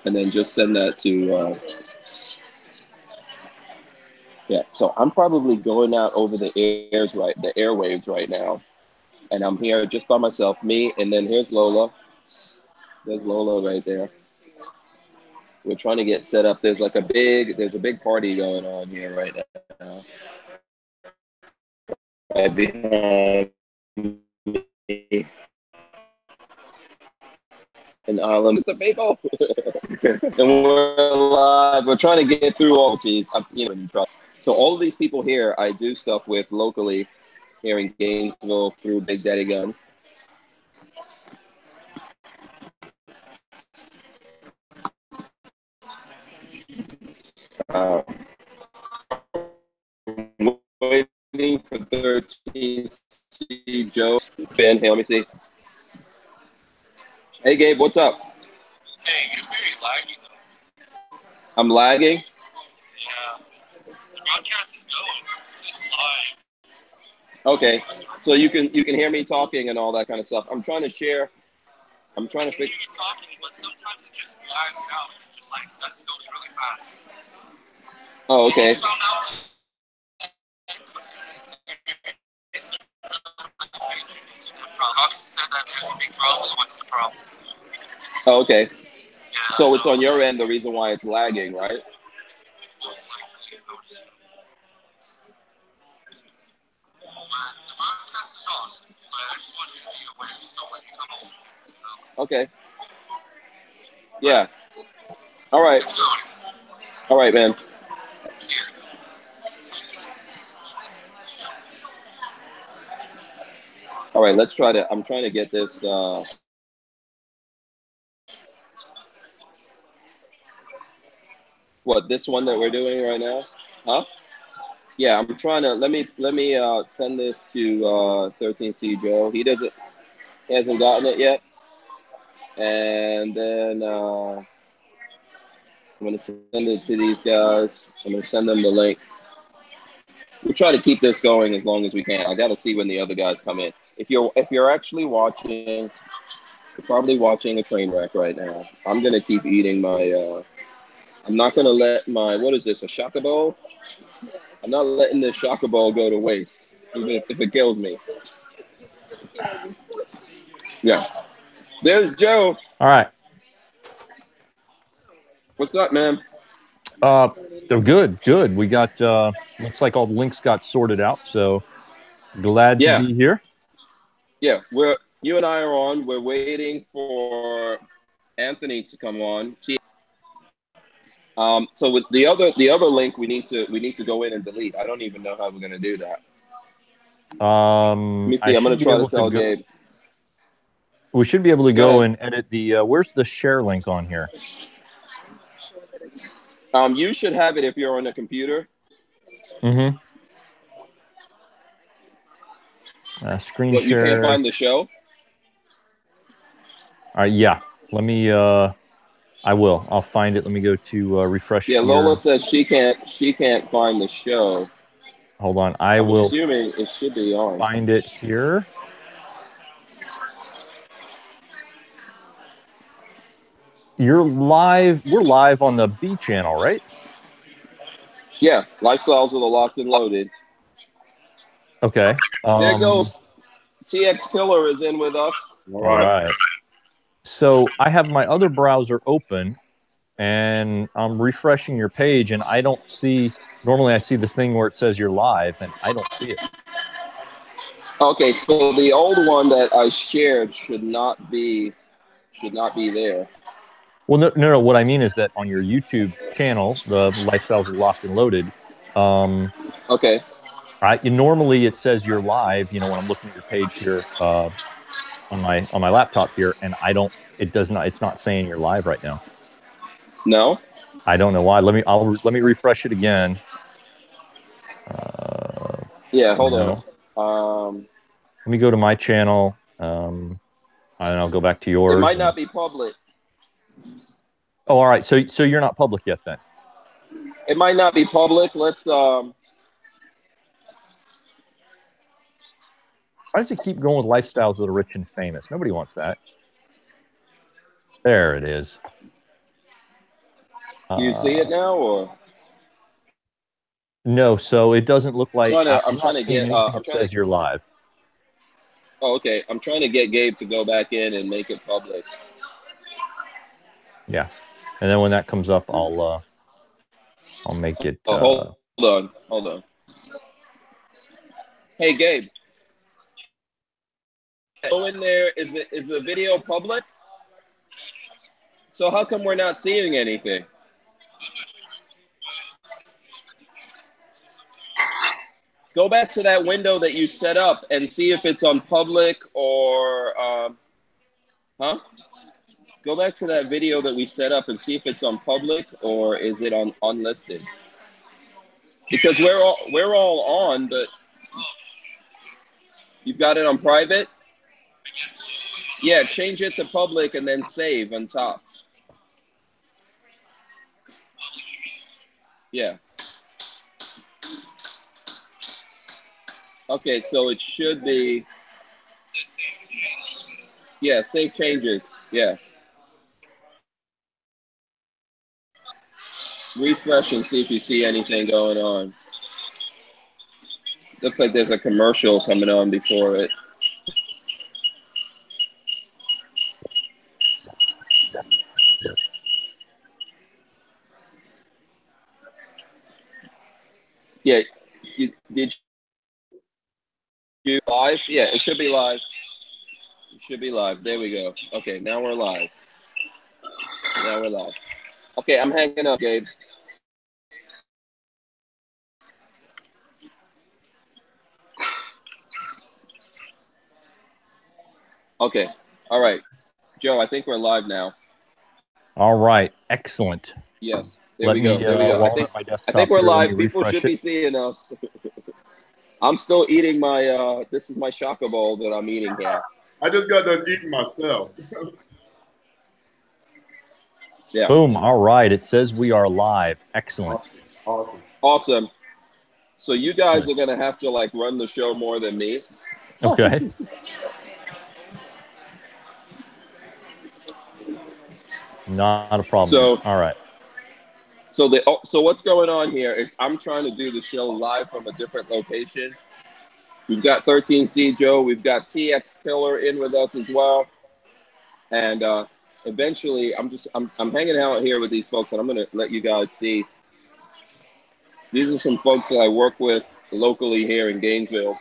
and then just send that to. Yeah, so I'm probably going out over the airwaves right now, and I'm here just by myself, me, and then here's Lola. There's Lola right there. We're trying to get set up. There's a big party going on here right now. Right behind me. And Ireland is the people. And we're live. We're trying to get through all these. So all of these people here, I do stuff with locally here in Gainesville through Big Daddy Guns. Waiting for 13C Joe. Ben, hey, let me see. Hey, Gabe, what's up? Hey, you're very laggy though. I'm lagging? Yeah. The broadcast is going. It's live. Okay, so you can hear me talking and all that kind of stuff. I'm trying to share. I'm trying to hear fix. you talking, but sometimes it just lags out. It just like goes really fast. Oh, okay. Cox said that there's a big problem. What's the problem? Oh, okay. Yeah, So it's on your end the reason why it's lagging, right? most likely, I would assume. But the broadcast is on. But I just want you to be aware. So when you come over, you know. Okay. Yeah. All right. It's going. All right, man. See ya. All right, let's try to. I'm trying to get this. What, this one that we're doing right now? Huh? Yeah, I'm trying to. Let me send this to 13C Joe. He hasn't gotten it yet, and then I'm gonna send it to these guys. I'm gonna send them the link. We'll try to keep this going as long as we can. I got to see when the other guys come in. If you're actually watching, you're probably watching a train wreck right now. I'm gonna keep eating my. I'm not gonna let my, what is this, a chocobo? I'm not letting this chocobo go to waste, even if it kills me. Yeah. There's Joe. All right. What's up, man? They're good. Good. We got looks like all the links got sorted out. So glad to Yeah. be here. Yeah. You and I are on. We're waiting for Anthony to come on. So with the other link, we need to go in and delete. I don't even know how we're gonna do that. Let me see. I I'm gonna should be try to able to tell go. Gabe. We should be able to Go go ahead. and edit the. Where's the share link on here? You should have it if you're on a computer. Mm-hmm. Screen What, you can't share. find the show? All right. Yeah. Let me. I will. I'll find it. Let me go to refresh Yeah, here. Lola says she can't find the show. Hold on. I I'm will assuming it should be on. find it here. You're live. We're live on the B channel, right? Yeah, Lifestyles of the Locked and Loaded. Okay. There goes TX Killer is in with us. All right. So I have my other browser open and I'm refreshing your page and I don't see, normally I see this thing where it says you're live and I don't see it. Okay, so the old one that I shared should not be there. Well, no. What I mean is that on your YouTube channel, the Lifestyles are Locked and Loaded, Okay. normally it says you're live, when I'm looking at your page here on my laptop here, and it's not saying you're live right now. No? I don't know why. Let me refresh it again. Yeah, hold No. on. Let me go to my channel. And I'll go back to yours. It might not be public. Oh, all right. So you're not public yet then? It might not be public. Let's Why does it keep going with lifestyles of the rich and famous? Nobody wants that. There it is. You see it now, or No, so it doesn't look like I'm I'm trying not to seeing get anything I'm that trying to says you're live. oh, okay. I'm trying to get Gabe to go back in and make it public. Yeah, and then when that comes up, I'll make it. Oh, hold on. Hey, Gabe, go in there. Is the video public? So how come we're not seeing anything? Go back to that window that you set up and see if it's on public or huh? Go back to that video that we set up and see if it's on public or is it on unlisted? Because we're all on, but you've got it on private. Yeah, change it to public and then save on top. Yeah. Okay, so it should be. Yeah, save changes. Yeah. Refresh and see if you see anything going on. Looks like there's a commercial coming on before it. Yeah, did you live? Yeah, it should be live. It should be live. There we go. Okay, now we're live. Now we're live. Okay, I'm hanging up, Gabe. Okay, all right. Joe, I think we're live now. All right, excellent. Yes, there we go. There we go. I think we're here, live. People should be seeing us. I'm still eating my, this is my Shaka Bowl that I'm eating here. I just got done eating myself. Yeah. Boom. All right. It says we are live. Excellent. Awesome. Awesome. So you guys are going to have to like run the show more than me. Okay. Not a problem. So, all right. So what's going on here is I'm trying to do the show live from a different location. We've got 13C Joe. We've got TX Killer in with us as well. And eventually, I'm hanging out here with these folks, and I'm going to let you guys see. These are some folks that I work with locally here in Gainesville.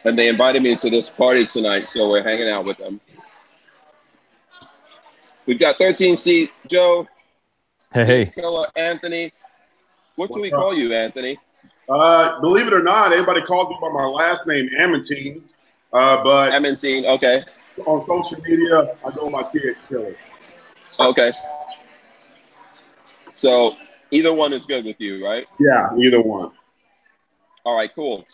And they invited me to this party tonight, so we're hanging out with them. We've got 13C Joe, Hey, TX Killer, Anthony. What should we call you, Anthony? Believe it or not, everybody calls me by my last name, Amantine. But Amantine, okay. On social media, I go by TX Killer. Okay. So either one is good with you, right? Yeah, either one. All right, cool.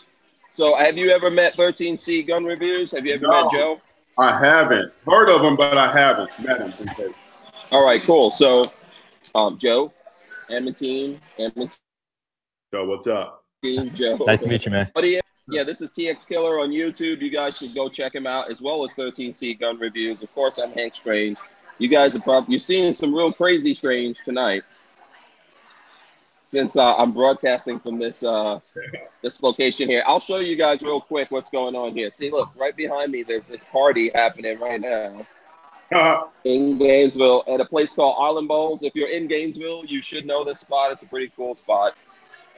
So have you ever met 13C Gun Reviews? Have you ever met Joe? I haven't. Heard of him, but I haven't met him. All right, cool. So Joe, Amantine. Joe, what's up? Joe. Nice to meet you, man. Yeah, this is TX Killer on YouTube. You guys should go check him out, as well as 13C Gun Reviews. Of course, I'm Hank Strange. You guys are probably you're seeing some real crazy Strange tonight, since I'm broadcasting from this this location here. I'll show you guys real quick what's going on here. See, look, right behind me, there's this party happening right now in Gainesville at a place called Island Bowls. If you're in Gainesville, you should know this spot. It's a pretty cool spot,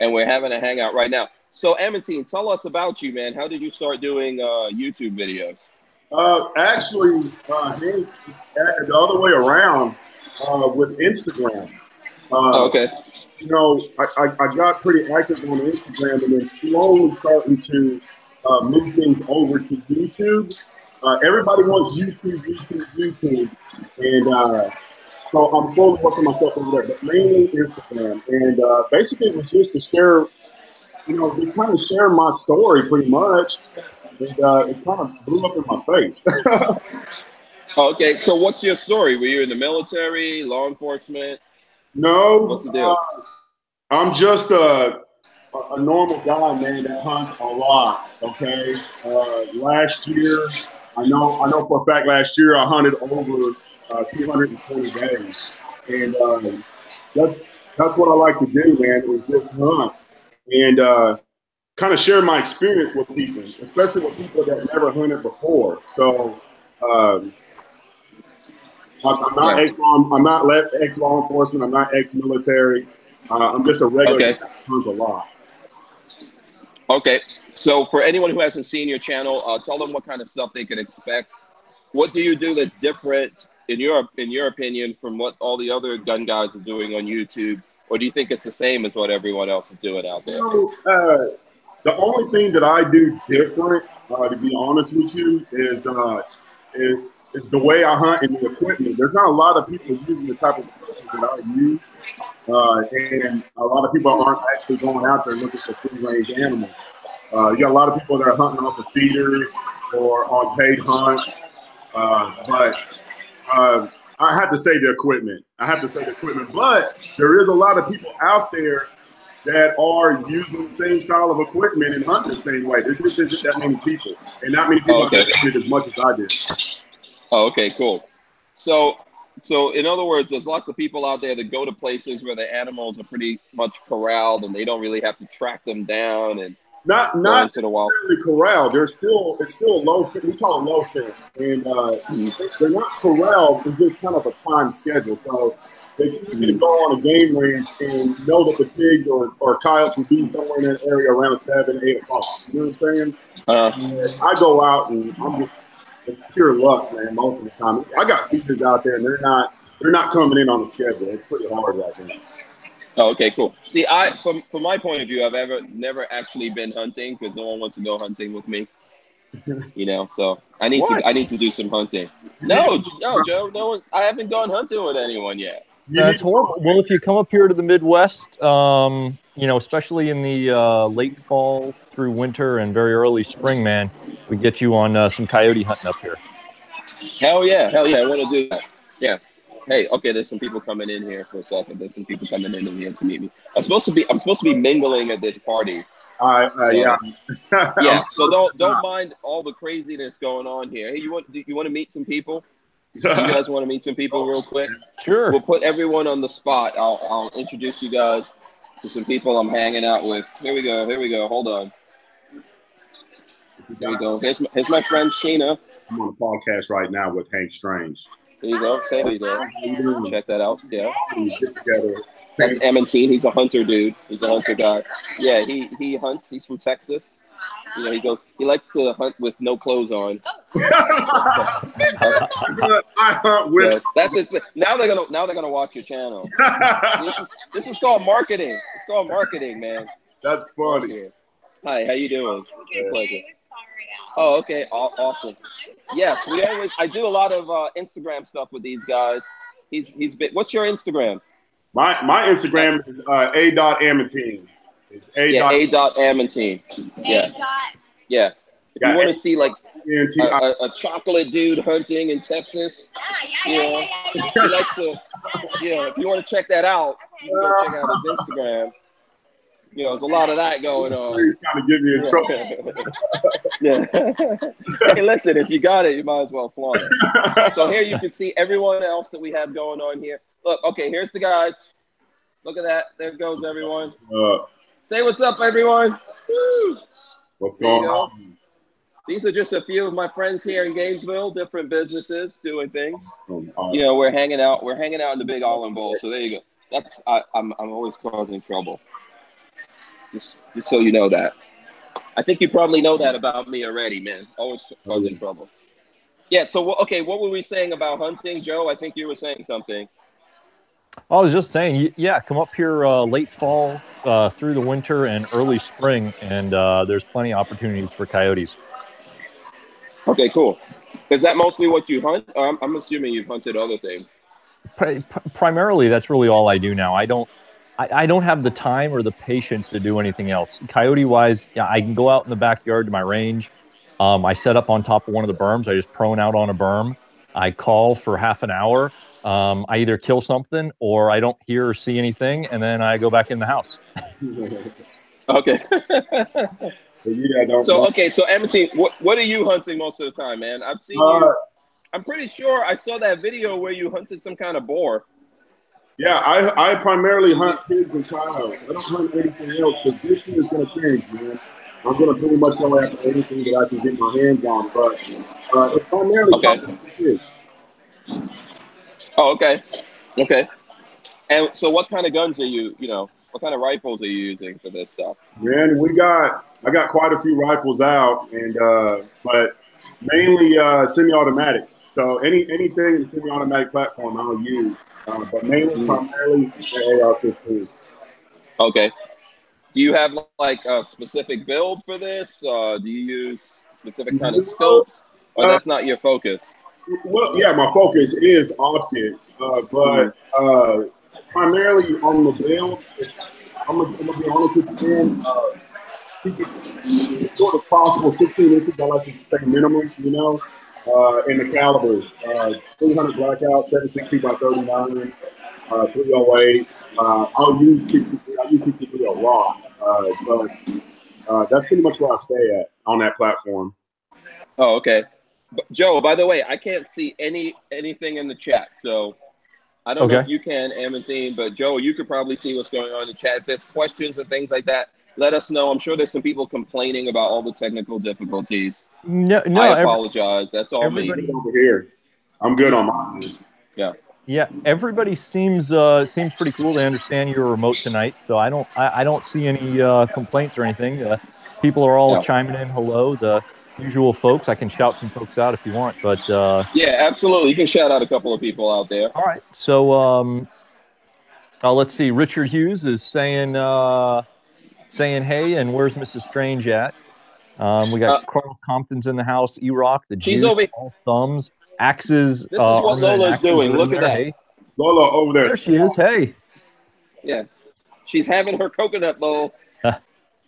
and we're having a hangout right now. So, Amantine, tell us about you, man. How did you start doing YouTube videos? Actually, Hank, the other way around with Instagram. Okay. You know, I got pretty active on Instagram and then slowly starting to move things over to YouTube. Everybody wants YouTube. And so I'm slowly working myself over there, but mainly Instagram. And basically it was just to share, you know, just kind of share my story pretty much. And it kind of blew up in my face. Okay, so what's your story? Were you in the military, law enforcement? No. What's the deal? I'm just a normal guy, man, that hunts a lot, okay? Last year, I know for a fact last year I hunted over 220 days. and that's what I like to do, man. Is just hunt and kind of share my experience with people, especially with people that never hunted before. So I'm not Yeah. ex-law enforcement. I'm not ex-military. I'm just a regular guy that hunts a lot. Okay. So for anyone who hasn't seen your channel, tell them what kind of stuff they can expect. What do you do that's different in your opinion from what all the other gun guys are doing on YouTube, or do you think it's the same as what everyone else is doing out there? The only thing that I do different, to be honest with you, is the way I hunt and the equipment. There's not a lot of people using the type of equipment that I use, and a lot of people aren't actually going out there looking for free range animals. You got a lot of people that are hunting off of feeders or on paid hunts, but I have to say the equipment. But there is a lot of people out there that are using the same style of equipment and hunting the same way. There just isn't that many people, and not many people have hunted as much as I did. Oh, okay, cool. So in other words, there's lots of people out there that go to places where the animals are pretty much corralled, and they don't really have to track them down and not into the wild. Corralled. It's still low. We call it low fence, and they're not corralled. It's just kind of a time schedule. So it's easy to go on a game range and know that the pigs or coyotes will be somewhere in that area around 7, 8 o'clock. You know what I'm saying? I go out and it's pure luck, man. Most of the time, I got feeders out there, and they're not coming in on the schedule. It's pretty hard right now. Oh, okay, cool. See, from my point of view, I've never actually been hunting because no one wants to go hunting with me. You know, so I need to do some hunting. No, Joe, I haven't gone hunting with anyone yet. That's horrible. Well, if you come up here to the Midwest, you know, especially in the late fall through winter and very early spring, man, we get you on some coyote hunting up here. Hell yeah, I want to do that. Yeah. Hey, okay. There's some people coming in here for a second. There's some people coming in here to meet me. I'm supposed to be mingling at this party. Yeah. Yeah. So don't mind all the craziness going on here. Hey, you want to meet some people? You guys want to meet some people real quick? Sure. We'll put everyone on the spot. I'll introduce you guys to some people I'm hanging out with. Here we go. Hold on. Here we go. Here's my friend Sheena. I'm on a podcast right now with Hank Strange. There you go. Say there you go. Check that out. Yeah. That's Amantine. He's a hunter, dude. He's a hunter guy. Yeah, he hunts. He's from Texas. You know, he likes to hunt with no clothes on. I hunt with. So that's his thing. Now they're gonna watch your channel. This is called marketing. It's called marketing, man. That's funny. Hi, how you doing? Pleasure. Oh, okay. Awesome. Yes, I do a lot of Instagram stuff with these guys. He's been. What's your Instagram? My Instagram is a.amantine. It's a.amantine. Yeah. If you want to see like a chocolate dude hunting in Texas, he likes to. Yeah, if you want to check that out, you can go check out his Instagram. You know, there's a lot of that going on. He's trying to get me in trouble. Yeah. Hey, listen, if you got it, you might as well flaunt it. So here you can see everyone else that we have going on here. Look, okay, here's the guys. Look at that. There goes everyone. Say what's up, everyone. Woo. What's going on? These are just a few of my friends here in Gainesville, different businesses doing things. Awesome. You know, we're hanging out in the Big Island Bowl. So there you go. I'm always causing trouble. Just so you know that. I think you probably know that about me already, man. Always causing trouble. Yeah, so, okay, what were we saying about hunting, Joe? I think you were saying something. I was just saying, yeah, come up here late fall through the winter and early spring, and there's plenty of opportunities for coyotes. Okay, cool. Is that mostly what you hunt? I'm assuming you've hunted other things. Primarily, that's really all I do now. I don't have the time or the patience to do anything else. Coyote-wise, yeah, I can go out in the backyard to my range. I set up on top of one of the berms. I just prone out on a berm. I call for half an hour. I either kill something or I don't hear or see anything, and then I go back in the house. Okay. So Amantine, what are you hunting most of the time, man? I've seen you. I'm pretty sure I saw that video where you hunted some kind of boar. Yeah, I primarily hunt pigs and coyotes. I don't hunt anything else because this year is going to change, man. I'm going to pretty much go after anything that I can get my hands on, but it's primarily Okay. coyotes and pigs. Oh, okay. Okay. And so what kind of guns are what kind of rifles are you using for this stuff? Man, I got quite a few rifles out, and but mainly semi-automatics. So anything in the semi-automatic platform I'll use, but mainly primarily the AR-15. Okay. Do you have like a specific build for this? Do you use specific kind of scopes, or that's not your focus? Well, yeah, my focus is optics, but primarily on the build. I'm gonna be honest with you, man. Keep it as short as possible. 16 inches, I like to say minimum. And the calibers: 300 blackout, 760 by 39, 308. I'll use 63. I use 63 a lot, but that's pretty much where I stay at on that platform. Oh, okay. Joe, by the way, I can't see anything in the chat, so I don't know if you can, Amantine, but Joe, you could probably see what's going on in the chat. If there's questions and things like that, let us know. I'm sure there's some people complaining about all the technical difficulties. No, I apologize. That's all me. Over here. I'm good on mine. Yeah. Yeah, everybody seems pretty cool. They understand you're remote tonight, so I don't see any complaints or anything. People are all chiming in. Hello, the usual folks. I can shout some folks out if you want, but yeah, absolutely. You can shout out a couple of people out there. All right. So let's see. Richard Hughes is saying hey, and where's Mrs. Strange at? We got Carl Compton's in the house. E-Rock, the Juice, All Thumbs, Axes. This is what Lola's doing. Look at that. Hey. Lola over there. There she is. Hey. Yeah. She's having her coconut bowl.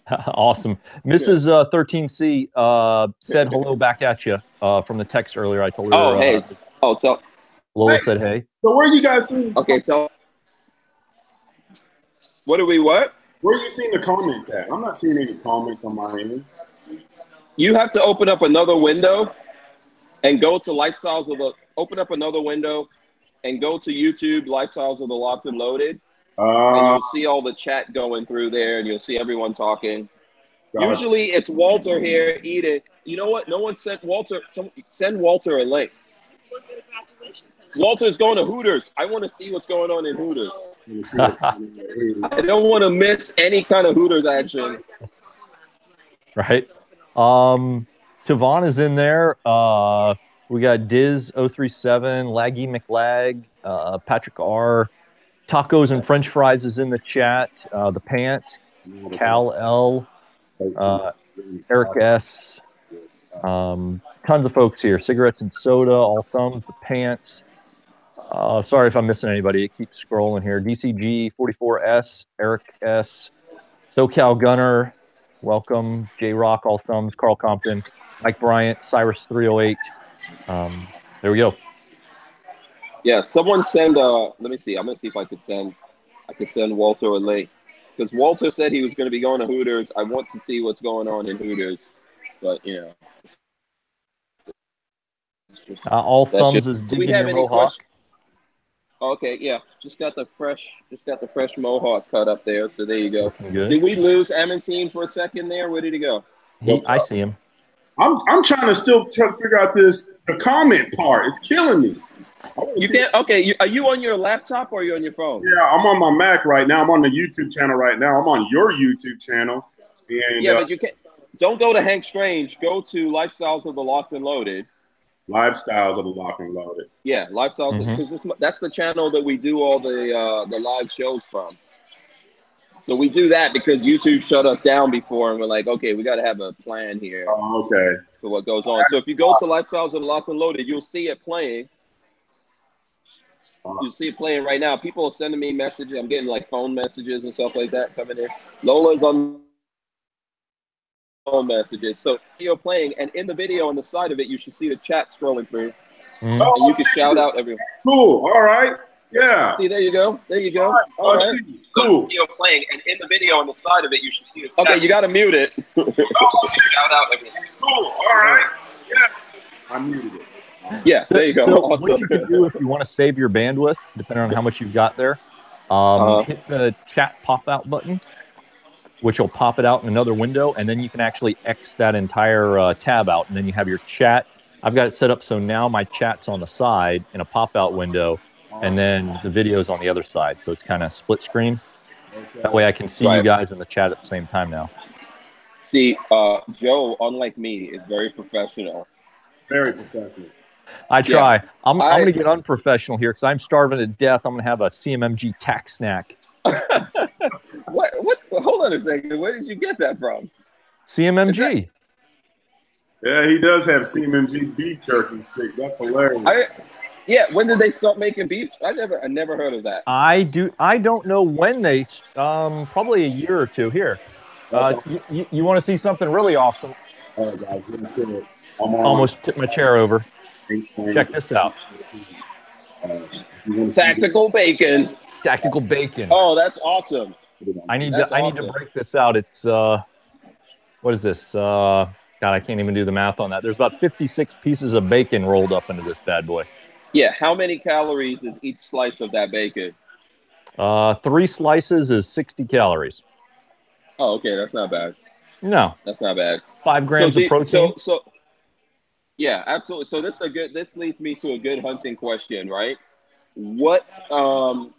Awesome. Mrs. 13C said hello back at you from the text earlier. I told her. Oh, hey. So Lola said hey. So where are you guys seeing? Okay, so what? Where are you seeing the comments at? I'm not seeing any comments on my end. You have to open up another window and go to Lifestyles of the. Open up another window and go to YouTube, Lifestyles of the Locked and Loaded. And you'll see all the chat going through there, and you'll see everyone talking. Gotcha. Usually it's Walter here eating. You know what? No one sent Walter. Send Walter a link. Walter's going to Hooters. I want to see what's going on in Hooters. I don't want to miss any kind of Hooters action. Right. Tavon is in there. We got Diz 037, Laggy McLag, Patrick R. Tacos and French fries is in the chat. The Pants, Cal L, Eric S. Tons of folks here. Cigarettes and Soda, All Thumbs, The Pants. Sorry if I'm missing anybody. It keeps scrolling here. DCG 44S, Eric S. SoCal Gunner, welcome. J Rock, All Thumbs, Carl Compton, Mike Bryant, Cyrus 308. There we go. Yeah, someone send. Let me see. I'm gonna see if I could send Walter a link because Walter said he was gonna be going to Hooters. I want to see what's going on in Hooters, but All Thumbs is digging your mohawk. Okay, yeah, just got the fresh mohawk cut up there. So there you go. Good. Did we lose Amantine for a second there? Where did he go? I see him. I'm trying to still figure out the comment part. It's killing me. You can't. Okay, are you on your laptop or are you on your phone? Yeah, I'm on my Mac right now. I'm on the YouTube channel right now. I'm on your YouTube channel. And, yeah, but you can't. Don't go to Hank Strange. Go to Lifestyles of the Locked and Loaded. Lifestyles of the Locked and Loaded. Yeah, Lifestyles, because that's the channel that we do all the live shows from. So we do that because YouTube shut us down before, and we're like, okay, we got to have a plan here. Oh, okay. For what goes on. So if you go to Lifestyles of the Locked and Loaded, you'll see it playing. You see it playing right now. People are sending me messages. I'm getting like phone messages and stuff like that coming in. Lola's on phone messages. So video playing, and in the video on the side of it, you should see the chat scrolling through. And you can shout out everyone. Cool. All right. Yeah. See, there you go. There you go. All right. Cool. Video playing, and in the video on the side of it, you should see it. Okay, you got to mute it. Shout out everyone. Cool. All right. Yeah. I muted it. Yeah, there you go. So awesome. What you can do if you want to save your bandwidth, depending on how much you've got there, Hit the chat pop-out button, which will pop it out in another window, and then you can actually X that entire tab out, and then you have your chat. I've got it set up so now my chat's on the side in a pop-out window, and then the video's on the other side, so it's kind of split screen. Okay. That way I can see you guys in the chat at the same time now. See, Joe, unlike me, is very professional. Very professional. I try. Yeah. I'm going to get unprofessional here because I'm starving to death. I'm going to have a CMMG tack snack. What? Hold on a second. Where did you get that from? CMMG. Yeah, he does have CMMG beef jerky stick. That's hilarious. Yeah, when did they start making beef? I never heard of that. I don't know when they. Probably a year or two. Here, you want to see something really awesome? All right, guys, almost tipped my chair over. Check this out. Tactical bacon. Tactical bacon. Oh, that's awesome. I need to break this out. It's what is this? God, I can't even do the math on that. There's about 56 pieces of bacon rolled up into this bad boy. Yeah, how many calories is each slice of that bacon? 3 slices is 60 calories. Oh, okay, that's not bad. No, that's not bad. 5 grams of protein. So yeah, absolutely. So this leads me to a good hunting question, right? What do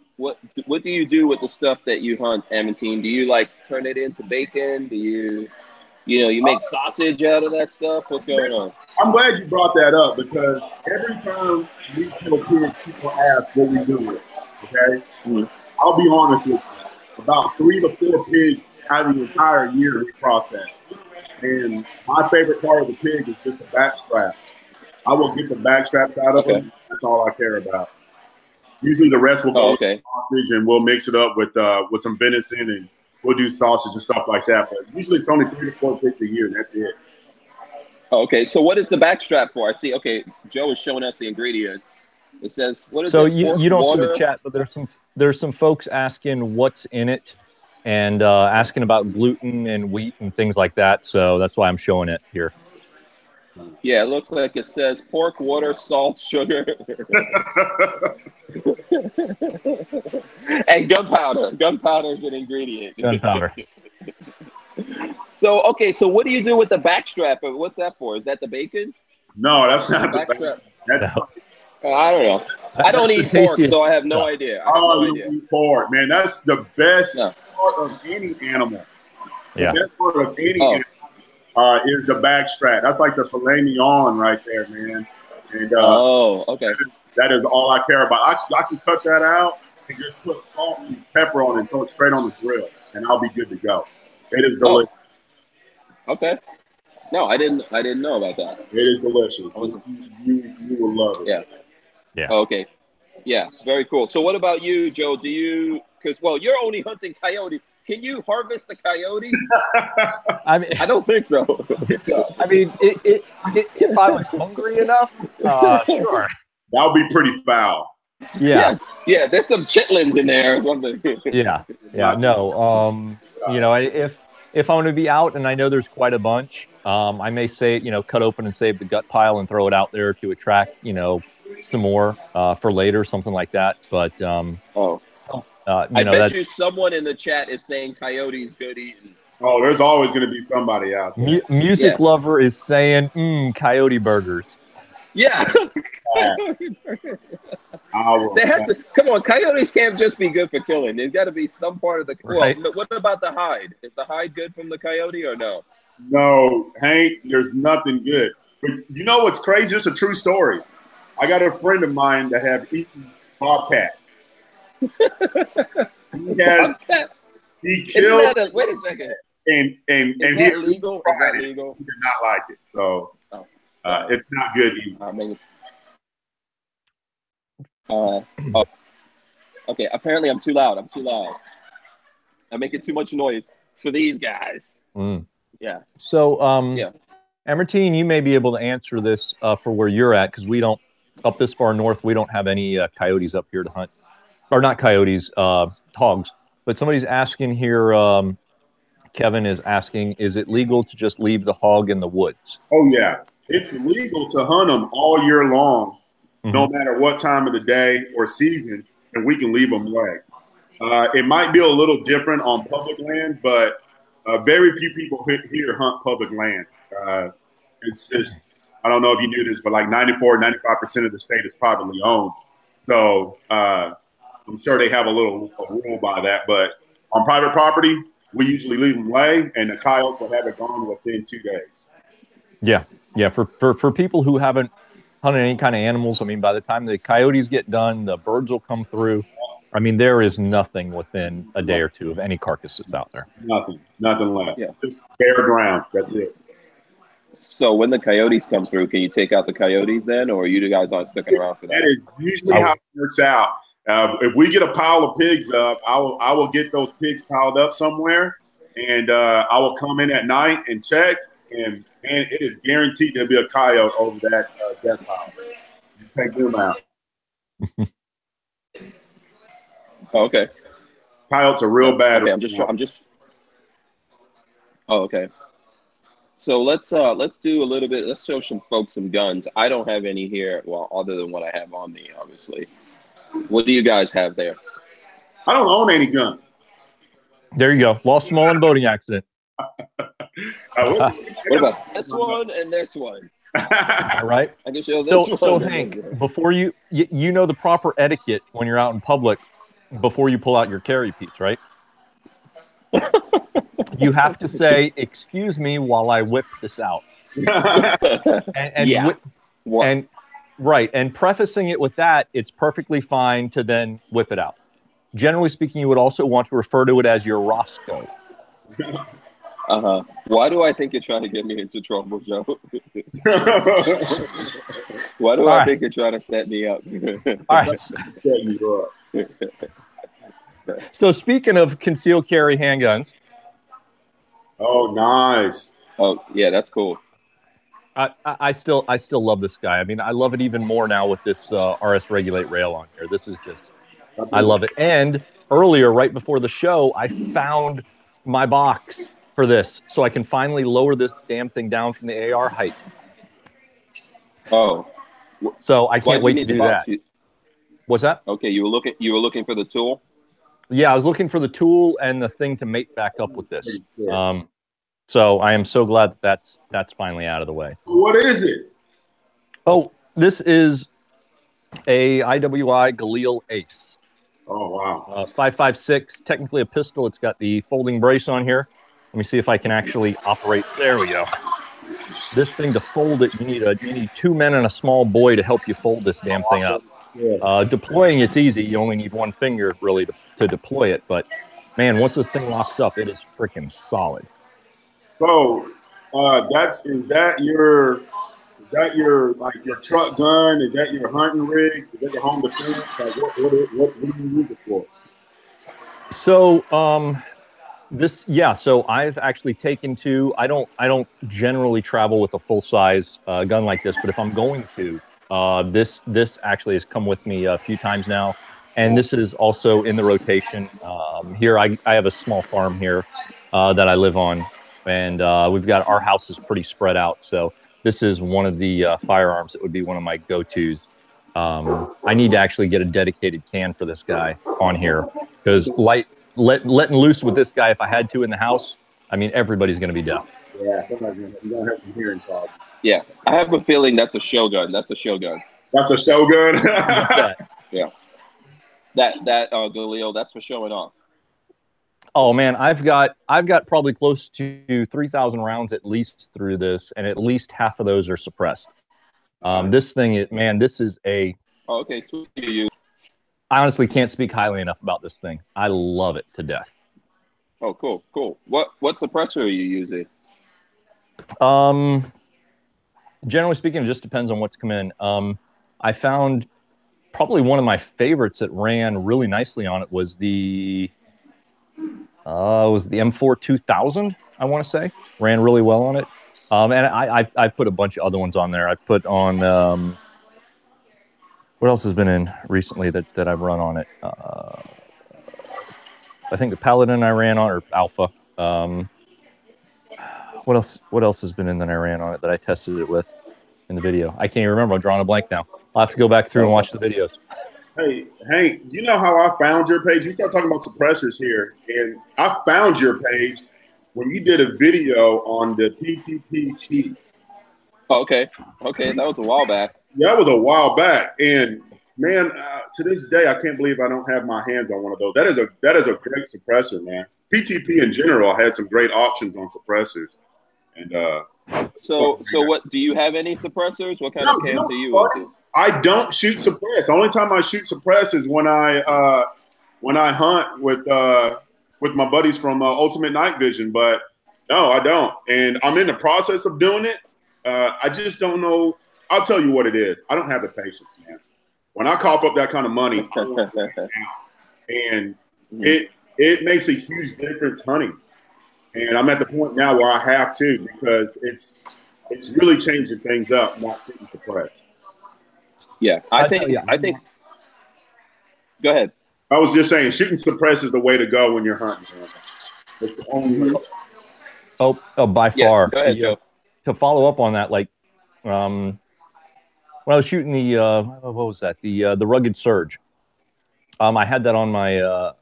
you do with the stuff that you hunt, Amantine? Do you like turn it into bacon? Do you make sausage out of that stuff? What's going on? I'm glad you brought that up because every time we kill a pig, people ask what we do with it. Okay, I'll be honest with you. About 3 to 4 pigs out of the entire year we process. And my favorite part of the pig is just the back strap. I will get the back straps out of them. That's all I care about. Usually the rest will go with sausage, and we'll mix it up with some venison, and we'll do sausage and stuff like that. But usually it's only 3 to 4 pigs a year, and that's it. Okay, so what is the back strap for? I see. Okay, Joe is showing us the ingredients. It says what is so it? So you don't see the chat, but there's some folks asking what's in it, and asking about gluten and wheat and things like that. So that's why I'm showing it here. Yeah, it looks like it says pork, water, salt, sugar, and gunpowder. Gunpowder is an ingredient. Gunpowder. So, okay, so what do you do with the backstrap? What's that for? Is that the bacon? No, that's not the backstrap. That's I don't know. I don't eat pork, so I have no idea. You eat pork, man. That's the best part of any animal. The best part of any animal is the backstrap. That's like the filet mignon right there, man. And okay. That is all I care about. I can cut that out and just put salt and pepper on it and throw it straight on the grill, and I'll be good to go. It is delicious. Okay. No, I didn't know about that. It is delicious. You will love it. Yeah. Yeah. Okay. Yeah. Very cool. So what about you, Joe? Do you? Because you're only hunting coyote. Can you harvest a coyote? I mean, I don't think so. I mean, if I was hungry enough, sure. That would be pretty foul. Yeah. Yeah. There's some chitlins in there or something. Yeah. No. If I'm going to be out and I know there's quite a bunch, I may say, cut open and save the gut pile and throw it out there to attract, some more for later, something like that. But I bet you someone in the chat is saying coyote's good eating. Oh, there's always going to be somebody out there. Music lover is saying coyote burgers. Yeah. Come on, coyotes can't just be good for killing. There's got to be some part of the. Right. Well, what about the hide? Is the hide good from the coyote or no? No, Hank. There's nothing good. But you know what's crazy? It's a true story. I got a friend of mine that have eaten bobcat. He killed. Wait a second. And is that legal? Is that legal? He did not like it, so it's not good eating. Okay. Apparently, I'm too loud. I'm making too much noise for these guys. Yeah. So, Amantine, you may be able to answer this for where you're at, because we don't, up this far north, we don't have any coyotes up here to hunt. Or not coyotes, hogs. But somebody's asking here, Kevin is asking, is it legal to just leave the hog in the woods? Oh, yeah. It's legal to hunt them all year long, no matter what time of the day or season, and we can leave them leg. It might be a little different on public land, but very few people here hunt public land. It's just, I don't know if you knew this, but like 94, 95% of the state is privately owned. So I'm sure they have a rule by that. But on private property, we usually leave them lay, and the coyotes will have it gone within 2 days. Yeah, yeah. For people who haven't hunted any kind of animals, I mean, by the time the coyotes get done, the birds will come through. I mean, there is nothing within a day or two of any carcass that's out there. Nothing left. Yeah. Just bare ground. That's it. So when the coyotes come through, can you take out the coyotes then, or you guys aren't sticking around for that? That is usually how it works out. If we get a pile of pigs up, I will get those pigs piled up somewhere, and I will come in at night and check, and man, it is guaranteed there'll be a coyote over that death pile. You take them out. Oh, okay. Coyotes are real bad. Okay, I'm just. Oh, okay. So let's do a little bit. Let's show some folks some guns. I don't have any here. Well, other than what I have on me, obviously. What do you guys have there? I don't own any guns. There you go. Lost them all in a boating accident. What about this one and this one? All right. I can show this one. So Hank, before you know the proper etiquette when you're out in public before you pull out your carry piece, right? You have to say, "Excuse me," while I whip this out. And prefacing it with that, it's perfectly fine to then whip it out. Generally speaking, you would also want to refer to it as your Roscoe. Why do I think you're trying to get me into trouble, Joe? Why do I think you're trying to set me up? All right. So speaking of concealed carry handguns. Oh, nice. Oh, yeah, that's cool. I still love this guy. I mean, I love it even more now with this RS Regulate rail on here. This is just, I love it. And earlier, right before the show, I found my box for this, so I can finally lower this damn thing down from the AR height. Oh, so I can't wait to do that. What's that? Okay, you were looking for the tool. Yeah, I was looking for the tool and the thing to mate back up with this. So I am so glad that that's finally out of the way. What is it? Oh, this is a IWI Galil Ace. Oh, wow. 5.56, technically a pistol. It's got the folding brace on here. Let me see if I can actually operate. There we go. This thing, to fold it, you need 2 men and a small boy to help you fold this damn thing up. Yeah. Deploying, it's easy. You only need 1 finger really to deploy it. But man, once this thing locks up, it is freaking solid. So is that your truck gun? Is that your hunting rig? Is that your home defense? Like what do you use it for? So so I've actually taken to, I don't generally travel with a full size gun like this, but if I'm going to, this actually has come with me a few times now, and this is also in the rotation. Here I have a small farm here that I live on, and we've got, our house is pretty spread out, so this is one of the firearms that would be one of my go-tos. I need to actually get a dedicated can for this guy on here, because letting loose with this guy, if I had to in the house, I mean, everybody's going to be deaf. Yeah, somebody's going to have some hearing problems. Yeah, I have a feeling that's a shogun. That's a shogun. That's a shogun? Yeah. That Galil, that's for showing off. Oh man, I've got probably close to 3,000 rounds at least through this, and at least half of those are suppressed. This thing, this is a. Oh, okay, sweet to you. I honestly can't speak highly enough about this thing. I love it to death. Oh, cool. What suppressor are you using? Generally speaking, it just depends on what's come in. I found probably one of my favorites that ran really nicely on it was the M4 2000. I want to say ran really well on it. And I put a bunch of other ones on there. I put on what else has been in recently that I've run on it? I think the Paladin I ran on, or Alpha. What else has been in that I ran on it that I tested it with in the video? I can't even remember. I'm drawing a blank now. I'll have to go back through and watch the videos. Hey, Hank, you know how I found your page? You start talking about suppressors here, and I found your page when you did a video on the PTP Chief. Oh, okay. Okay, that was a while back. Yeah, that was a while back, and man, to this day, I can't believe I don't have my hands on one of those. That is a great suppressor, man. PTP in general had some great options on suppressors, and So what do you have any suppressors? What kind no, of you know camps are what's you funny? into? I don't shoot suppress. The only time I shoot suppress is when I hunt with my buddies from Ultimate Night Vision. But no, I don't, and I'm in the process of doing it. I just don't know. I'll tell you what it is. I don't have the patience, man. When I cough up that kind of money, I want it now, and it makes a huge difference hunting. And I'm at the point now where I have to because it's really changing things up, not shooting suppress. Yeah, I tell you, I think. Go ahead. I was just saying, shooting suppress is the way to go when you're hunting. Man. It's the only way. by Yeah, far. go ahead, Joe. To follow up on that, like when I was shooting the what was that? The Rugged Surge. I had that on my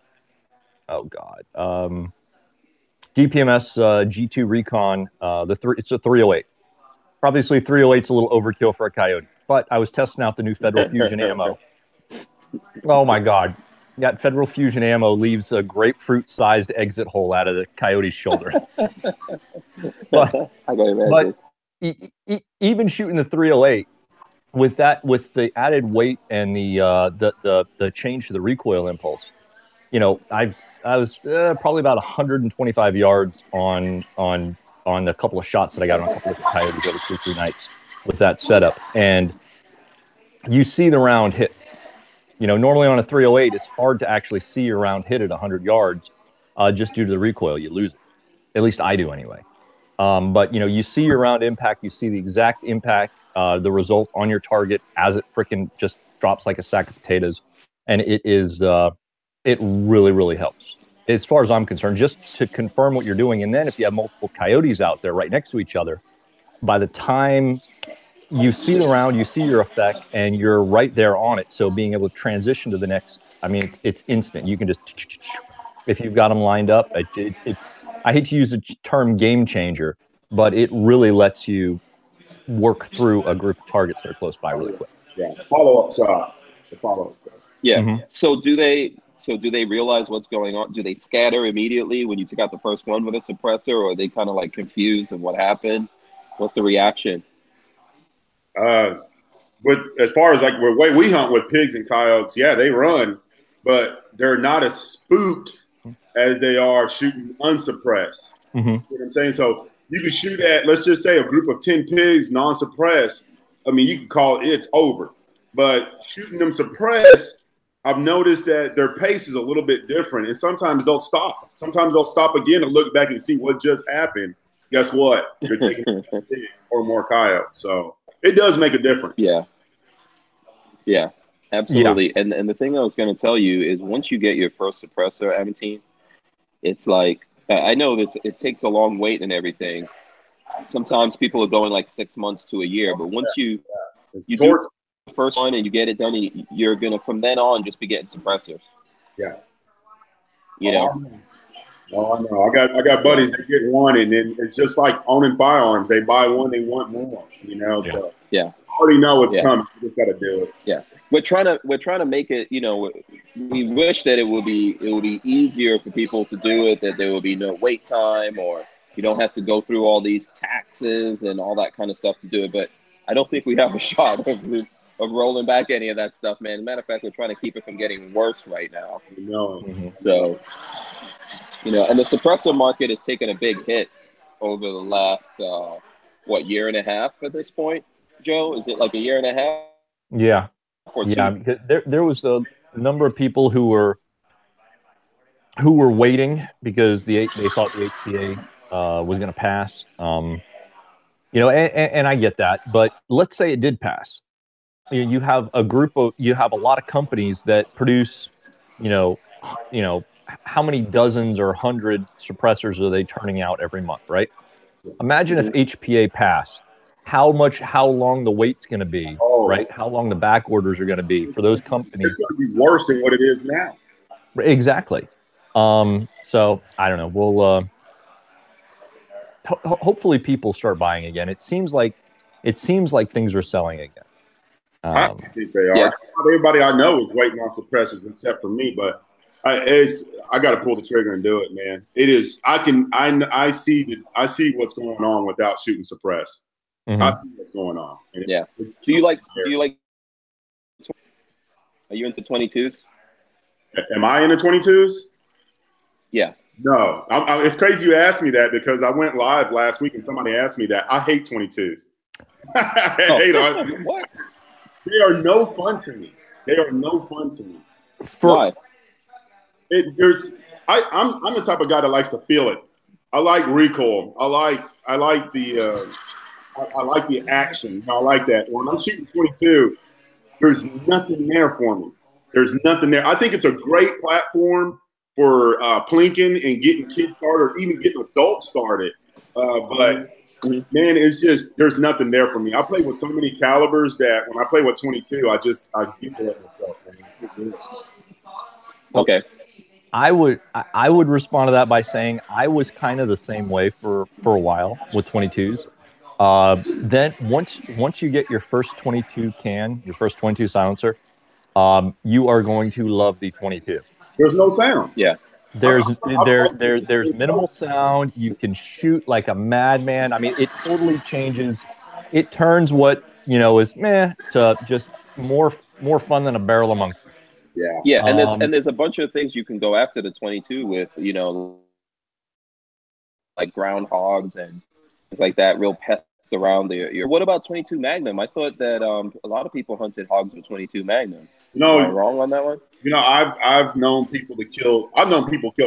DPMS G2 Recon. It's a 308. Obviously, 308 is a little overkill for a coyote, but I was testing out the new Federal Fusion ammo. Oh my God. That Federal Fusion ammo leaves a grapefruit-sized exit hole out of the coyote's shoulder. but I gotta imagine. Even shooting the 308 with the added weight and the change to the recoil impulse, you know, I was probably about 125 yards on a couple of shots that I got on a couple of coyotes over 2-3 nights with that setup, and you see the round hit. You know, normally on a 308, it's hard to actually see your round hit at 100 yards, just due to the recoil. You lose it. At least I do anyway. But you know, you see your round impact. You see the exact impact, the result on your target as it freaking just drops like a sack of potatoes, and it really, really helps. As far as I'm concerned, just to confirm what you're doing. And then if you have multiple coyotes out there right next to each other, by the time you see the round, you see your effect, and you're right there on it. So being able to transition to the next, I mean, it's instant. You can just, if you've got them lined up, it's, I hate to use the term game changer, but it really lets you work through a group of targets that are close by really quick. Yeah, follow-up shot. The follow-up shot. Yeah. Mhm. So do they realize what's going on? Do they scatter immediately when you took out the first one with a suppressor, or are they kind of like confused of what happened? What's the reaction? But as far as like the way we hunt with pigs and coyotes, yeah, they run, but they're not as spooked as they are shooting unsuppressed. Mm-hmm. You know what I'm saying? So you can shoot at, let's just say, a group of 10 pigs non-suppressed. I mean, you can call it's over. But shooting them suppressed, I've noticed that their pace is a little bit different, and sometimes they'll stop. Sometimes they'll stop again and look back and see what just happened. Guess what? You're taking a pig or more coyote. So it does make a difference. Yeah, absolutely. Yeah. And the thing I was going to tell you is once you get your first suppressor, Amantine, it's like, I know that it takes a long wait and everything. Sometimes people are going like 6 months to a year, but once you do the first one and you get it done, you're going to, from then on, just be getting suppressors. Yeah. You know? Oh, I know. I got buddies that get one, and then it's just like owning firearms. They buy one, they want more, you know? So yeah. I already know what's coming. You just got to do it. Yeah. We're trying to make it, you know, we wish that it would be easier for people to do it, that there would be no wait time, or you don't have to go through all these taxes and all that kind of stuff to do it. But I don't think we have a shot of rolling back any of that stuff, man. As a matter of fact, we're trying to keep it from getting worse right now. So, you know, and the suppressor market has taken a big hit over the last, year and a half at this point, Joe? Is it like a year and a half? Yeah. Yeah, there was a number of people who were waiting because they thought the HPA was going to pass. You know, and I get that, but let's say it did pass. You have a lot of companies that produce, you know, how many dozens or hundred suppressors are they turning out every month, right? Imagine if HPA passed how long the wait's going to be, right? How long the back orders are going to be for those companies. It's going to be worse than what it is now. Exactly. So I don't know. We'll hopefully people start buying again. It seems like things are selling again. I think they are. Yeah. Everybody I know is waiting on suppressors except for me, but I got to pull the trigger and do it, man. It is. I see what's going on without shooting suppress. Mm-hmm. I see what's going on. And yeah. Do you like? Are you into 22s? Am I into 22s? Yeah. No. It's crazy you asked me that because I went live last week and somebody asked me that. I hate 22s. I hate on. What? They are no fun to me. They are no fun to me. Why? I'm the type of guy that likes to feel it. I like recoil. I like the action. I like that. When I'm shooting 22, there's nothing there for me. There's nothing there. I think it's a great platform for plinking and getting kids started, or even getting adults started. But man, it's just there's nothing there for me. I play with so many calibers that when I play with 22, I giggle at myself, man. Okay. I would respond to that by saying I was kind of the same way for a while with 22s. Then once you get your first 22 can, your first 22 silencer, you are going to love the 22. There's no sound. Yeah. There's minimal sound. You can shoot like a madman. I mean, it totally changes. It turns what is meh to just more fun than a barrel of monkeys. Yeah. Yeah, and there's a bunch of things you can go after the 22 with, like groundhogs and things like that, real pests around the. What about 22 Magnum? I thought that a lot of people hunted hogs with 22 Magnum. Am I wrong on that one? I've known people kill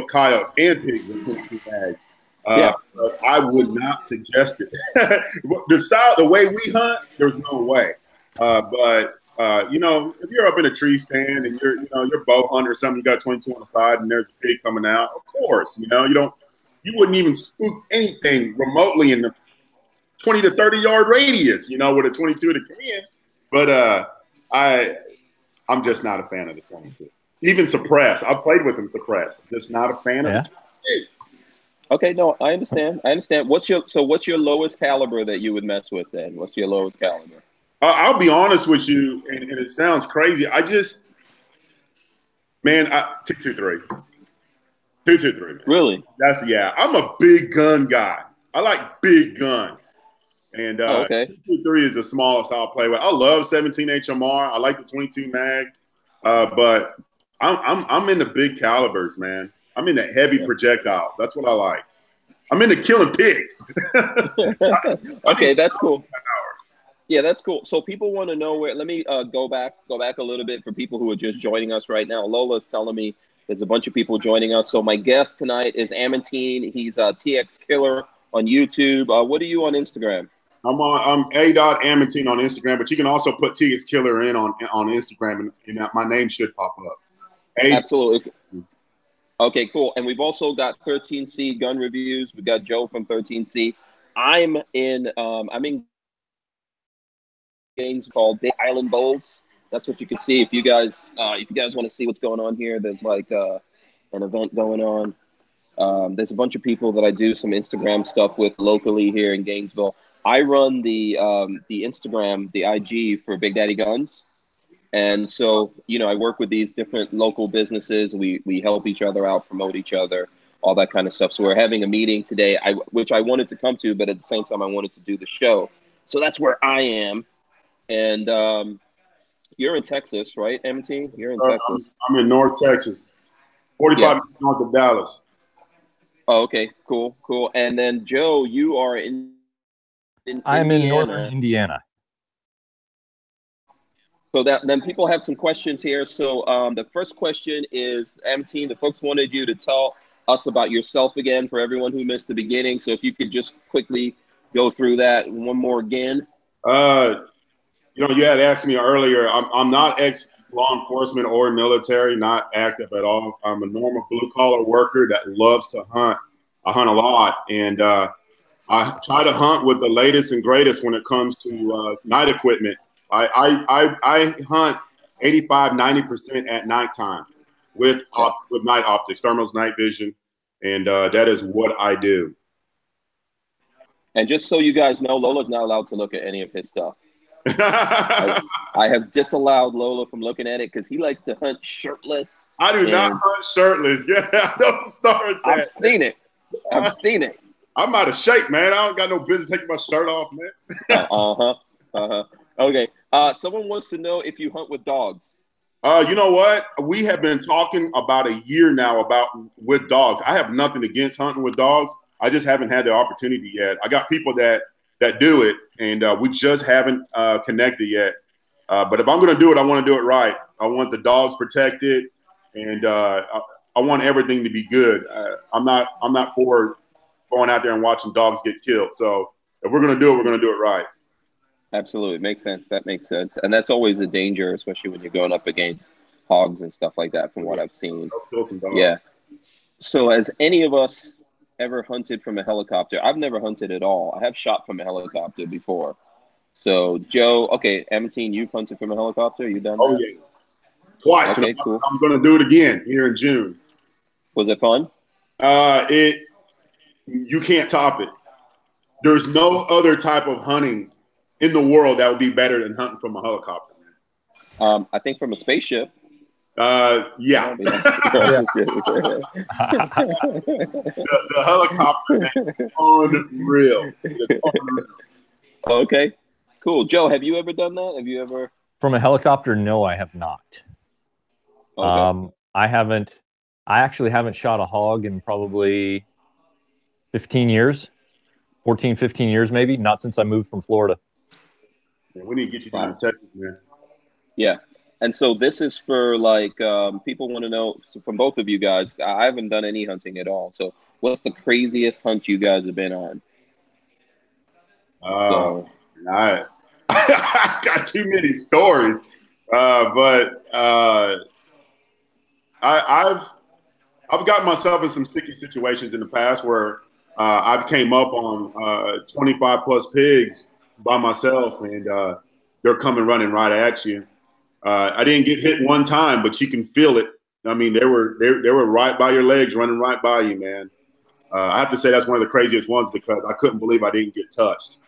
coyotes and pigs with 22 mag. But I would not suggest it. The way we hunt, there's no way. But if you're up in a tree stand and you're bow hunting or something, you got 22 on the side and there's a pig coming out. Of course, you wouldn't even spook anything remotely in the 20 to 30 yard radius, with a 22 to come in. But I'm just not a fan of the 22. Even suppressed. I've played with them suppressed. Just not a fan of the 22. Okay, no, I understand. What's your lowest caliber that you would mess with then? What's your lowest caliber? I'll be honest with you, and it sounds crazy. 223. 223, man. Really? I'm a big gun guy. I like big guns. And 223 is the smallest I'll play with. I love 17 HMR. I like the 22 mag. But I'm into big calibers, man. I'm into heavy projectiles. That's what I like. I'm into killing pigs. Okay, that's cool. Yeah, that's cool. So people want to know where. Let me go back a little bit for people who are just joining us right now. Lola's telling me there's a bunch of people joining us. So my guest tonight is Amantine. He's a TX Killer on YouTube. What are you on Instagram? I'm a.amantine on Instagram, but you can also put TX Killer in on Instagram, and my name should pop up. Absolutely. Okay, cool. And we've also got 13C gun reviews. We've got Joe from 13C. I'm in games called Day Island Bowls. That's what you can see if you guys want to see what's going on here. There's like an event going on. There's a bunch of people that I do some Instagram stuff with locally here in Gainesville. I run the Instagram, the IG for Big Daddy Guns. And so, I work with these different local businesses. We help each other out, promote each other, all that kind of stuff. So we're having a meeting today, which I wanted to come to, but at the same time, I wanted to do the show. So that's where I am. And you're in Texas, right, Amantine? You're in Texas. I'm in North Texas, 45 north of Dallas. Oh, okay, cool. And then, Joe, you are in I'm in northern Indiana. So then people have some questions here. So the first question is, Amantine, the folks wanted you to tell us about yourself again for everyone who missed the beginning. So if you could just quickly go through that one more again. You had asked me earlier, I'm not ex-law enforcement or military, not active at all. I'm a normal blue-collar worker that loves to hunt. I hunt a lot. And I try to hunt with the latest and greatest when it comes to night equipment. I hunt 85, 90% at nighttime with night optics, thermals, night vision, and that is what I do. And just so you guys know, Lola's not allowed to look at any of his stuff. I have disallowed Lola from looking at it because he likes to hunt shirtless. I do not hunt shirtless. Yeah, don't start that. I've seen it. I've seen it. I'm out of shape, man. I don't got no business taking my shirt off, man. Okay. Someone wants to know if you hunt with dogs. You know what? We have been talking about a year now about with dogs. I have nothing against hunting with dogs. I just haven't had the opportunity yet. I got people that do it, and we just haven't connected yet. But if I'm going to do it, I want to do it right. I want the dogs protected, and I want everything to be good. I'm not for going out there and watching dogs get killed. So if we're going to do it, we're going to do it right. Absolutely. Makes sense. That makes sense. And that's always a danger, especially when you're going up against hogs and stuff like that, from what I've seen. Kill some dogs. Yeah. So has any of us ever hunted from a helicopter? I've never hunted at all. I have shot from a helicopter before. So Joe, okay, Amantine, you've hunted from a helicopter? You done that? Oh, yeah. Twice. Okay, cool. I'm going to do it again here in June. Was it fun? You can't top it. There's no other type of hunting in the world that would be better than hunting from a helicopter, man. I think from a spaceship. Yeah. The helicopter, man, unreal. Unreal. Okay, cool. Joe, have you ever done that? Have you ever? From a helicopter, no, I have not. Okay. I actually haven't shot a hog in probably 15 years, 14, 15 years maybe, not since I moved from Florida. Man, we need to get you down to Texas, man. Yeah. And so this is for like people want to know from both of you guys. I haven't done any hunting at all. So what's the craziest hunt you guys have been on? I got too many stories, but I've gotten myself in some sticky situations in the past where I've came up on 25 plus pigs by myself, and they're coming running right at you. I didn't get hit one time, but you can feel it. I mean, they were right by your legs, running right by you, man. I have to say that's one of the craziest ones because I couldn't believe I didn't get touched.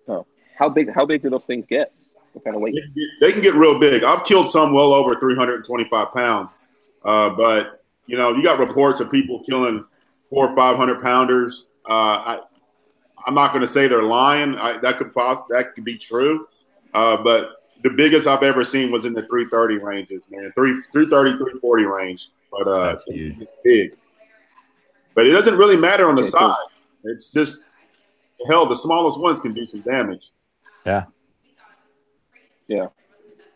Oh, how big do those things get? What kind of weight? They can get real big. I've killed some well over 325 pounds, but you know, you got reports of people killing 400 or 500 pounders. I'm not going to say they're lying. That could be true, but the biggest I've ever seen was in the 330 ranges, man. 330, 340 range. But it's big. But it doesn't really matter on the size. Cool. It's just, hell, the smallest ones can do some damage. Yeah. Yeah.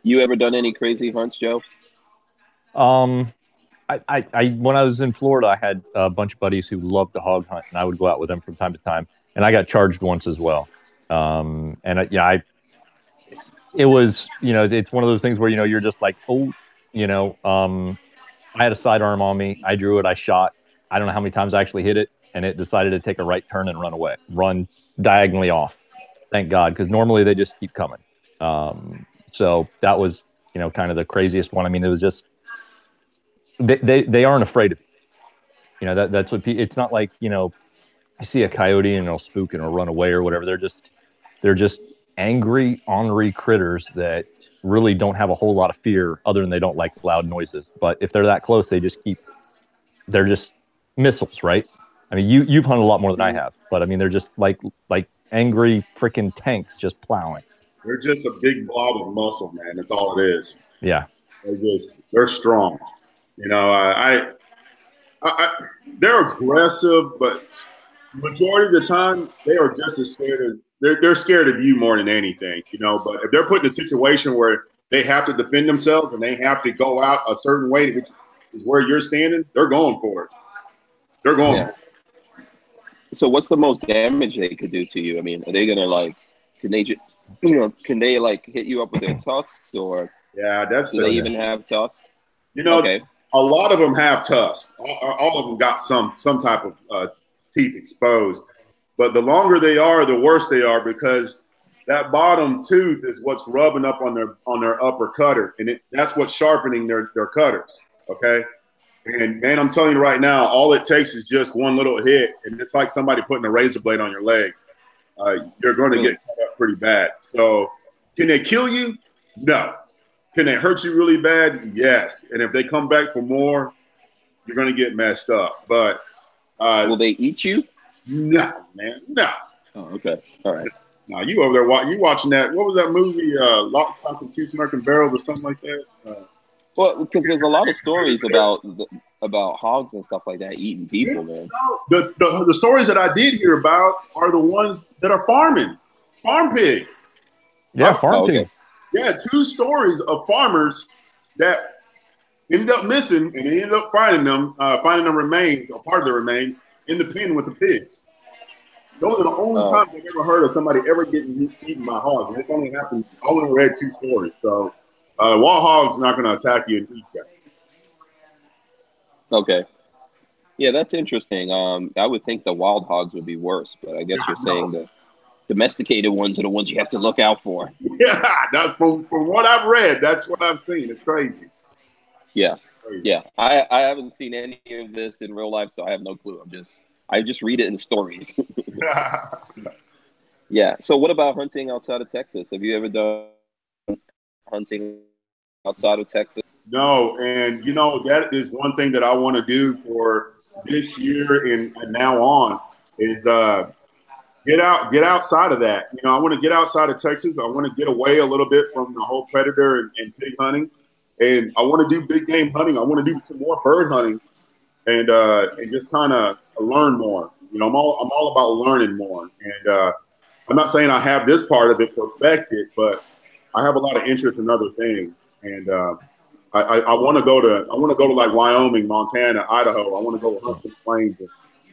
You ever done any crazy hunts, Joe? When I was in Florida, I had a bunch of buddies who loved to hog hunt, and I would go out with them from time to time. And I got charged once as well. It was, you know, it's one of those things where, you know, you're just like, oh, you know, I had a sidearm on me. I drew it. I shot. I don't know how many times I actually hit it, and it decided to take a right turn and run diagonally off. Thank God, because normally they just keep coming. So that was, you know, kind of the craziest one. I mean, it was just, they aren't afraid of you. You know, that's what it's not like, you know, I see a coyote and it'll spook and it'll run away or whatever. They're just angry, ornery critters that really don't have a whole lot of fear other than they don't like loud noises. But if they're that close, they're just missiles, right? I mean, you've hunted a lot more than I have, but I mean, they're just like angry freaking tanks just plowing. They're just a big blob of muscle, man. That's all it is. Yeah. They're strong. You know, they're aggressive, but majority of the time they are just as scared as they're scared of you more than anything, you know. But if they're put in a situation where they have to defend themselves and they have to go out a certain way, which is where you're standing, they're going for it. They're going. Yeah. So what's the most damage they could do to you? I mean, are they gonna like, can they like hit you up with their tusks, or do they even have tusks? You know, a lot of them have tusks. All of them got some type of teeth exposed. But the longer they are, the worse they are, because that bottom tooth is what's rubbing up on their upper cutter, and that's what's sharpening their cutters. Okay. And man, I'm telling you right now, all it takes is just one little hit, and it's like somebody putting a razor blade on your leg. You're going to get cut up pretty bad. So, can they kill you? No. Can they hurt you really bad? Yes. And if they come back for more, you're going to get messed up. But will they eat you? No, man, no. Oh, okay, all right. No, you over there you watching that? What was that movie? Lock, Stock, and Two Smoking Barrels or something like that. Well, because there's a lot of stories about hogs and stuff like that eating people, man. The stories that I did hear about are the ones that are farm pigs. Yeah, farm pigs. Yeah, 2 stories of farmers that ended up missing, and they ended up finding the remains, or part of the remains, in the pen with the pigs. Those are the only times I've ever heard of somebody ever getting eaten by hogs, and it's only happened. I only read 2 stories, so wild hogs not going to attack you and eat you. Okay, yeah, that's interesting. I would think the wild hogs would be worse, but I guess you're saying the domesticated ones are the ones you have to look out for. Yeah, that's from what I've read. That's what I've seen. It's crazy. Yeah, yeah. I haven't seen any of this in real life, so I have no clue. I just read it in stories. Yeah. So what about hunting outside of Texas? Have you ever done hunting outside of Texas? No, and that is one thing that I want to do for this year and now on is get outside of that. I want to get outside of Texas. I want to get away a little bit from the whole predator and pig hunting, and I want to do big game hunting. I want to do some more bird hunting, and just kind of learn more. I'm all about learning more, and I'm not saying I have this part of it perfected, but I have a lot of interest in other things, and I want to go to like Wyoming, Montana, Idaho. I want to go hunt the plains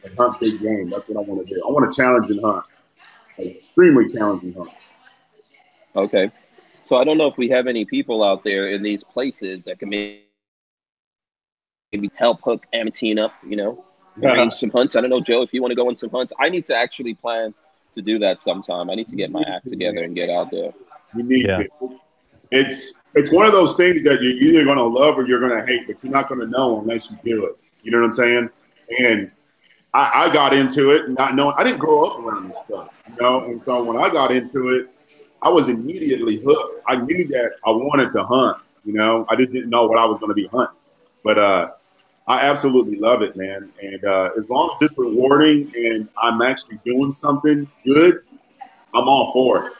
and hunt big game. That's what I want to do. I want to challenge and hunt, extremely challenging hunt. Okay, so I don't know if we have any people out there in these places that can maybe help hook Amantine up, arrange some hunts. I don't know, Joe, if you want to go on some hunts. I need to actually plan to do that sometime. I need to get my act together and get out there. You need to. It's one of those things that you're either going to love or you're going to hate, but you're not going to know unless you do it. You know what I'm saying? And I got into it not knowing. I didn't grow up around this stuff, and so when I got into it, I was immediately hooked. I knew that I wanted to hunt, I just didn't know what I was going to be hunting. But I absolutely love it, man. And as long as it's rewarding and I'm actually doing something good, I'm all for it.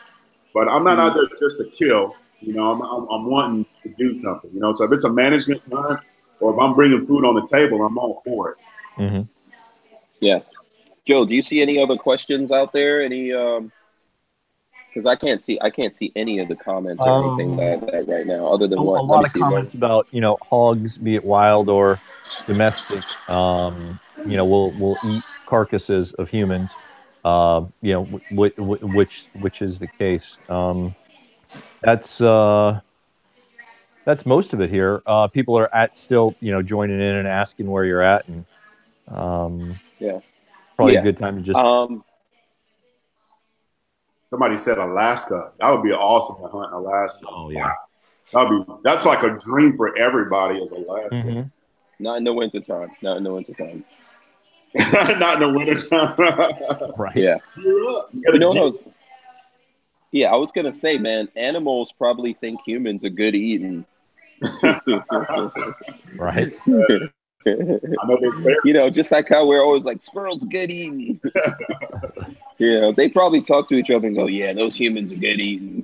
But I'm not out there just to kill. I'm wanting to do something. So if it's a management hunt or if I'm bringing food on the table, I'm all for it. Mm-hmm. Yeah. Joe, do you see any other questions out there? Any because I can't see any of the comments or anything that right now, other than what a lot of comments about hogs, be it wild or domestic, will eat carcasses of humans, which is the case. That's most of it here. People are still joining in and asking where you're at, and probably a good time to just. Somebody said Alaska. That would be awesome to hunt Alaska. Oh yeah, that's like a dream for everybody is Alaska. Mm-hmm. Not in the wintertime. Not in the wintertime. Not in the wintertime. Right. Yeah. Yeah, I was gonna say, man, animals probably think humans are good eating. Right. Just like how we're always like squirrels good eating. They probably talk to each other and go, yeah, those humans are good eating.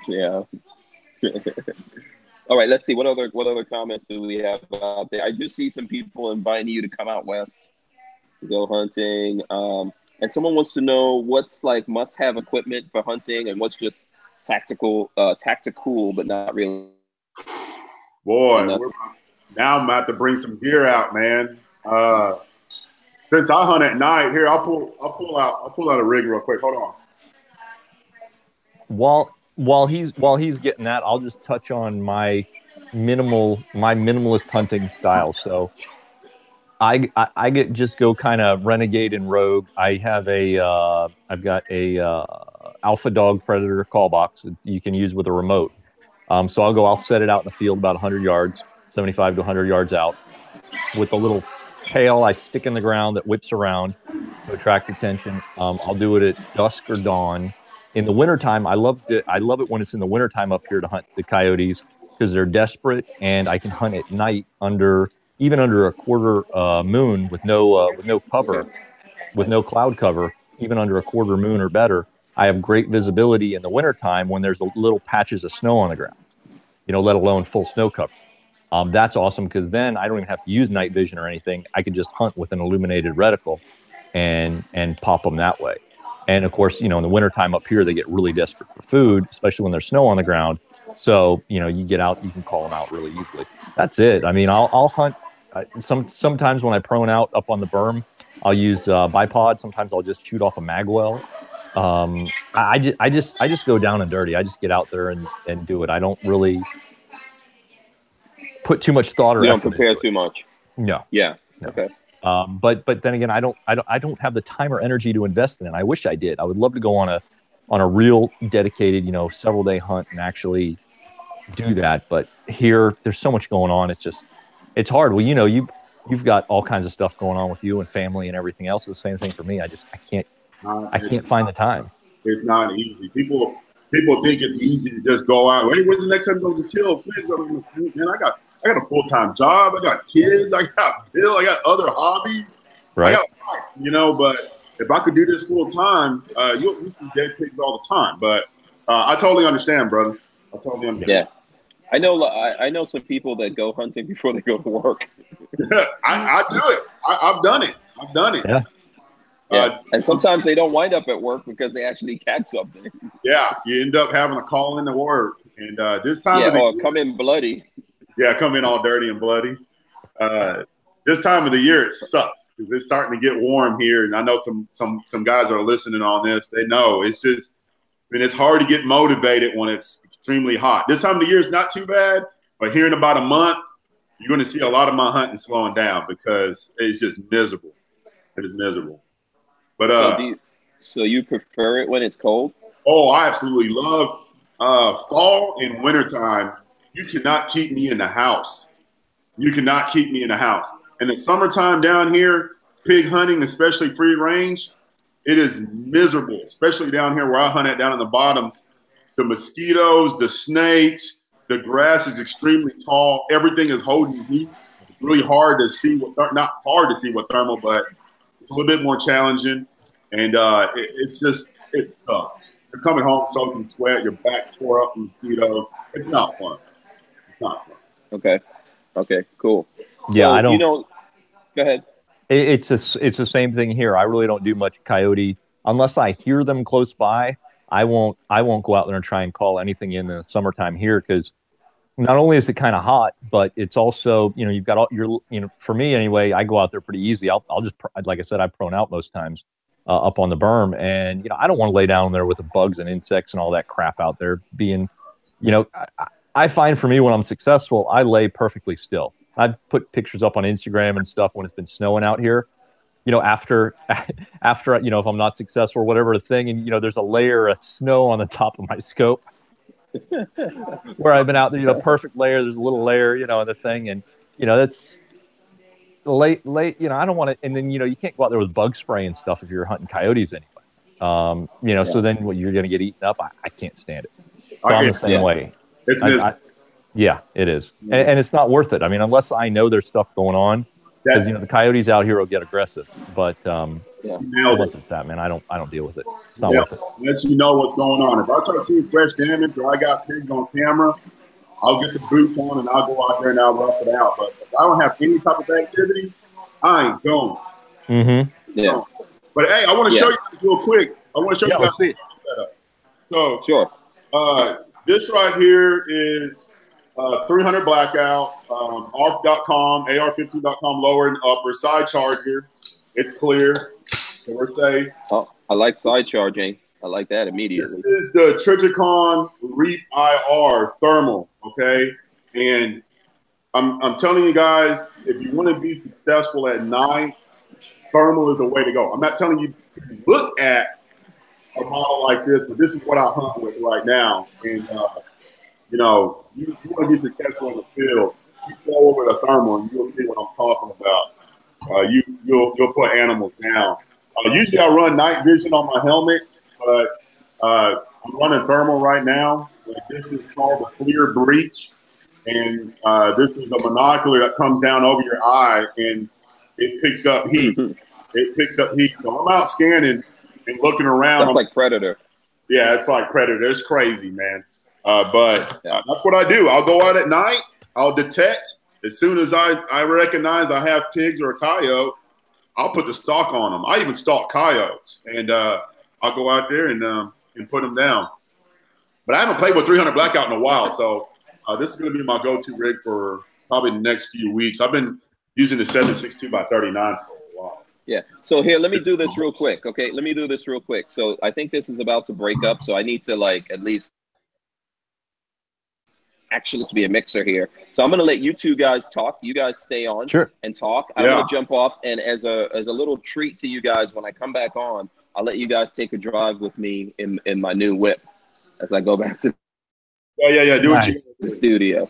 Yeah. All right, let's see what other comments do we have out there. I do see some people inviting you to come out west to go hunting. And someone wants to know what's like must-have equipment for hunting and what's just tactical, but not really. Boy, now I'm about to bring some gear out, man. Since I hunt at night, here I'll pull out a rig real quick. Hold on. While he's getting that, I'll just touch on my minimalist hunting style. So I get just go kind of renegade and rogue. I have I've got a Alpha Dog Predator call box that you can use with a remote. So I'll set it out in the field about 100 yards, 75 to 100 yards out, with a little tail I stick in the ground that whips around to attract attention. I'll do it at dusk or dawn. In the wintertime, I love it when it's in the wintertime up here to hunt the coyotes because they're desperate, and I can hunt at night even under a quarter moon with no cover, Okay. with no cloud cover, even under a quarter moon or better. I have great visibility in the wintertime when there's little patches of snow on the ground, let alone full snow cover. That's awesome because then I don't even have to use night vision or anything. I could just hunt with an illuminated reticle and pop them that way. And of course, in the wintertime up here, they get really desperate for food, especially when there's snow on the ground. So, you get out, you can call them out really easily. That's it. I mean, I'll hunt sometimes when I prone out up on the berm, I'll use bipod. Sometimes I'll just shoot off a magwell. I just go down and dirty. I just get out there and do it. I don't really put too much thought or You don't effort prepare into too it. much. No. Yeah. No. Okay. But then again, I don't have the time or energy to invest in it. I wish I did. I would love to go on a real dedicated, several day hunt and actually do that. But here, there's so much going on. It's hard. Well, you've got all kinds of stuff going on with you and family and everything else. It's the same thing for me. I can't find the time. It's not easy. People think it's easy to just go out. Hey, when's the next time you're going to kill kids? Man, I got a full-time job. I got kids. I got bill. I got other hobbies. Right. I got life, but if I could do this full-time, you'll see dead pigs all the time. But I totally understand, brother. I totally understand. Yeah. I know some people that go hunting before they go to work. I do it. I've done it. I've done it. Yeah. Yeah. And sometimes they don't wind up at work because they actually catch something. Yeah, you end up having to call in to work. And this time of the or year, come in bloody. Yeah, come in all dirty and bloody. This time of the year, it sucks because it's starting to get warm here. And I know some guys are listening on this. They know it's just, it's hard to get motivated when it's extremely hot. This time of the year is not too bad, but here in about a month, you're going to see a lot of my hunting slowing down because it's just miserable. It is miserable. But so you prefer it when it's cold? Oh, I absolutely love fall and wintertime. You cannot keep me in the house. You cannot keep me in the house. In the summertime down here, pig hunting, especially free range, it is miserable, especially down here where I hunt at down in the bottoms. The mosquitoes, the snakes, the grass is extremely tall. Everything is holding heat. It's really hard to see not hard to see what thermal, but it's a little bit more challenging. And it sucks. You're coming home soaking sweat, your back's tore up from mosquitoes. It's not fun. It's not fun. Okay, cool. Yeah, so, I don't. Go ahead. It's the same thing here. I really don't do much coyote unless I hear them close by. I won't go out there and try and call anything in the summertime here because not only is it kind of hot, but it's also, you've got all your, for me anyway, I go out there pretty easy. I'll just, like I said, I prone out most times up on the berm, and I don't want to lay down there with the bugs and insects and all that crap out there being, I find for me when I'm successful, I lay perfectly still. I've put pictures up on Instagram and stuff when it's been snowing out here. After if I'm not successful or whatever the thing, and there's a layer of snow on the top of my scope where I've been out there, perfect layer. There's a little layer, in the thing, and that's late. I don't want to, and then you can't go out there with bug spray and stuff if you're hunting coyotes anyway. So then what you're going to get eaten up. I can't stand it. So I'm the same way. It's yeah, it is, and it's not worth it. I mean, unless I know there's stuff going on. Because the coyotes out here will get aggressive, but unless it's that, man, I don't deal with it. It's not worth it. Unless you know what's going on. If I start seeing fresh damage or I got pigs on camera, I'll get the boots on and I'll go out there and I'll rough it out. But if I don't have any type of activity, I ain't going. Mm-hmm. Yeah. But hey, I want to show you this real quick. I want to show you guys see it. Setup. So Sure. This right here is 300 blackout, ARF.com, AR15.com, lower and upper, side charger. It's clear, so we're safe. Oh, I like side charging. I like that immediately. This is the Trijicon Reap IR thermal, okay? And I'm telling you guys, if you want to be successful at night, thermal is the way to go. I'm not telling you to look at a model like this, but this is what I hunt with right now. And you know, you want to be successful in the field, you go over the thermal and you'll see what I'm talking about. You'll put animals down. Usually I run night vision on my helmet, but I'm running thermal right now. This is called a clear breach, and this is a monocular that comes down over your eye and it picks up heat. It picks up heat. So I'm out scanning and looking around. That's like Predator. Yeah, it's like Predator. It's crazy, man. But that's what I do. I'll go out at night. I'll detect. As soon as I recognize I have pigs or a coyote, I'll put the stalk on them. I even stalk coyotes, and I'll go out there and put them down. But I haven't played with 300 blackout in a while, so this is going to be my go-to rig for probably the next few weeks. I've been using the 7.62 by 39 for a while. Yeah. So here, let me do this real quick. Okay, let me do this real quick. So I think this is about to break up, so I need to like at least actually be a mixer here. So I'm gonna let you two guys talk. You guys stay on and talk. I'm gonna jump off, and as a little treat to you guys, when I come back on, I'll let you guys take a drive with me in my new whip as I go back to do what you the studio.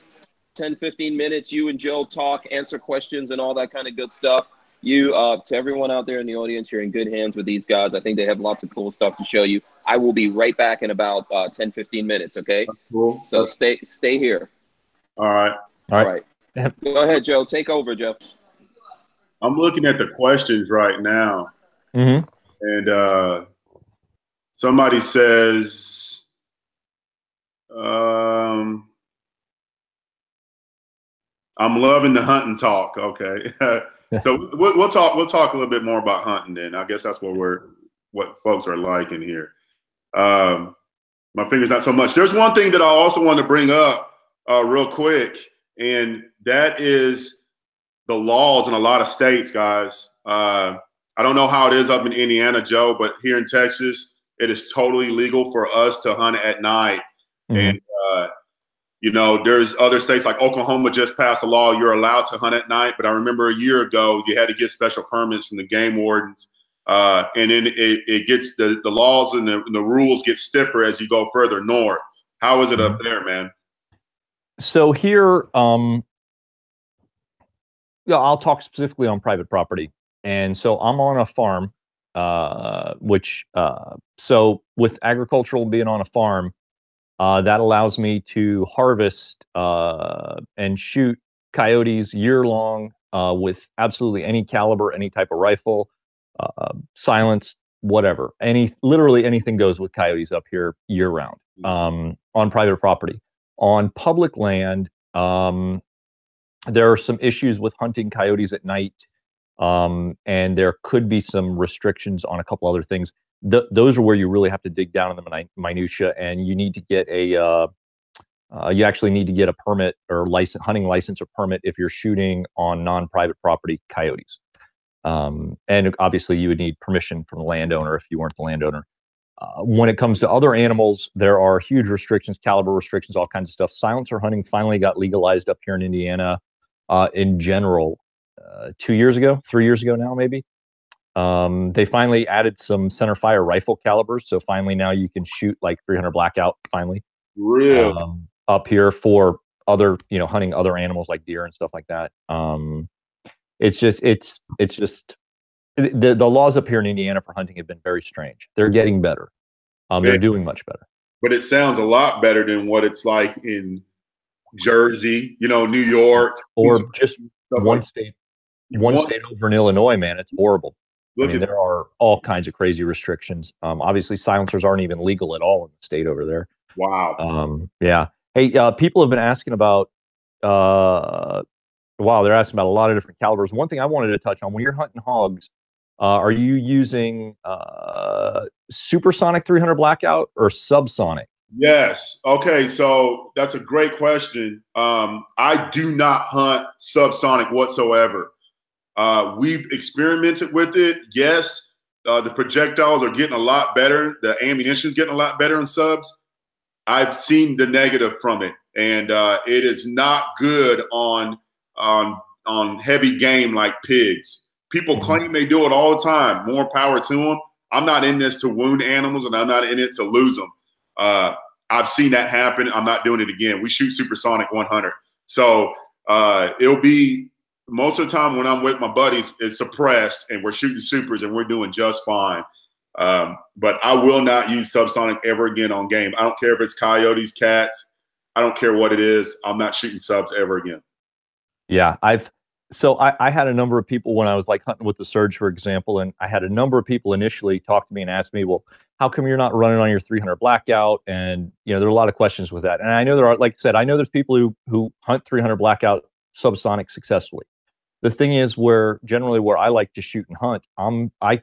10-15 minutes, you and Joe talk, answer questions and all that kind of good stuff. You to everyone out there in the audience, you're in good hands with these guys. I think they have lots of cool stuff to show you. I will be right back in about 10-15 minutes. Okay. That's cool. So stay here. All right. Go ahead, Joe. Take over, Joe. I'm looking at the questions right now. And somebody says, I'm loving the hunting talk. Okay. So we'll talk a little bit more about hunting then. I guess that's what folks are liking here. My finger's not so much. There's one thing that I also want to bring up real quick, and that is the laws in a lot of states, guys. I don't know how it is up in Indiana, Joe, but here in Texas, it is totally legal for us to hunt at night. And you know, there's other states like Oklahoma just passed a law you're allowed to hunt at night. But I remember a year ago, you had to get special permits from the game wardens. And then it gets the laws and the rules get stiffer as you go further north. How is it up there, man? So here, I'll talk specifically on private property. And so I'm on a farm, so with agricultural being on a farm, that allows me to harvest and shoot coyotes year long with absolutely any caliber, any type of rifle, silence, whatever. Literally anything goes with coyotes up here year round on private property. On public land, there are some issues with hunting coyotes at night, and there could be some restrictions on a couple other things. Those are where you really have to dig down in the minutia, and you need to get you actually need to get a permit or hunting license or permit if you're shooting on non-private property coyotes. And obviously you would need permission from the landowner if you weren't the landowner. When it comes to other animals, there are huge restrictions, caliber restrictions, all kinds of stuff. Silencer hunting finally got legalized up here in Indiana in general 3 years ago now, maybe. They finally added some center fire rifle calibers. So finally now you can shoot like 300 blackout finally. Really? Up here for other, hunting other animals like deer and stuff like that. It's just the laws up here in Indiana for hunting have been very strange. They're getting better. They're doing much better. But it sounds a lot better than what it's like in Jersey, New York. Or just one state over in Illinois, man. It's horrible. There are all kinds of crazy restrictions. Obviously, silencers aren't even legal at all in the state over there. Wow. Yeah. Hey, people have been asking about, they're asking about a lot of different calibers. One thing I wanted to touch on, when you're hunting hogs, are you using supersonic 300 blackout or subsonic? Yes. Okay. So that's a great question. I do not hunt subsonic whatsoever. We've experimented with it. Yes, the projectiles are getting a lot better. The ammunition is getting a lot better in subs. I've seen the negative from it, and it is not good on on heavy game like pigs. People claim they do it all the time. More power to them. I'm not in this to wound animals, and I'm not in it to lose them. I've seen that happen. I'm not doing it again. We shoot supersonic 100. So it'll be most of the time when I'm with my buddies, it's suppressed, and we're shooting supers, and we're doing just fine. But I will not use subsonic ever again on game. I don't care if it's coyotes, cats. I don't care what it is. I'm not shooting subs ever again. Yeah, I had a number of people when I was like hunting with the Surge, for example, and I had a number of people initially talk to me and ask me, well, how come you're not running on your 300 blackout? And, you know, there are a lot of questions with that. And I know there are, like I said, I know there's people who hunt 300 blackout subsonic successfully. The thing is, where I like to shoot and hunt, I'm going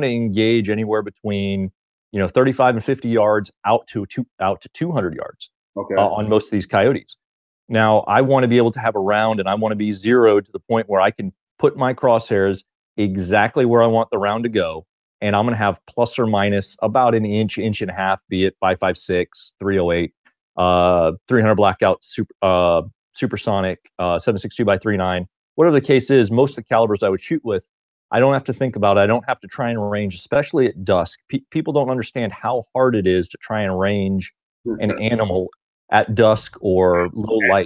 to engage anywhere between, you know, 35 and 50 yards out to 200 yards on most of these coyotes. Now, I want to be able to have a round, and I want to be zeroed to the point where I can put my crosshairs exactly where I want the round to go, and I'm going to have plus or minus about an inch and a half, be it 5.56, 308, 300 blackout, supersonic, 7.62 by 3.9, whatever the case is. Most of the calibers I would shoot with, I don't have to think about it. I don't have to try and range, especially at dusk. People don't understand how hard it is to try and range an animal at dusk or low light.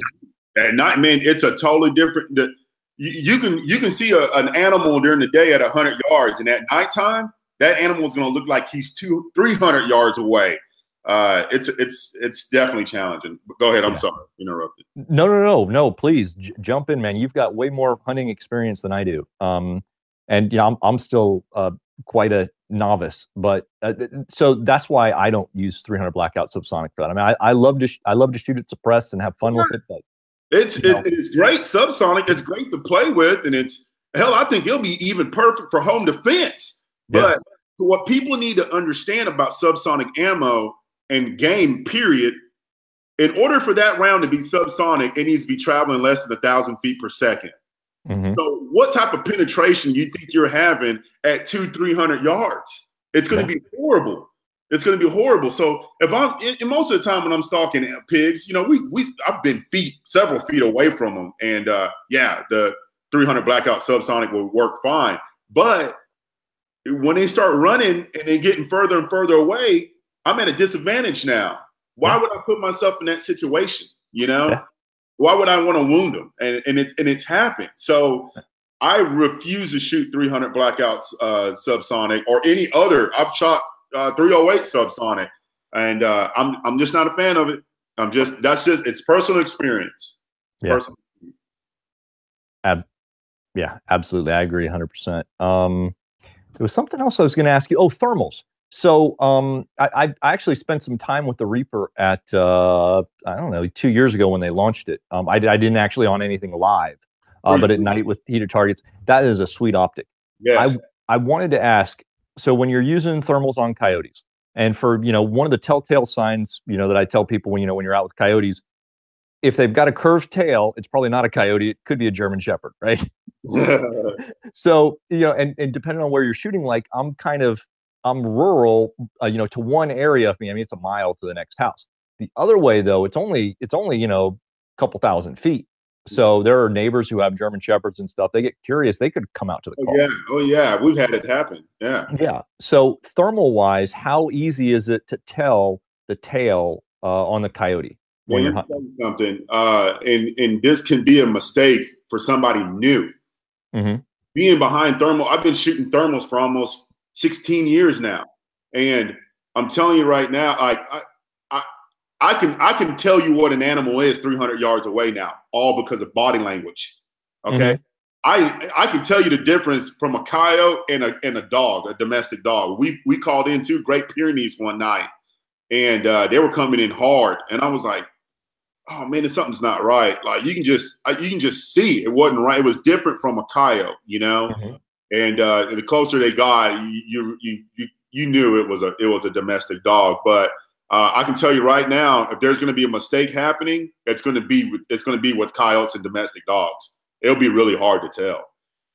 At night, man, it's a totally different. You can see an animal during the day at 100 yards, and at nighttime, that animal is going to look like he's 200-300 yards away. It's definitely challenging. But go ahead. I'm sorry, interrupted. No. Please jump in, man. You've got way more hunting experience than I do. And you know, I'm still quite a novice, but so that's why I don't use 300 blackout subsonic for that. I mean, I love to shoot it suppressed and have fun with it. But, it's great subsonic. It's great to play with, and it's hell. I think it'll be even perfect for home defense. But what people need to understand about subsonic ammo and game, period, in order for that round to be subsonic, it needs to be traveling less than 1,000 feet per second. So what type of penetration you think you're having at 200-300 yards? It's going to be horrible. It's going to be horrible. So if I'm, and most of the time when I'm stalking pigs, you know, I've been several feet away from them, and the 300 blackout subsonic will work fine. But when they start running and they're getting further and further away, I'm at a disadvantage now. Why would I put myself in that situation? You know? Why would I want to wound them? And it's happened. So I refuse to shoot 300 blackouts subsonic or any other. I've shot 308 subsonic, and I'm just not a fan of it. It's personal experience. Personal experience. Yeah, absolutely. I agree 100%. There was something else I was going to ask you. Oh, thermals. So I actually spent some time with the Reaper at, I don't know, 2 years ago when they launched it. I didn't actually on anything live, but at night with heated targets, that is a sweet optic. Yes. I wanted to ask, so when you're using thermals on coyotes, and for, you know, one of the telltale signs, you know, that I tell people when, you know, when you're out with coyotes, if they've got a curved tail, it's probably not a coyote. It could be a German Shepherd, right? So, you know, and depending on where you're shooting, like I'm rural, you know, to one area of me. I mean, it's a mile to the next house. The other way, though, it's only, you know, a couple thousand feet. So there are neighbors who have German Shepherds and stuff. They get curious. They could come out to the call. Oh yeah. We've had it happen. Yeah. So thermal wise, how easy is it to tell the tail on the coyote when you're hunting? Something, and this can be a mistake for somebody new. Being behind thermal, I've been shooting thermals for almost 16 years now, and I'm telling you right now, I can tell you what an animal is 300 yards away now, all because of body language. Okay, I can tell you the difference from a coyote and a dog, a domestic dog. We called in 2 Great Pyrenees one night, and they were coming in hard, and I was like, oh man, something's not right. Like you can just see it wasn't right. It was different from a coyote, you know. And the closer they got, you knew it was a domestic dog. But I can tell you right now, if there's going to be a mistake happening, it's going to be with coyotes and domestic dogs. It'll be really hard to tell.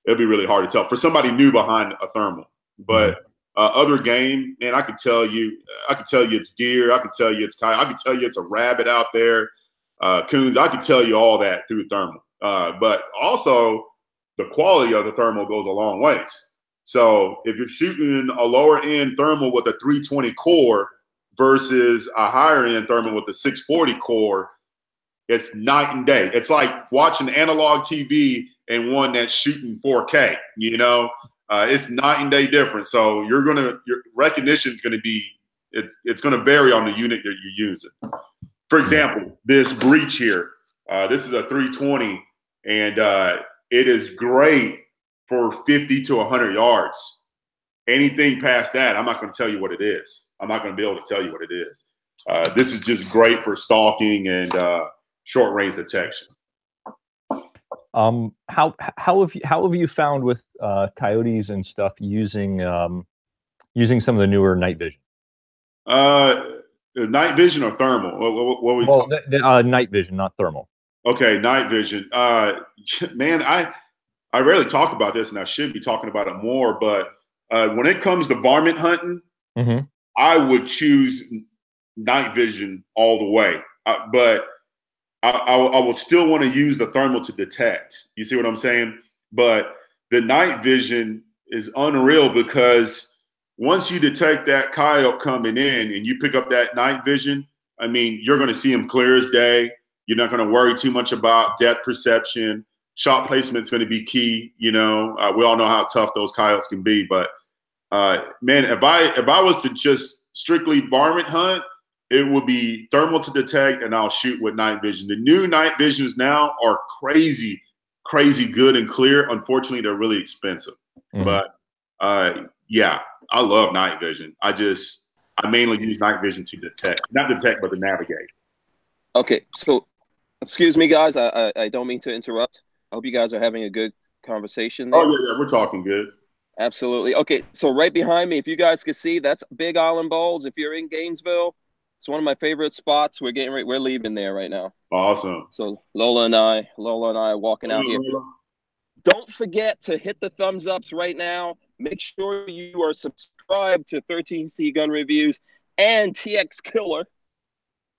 It'll be really hard to tell for somebody new behind a thermal. But other game, man, I can tell you it's deer. I can tell you it's coyote. I can tell you it's a rabbit out there. Coons, I could tell you all that through thermal. But also the quality of the thermal goes a long ways. So if you're shooting a lower end thermal with a 320 core versus a higher end thermal with a 640 core, it's night and day. It's like watching analog TV and one that's shooting 4K, you know, it's night and day difference. So your recognition is going to be, it's going to vary on the unit that you're using. For example, this breach here, this is a 320 and it is great for 50 to 100 yards. Anything past that, I'm not going to tell you what it is. I'm not going to be able to tell you what it is. This is just great for stalking and short range detection. How have you found with coyotes and stuff using some of the newer night vision? Night vision or thermal? What we talking? Night vision, not thermal. Okay, night vision. Man, I rarely talk about this, and I should be talking about it more. But when it comes to varmint hunting, I would choose night vision all the way. But I would still want to use the thermal to detect. You see what I'm saying? But the night vision is unreal because once you detect that coyote coming in and you pick up that night vision, I mean, you're going to see him clear as day. You're not going to worry too much about depth perception. Shot placement is going to be key. You know, we all know how tough those coyotes can be. But man, if I was to just strictly varmint hunt, it would be thermal to detect, and I'll shoot with night vision. The new night visions now are crazy, crazy good and clear. Unfortunately, they're really expensive. But yeah, I love night vision. I mainly use night vision to detect, not detect, but to navigate. Okay, so excuse me, guys. I don't mean to interrupt. I hope you guys are having a good conversation there. Oh, yeah, we're talking good. Absolutely. Okay, so right behind me, if you guys can see, that's Big Island Bowls. If you're in Gainesville, it's one of my favorite spots. We're leaving there right now. Awesome. So Lola and I are walking out here. Don't forget to hit the thumbs ups right now. Make sure you are subscribed to 13C Gun Reviews and TX Killer.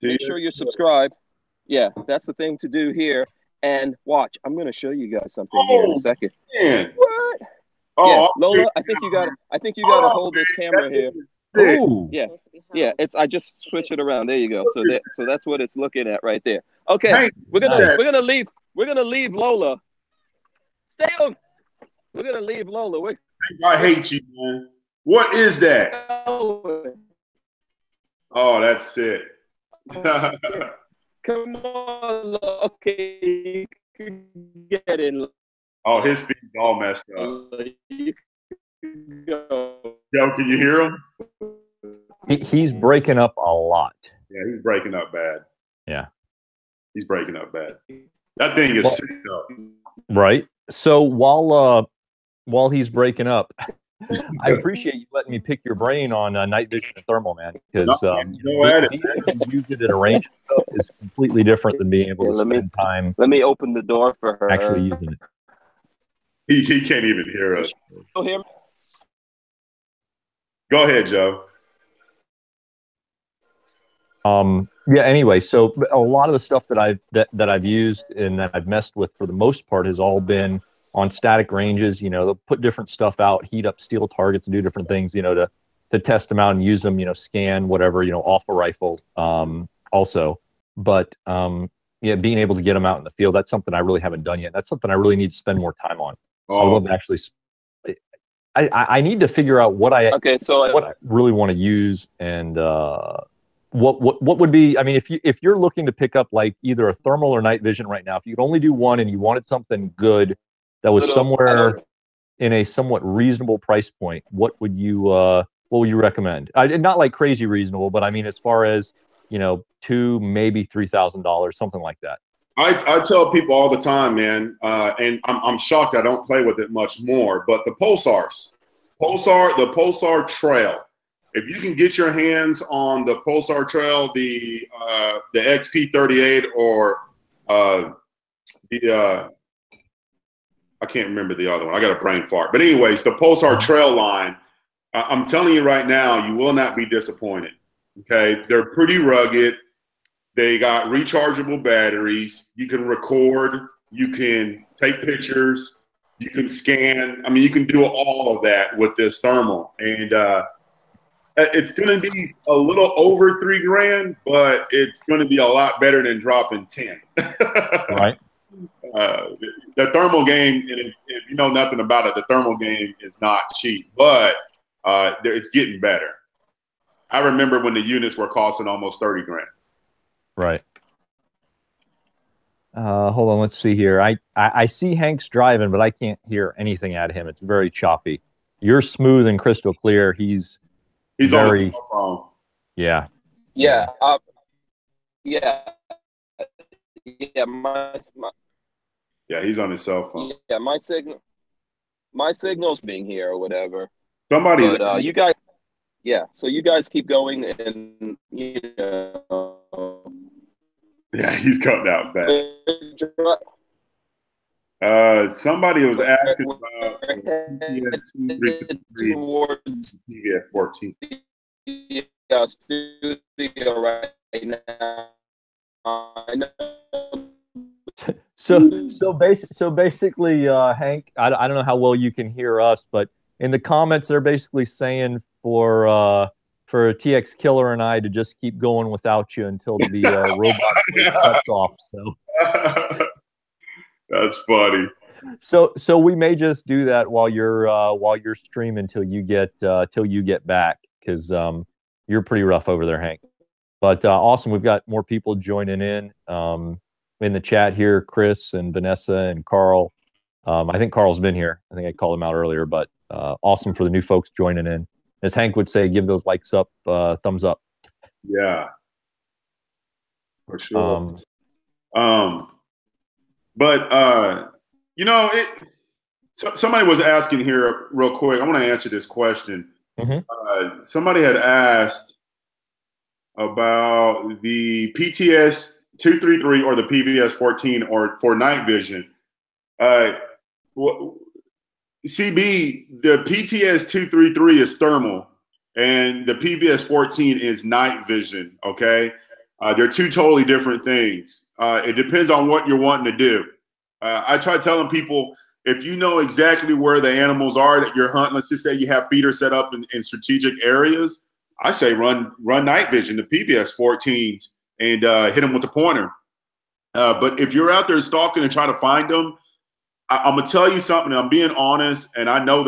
Make sure you're subscribed. Yeah, that's the thing to do here. And watch, I'm going to show you guys something here in a second. Man. What? Oh, yeah, Lola, I think you got to hold this camera here. Oh, yeah. I just switch it around. There you go. So that's what it's looking at right there. Okay, hey, we're gonna leave Lola. Stay on. We're gonna leave Lola. I hate you, man. What is that? Oh, that's sick. Come on, okay, you can get in. Oh, his feet's all messed up. You can go. Yo, can you hear him? He's breaking up a lot. Yeah, he's breaking up bad. Yeah. He's breaking up bad. That thing is sick, though. Right. So while he's breaking up, I appreciate you letting me pick your brain on night vision and thermal, man, because being able to use it at a range is completely different than being able to spend time. Let me open the door for her. Actually using it. He can't even hear us. Go ahead, Joe. Yeah, anyway, so a lot of the stuff that I've used and that I've messed with for the most part has all been on static ranges. You know, they'll put different stuff out, heat up steel targets, and do different things, you know, to test them out and use them, you know, scan whatever, you know, off a rifle also. But yeah, being able to get them out in the field, that's something I really haven't done yet. That's something I really need to spend more time on. I love to actually. I need to figure out what I really want to use and what would be. I mean, if you're looking to pick up like either a thermal or night vision right now, if you could only do one and you wanted something good that was somewhere in a somewhat reasonable price point, what would you recommend? Not like crazy reasonable, but I mean as far as, you know, $2,000, maybe $3,000, something like that. I tell people all the time, man, and I'm shocked I don't play with it much more, but the the Pulsar Trail. If you can get your hands on the Pulsar Trail, the XP38 or I can't remember the other one. I got a brain fart. But anyways, the Pulsar Trail line, I'm telling you right now, you will not be disappointed. Okay, they're pretty rugged. They got rechargeable batteries. You can record. You can take pictures. You can scan. I mean, you can do all of that with this thermal. And it's going to be a little over $3,000, but it's going to be a lot better than dropping 10. Right. The thermal game, and if you know nothing about it, the thermal game is not cheap, but it's getting better. I remember when the units were costing almost $30,000. Right. Hold on, let's see here. I see Hank's driving, but I can't hear anything at him. It's very choppy. You're smooth and crystal clear. He's very, on his phone. Yeah. Yeah. Yeah. Yeah. Yeah, he's on his cell phone. Yeah, my signal's being here or whatever. Somebody's. But you guys, yeah. So you guys keep going, and you know. Yeah, he's cutting out bad. Somebody was asking about PVS 233 PVS 14. Studio right now. I know. So basically, Hank, I don't know how well you can hear us, but in the comments, they're basically saying for TX Killer and I to just keep going without you until the robot cuts off. So that's funny. So we may just do that while you're streaming till you get back, because you're pretty rough over there, Hank. But awesome, we've got more people joining in the chat here. Chris and Vanessa and Carl. I think Carl's been here. I think I called him out earlier, but awesome for the new folks joining in. As Hank would say, give those likes up, thumbs up. Yeah, for sure. But you know, somebody was asking here real quick. I want to answer this question. Mm-hmm. Somebody had asked about the PTS 233 or the PVS 14 or for night vision. CB, the PTS 233 is thermal, and the PVS 14 is night vision. Okay, they're two totally different things. It depends on what you're wanting to do. I try telling people, if you know exactly where the animals are that you're hunting, let's just say you have feeders set up in strategic areas, I say run night vision, the PVS 14s, and hit them with the pointer. But if you're out there stalking and trying to find them, I'm gonna tell you something. I'm being honest, and I know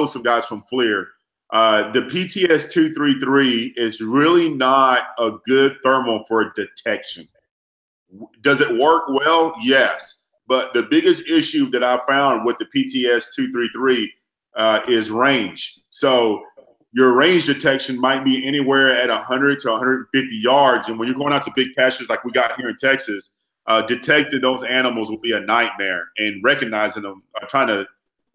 some guys from FLIR. The PTS 233 is really not a good thermal for detection. Does it work well? Yes. But the biggest issue that I found with the PTS 233 is range. So your range detection might be anywhere at 100 to 150 yards. And when you're going out to big pastures like we got here in Texas, detecting those animals will be a nightmare, and recognizing them, trying to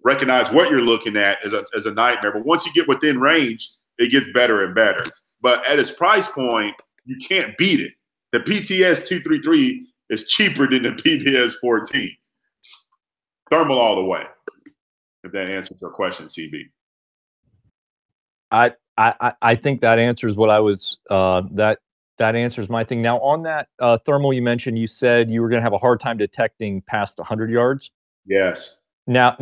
recognize what you're looking at is a nightmare. But once you get within range, it gets better and better. But at its price point, you can't beat it. The PTS 233 is cheaper than the PVS 14s. Thermal all the way. If that answers your question, CB. I think that answers what I was that answers my thing. Now, on that thermal you mentioned, you said you were going to have a hard time detecting past 100 yards. Yes. Now,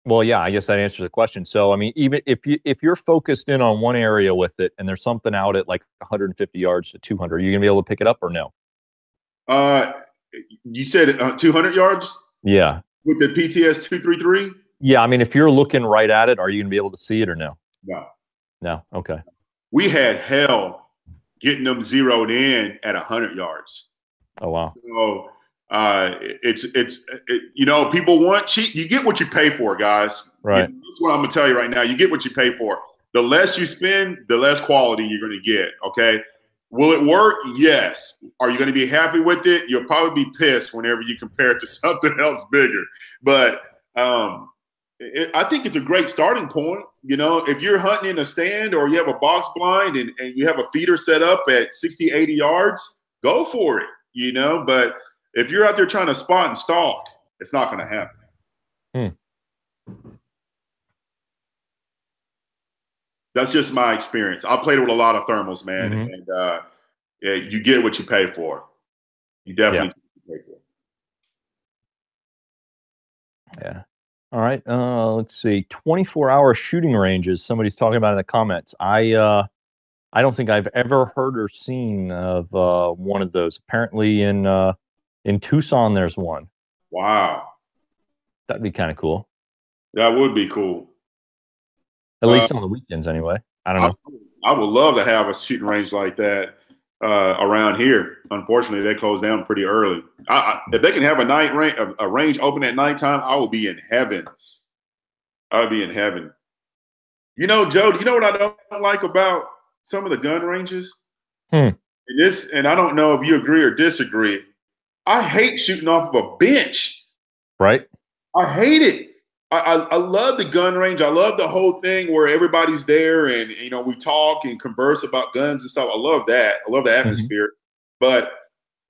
well, yeah, I guess that answers the question. So, I mean, even if you're focused in on one area with it, and there's something out at like 150 yards to 200, are you gonna be able to pick it up or no? You said 200 yards? Yeah. With the PTS 233? Yeah, I mean, if you're looking right at it, are you gonna be able to see it or no? No. No. Okay. We had hell getting them zeroed in at 100 yards. Oh wow. So it's you know, people want cheap. You get what you pay for, guys. Right. That's what I'm gonna tell you right now. You get what you pay for. The less you spend, the less quality you're gonna get. Okay. Will it work? Yes. Are you gonna be happy with it? You'll probably be pissed whenever you compare it to something else bigger. But I think it's a great starting point. You know, if you're hunting in a stand or you have a box blind and you have a feeder set up at 60, 80 yards, go for it, you know. But if you're out there trying to spot and stalk, it's not going to happen. That's just my experience. I played with a lot of thermals, man, and yeah, you get what you pay for. You definitely get what you pay for. Yeah. All right. Let's see. 24-hour shooting ranges. Somebody's talking about in the comments. I don't think I've ever heard or seen of one of those. Apparently in Tucson, there's one. Wow. That'd be kind of cool. That would be cool. At least on the weekends, anyway. I don't know. I would love to have a shooting range like that around here. Unfortunately, they close down pretty early. If they can have a range open at nighttime, I will be in heaven. I would be in heaven. You know, Joe, you know what I don't like about some of the gun ranges? And I don't know if you agree or disagree. I hate shooting off of a bench. Right. I hate it. I love the gun range. I love the whole thing where everybody's there and, you know, we talk and converse about guns and stuff. I love that. I love the atmosphere. But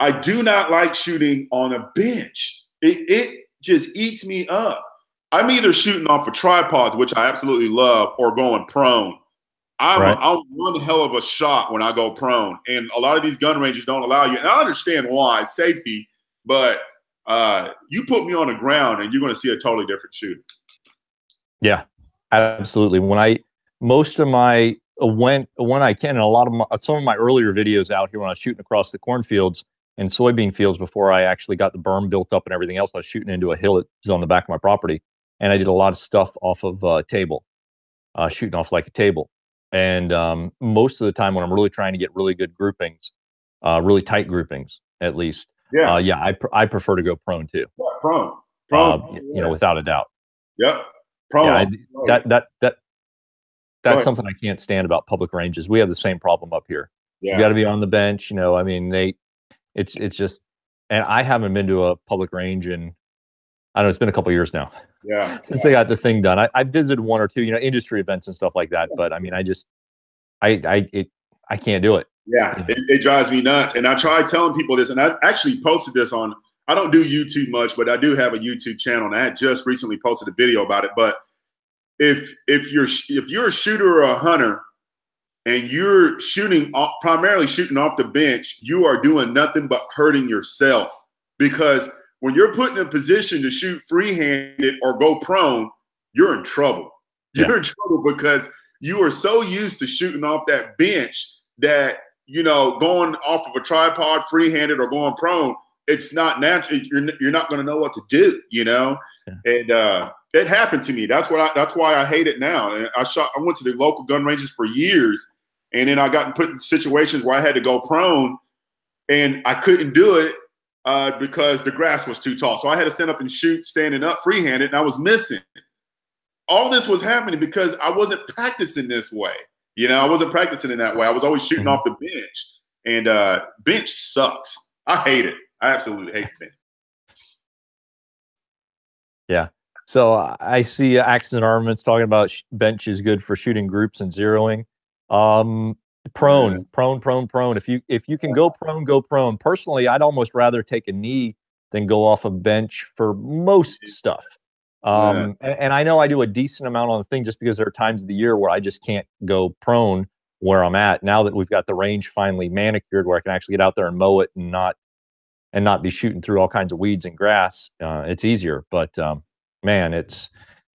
I do not like shooting on a bench. It just eats me up. I'm either shooting off of tripods, which I absolutely love, or going prone. I'm one hell of a shot when I go prone. And a lot of these gun ranges don't allow you. And I understand why, safety, but you put me on the ground and you're going to see a totally different shooter. Yeah, absolutely. When I can, and a lot of some of my earlier videos out here when I was shooting across the cornfields and soybean fields before I actually got the berm built up and everything else, I was shooting into a hill that was on the back of my property, and I did a lot of stuff off of table, shooting off like a table. And most of the time when I'm really trying to get really good groupings, really tight groupings at least, I prefer to go prone too. Yeah, prone. You know, without a doubt. Yep. Prone. Yeah, that's something I can't stand about public ranges. We have the same problem up here. Yeah. You got to be on the bench. You know, I mean, it's just, and I haven't been to a public range in, I don't know, it's been a couple of years now. Yeah. Since they got the thing done. I visited one or two, you know, industry events and stuff like that. But I mean, I can't do it. Yeah, it drives me nuts. And I tried telling people this, and I actually posted this on, I don't do YouTube much, but I do have a YouTube channel, and I had just recently posted a video about it. But if you're a shooter or a hunter and you're primarily shooting off the bench, you are doing nothing but hurting yourself, because when you're put in a position to shoot free-handed or go prone, you're in trouble. You're in trouble because you are so used to shooting off that bench that, you know, going off of a tripod free-handed or going prone, it's not natural. You're not going to know what to do, you know? And it happened to me. That's why I hate it now. And I went to the local gun ranges for years, and then I got put in situations where I had to go prone, and I couldn't do it because the grass was too tall. So I had to stand up and shoot standing up free-handed, and I was missing. All this was happening because I wasn't practicing this way. You know, I wasn't practicing in that way. I was always shooting off the bench, and bench sucks. I hate it. I absolutely hate the bench. Yeah. So I see Axis and Armaments talking about bench is good for shooting groups and zeroing. Prone. If you can go prone, go prone. Personally, I'd almost rather take a knee than go off a bench for most stuff. And I know I do a decent amount on the thing just because there are times of the year where I just can't go prone where I'm at. Now that we've got the range finally manicured where I can actually get out there and mow it and not be shooting through all kinds of weeds and grass, it's easier. But man,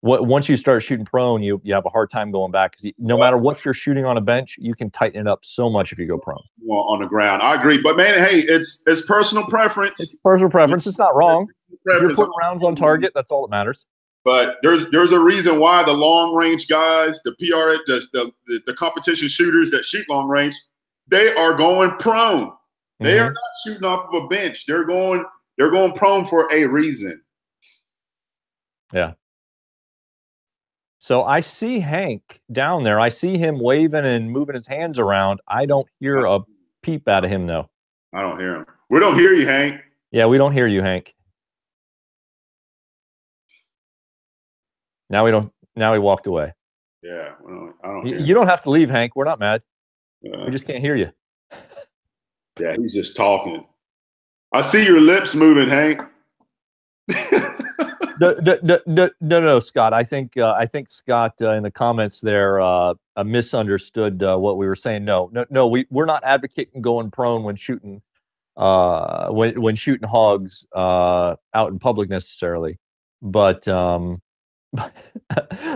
once you start shooting prone, you have a hard time going back, because no matter what you're shooting on a bench, you can tighten it up so much if you go prone. Well, on the ground, I agree. But man, hey, it's personal preference. It's personal preference. It's not wrong. If you're putting rounds on target, that's all that matters. But there's a reason why the long range guys, the PR, the competition shooters that shoot long range, they are going prone. They are not shooting off of a bench. They're going prone for a reason. Yeah. So I see Hank down there. I see him waving and moving his hands around. I don't hear a peep out of him, though. I don't hear him. We don't hear you, Hank. Yeah, we don't hear you, Hank. Now he walked away. Yeah, well, I don't hear you don't have to leave, Hank. We're not mad. We just can't hear you. Yeah, he's just talking. I see your lips moving, Hank. No, Scott. I think Scott in the comments there misunderstood what we were saying. No, we're not advocating going prone when shooting when shooting hogs out in public necessarily, but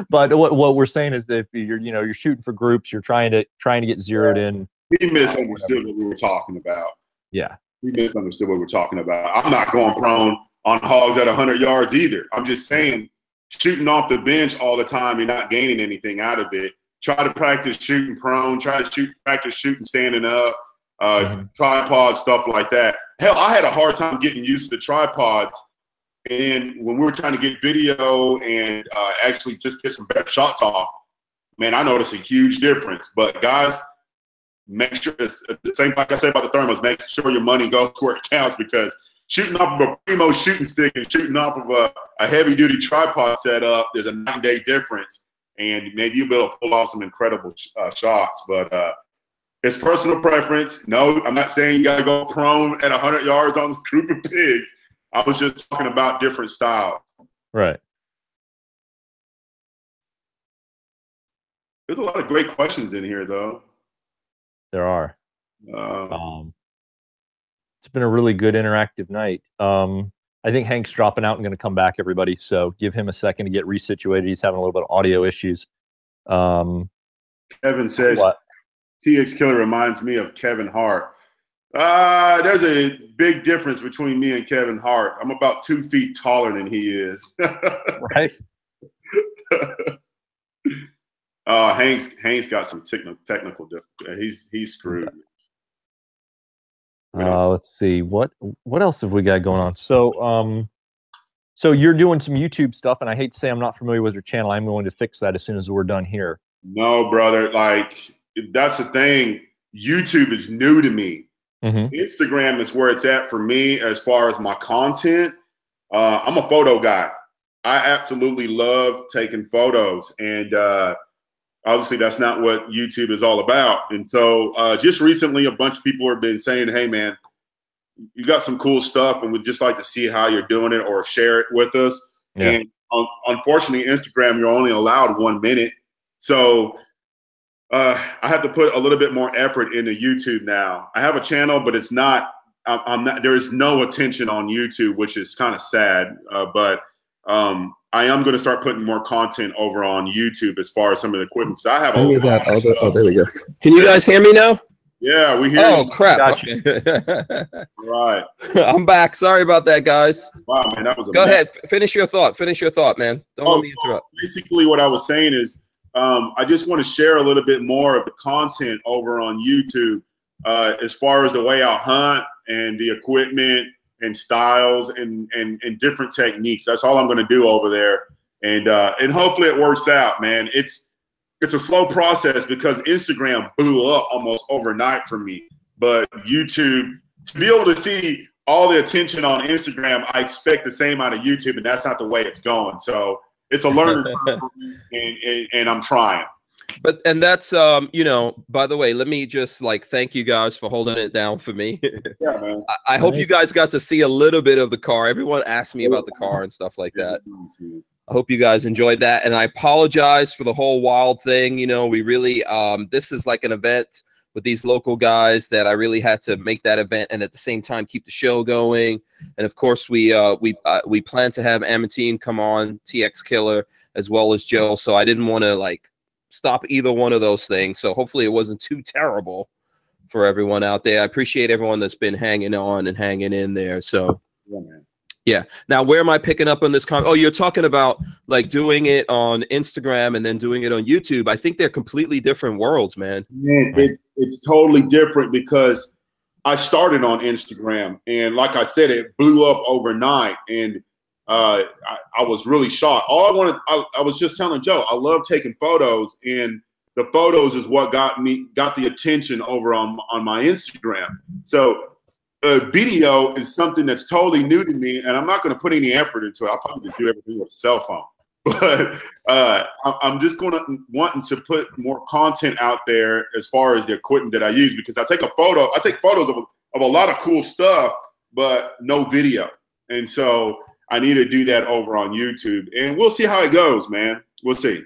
but what we're saying is that if you're shooting for groups, you're trying to get zeroed in. He misunderstood what we were talking about. Yeah, he misunderstood what we're talking about. I'm not going prone on hogs at 100 yards either. I'm just saying, shooting off the bench all the time, you're not gaining anything out of it. Try to practice shooting prone. Practice shooting standing up. Tripod, stuff like that. Hell, I had a hard time getting used to the tripods. And when we were trying to get video and actually just get some better shots off, man, I noticed a huge difference. But guys, make sure it's the same like I said about the thermals. Make sure your money goes where it counts, because shooting off of a primo shooting stick and shooting off of a heavy-duty tripod setup, there's a 9-day difference, and maybe you'll be able to pull off some incredible shots. But it's personal preference. No, I'm not saying you got to go prone at 100 yards on a group of pigs. I was just talking about different styles. Right. There's a lot of great questions in here, though. There are. It's been a really good interactive night. I think Hank's dropping out and going to come back, everybody. So give him a second to get resituated. He's having a little bit of audio issues. Kevin says, TX Killer reminds me of Kevin Hart. There's a big difference between me and Kevin Hart. I'm about 2 feet taller than he is. Right. Hank's got some technical difficulties. He's screwed. Let's see what else have we got going on. So you're doing some YouTube stuff, and I hate to say I'm not familiar with your channel. I'm going to fix that as soon as we're done here. No, brother, like that's the thing. YouTube is new to me. Instagram is where it's at for me as far as my content. I'm a photo guy. I absolutely love taking photos, and obviously that's not what YouTube is all about. And so just recently, a bunch of people have been saying, hey, man, you got some cool stuff, and we'd just like to see how you're doing it or share it with us. Yeah. And unfortunately, Instagram, you're only allowed 1 minute. So I have to put a little bit more effort into YouTube now. I have a channel, but it's not, there is no attention on YouTube, which is kind of sad. But I am going to start putting more content over on YouTube as far as some of the equipment. So I have oh, there we go. Can you guys hear me now? Yeah, we hear you. Oh, crap. Gotcha. Okay. Right. I'm back. Sorry about that, guys. Wow, man, that was Go ahead. Finish your thought. Finish your thought, man. Don't let me interrupt. Basically, what I was saying is I just want to share a little bit more of the content over on YouTube as far as the way I hunt and the equipment and styles and different techniques. That's all I'm going to do over there. And hopefully it works out, man. It's a slow process because Instagram blew up almost overnight for me. But YouTube, to be able to see all the attention on Instagram, I expect the same out of YouTube, and that's not the way it's going. So it's a learning curve for me, and I'm trying. And that's you know, by the way, let me just thank you guys for holding it down for me. Yeah, man. I hope you guys got to see a little bit of the car. Everyone asked me about the car and stuff like that. I hope you guys enjoyed that, and I apologize for the whole wild thing. You know, we really this is like an event with these local guys that I really had to make that event and at the same time keep the show going. And of course, we plan to have Amantine come on, TX Killer, as well as Joe. So I didn't want to stop either one of those things. So hopefully it wasn't too terrible for everyone out there. I appreciate everyone that's been hanging on and hanging in there. So yeah, man. Yeah. Now, where am I picking up on this comment? Oh, you're talking about doing it on Instagram and then doing it on YouTube. I think they're completely different worlds, man. Man, it's totally different because I started on Instagram, and like I said, it blew up overnight, and I was really shocked. I was just telling Joe, I love taking photos, and the photos is what got the attention over on my Instagram. So video is something that's totally new to me, and I'm not going to put any effort into it. I'll probably do everything with a cell phone. But I'm just wanting to put more content out there as far as the equipment that I use, because I take photos of a lot of cool stuff, but no video. And so I need to do that over on YouTube, and we'll see how it goes, man. We'll see.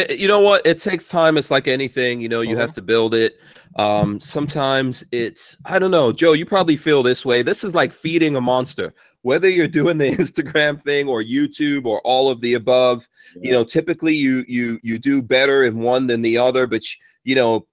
You know what? It takes time. It's like anything, you know, you have to build it. Sometimes it's, I don't know, Joe, you probably feel this way. This is like feeding a monster, whether you're doing the Instagram thing or YouTube or all of the above. You know, typically you do better in one than the other, but you know,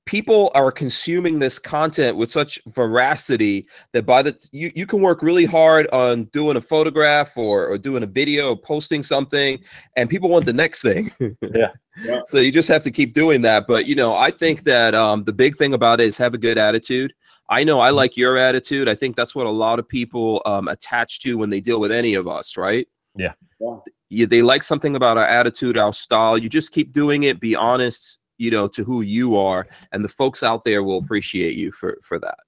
people are consuming this content with such veracity that by the you can work really hard on doing a photograph or doing a video, or posting something, and people want the next thing. Yeah. So you just have to keep doing that. But you know, I think that the big thing about it is have a good attitude. I know I like your attitude. I think that's what a lot of people attach to when they deal with any of us, right? Yeah. They like something about our attitude, our style. You just keep doing it. Be honest, you know, to who you are, and the folks out there will appreciate you for that.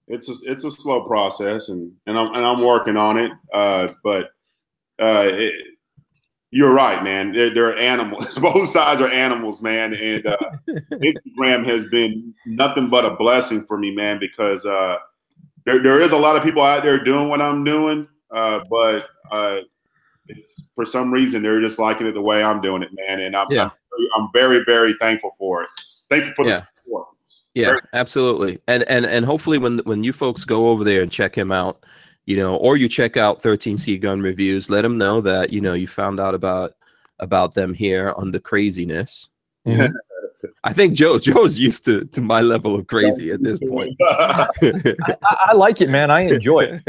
It's a slow process, and I'm working on it. But you're right, man. They're animals. Both sides are animals, man. And Instagram has been nothing but a blessing for me, man, because there is a lot of people out there doing what I'm doing, but it's, for some reason, they're just liking it the way I'm doing it, man. And I'm very, very thankful for it. Thankful for the support. Yeah, absolutely. And hopefully when you folks go over there and check him out, you know, or you check out 13C Gun Reviews, let them know that, you know, you found out about them here on the craziness. I think Joe's used to my level of crazy at this point. I like it, man. I enjoy it.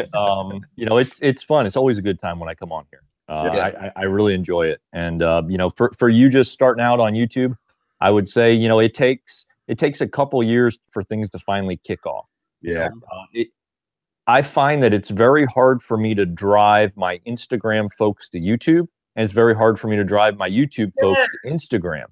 You know, it's fun. It's always a good time when I come on here. I really enjoy it. And you know, for you just starting out on YouTube, I would say, you know, it takes a couple years for things to finally kick off. Yeah. I find that it's very hard for me to drive my Instagram folks to YouTube, and it's very hard for me to drive my YouTube folks to Instagram.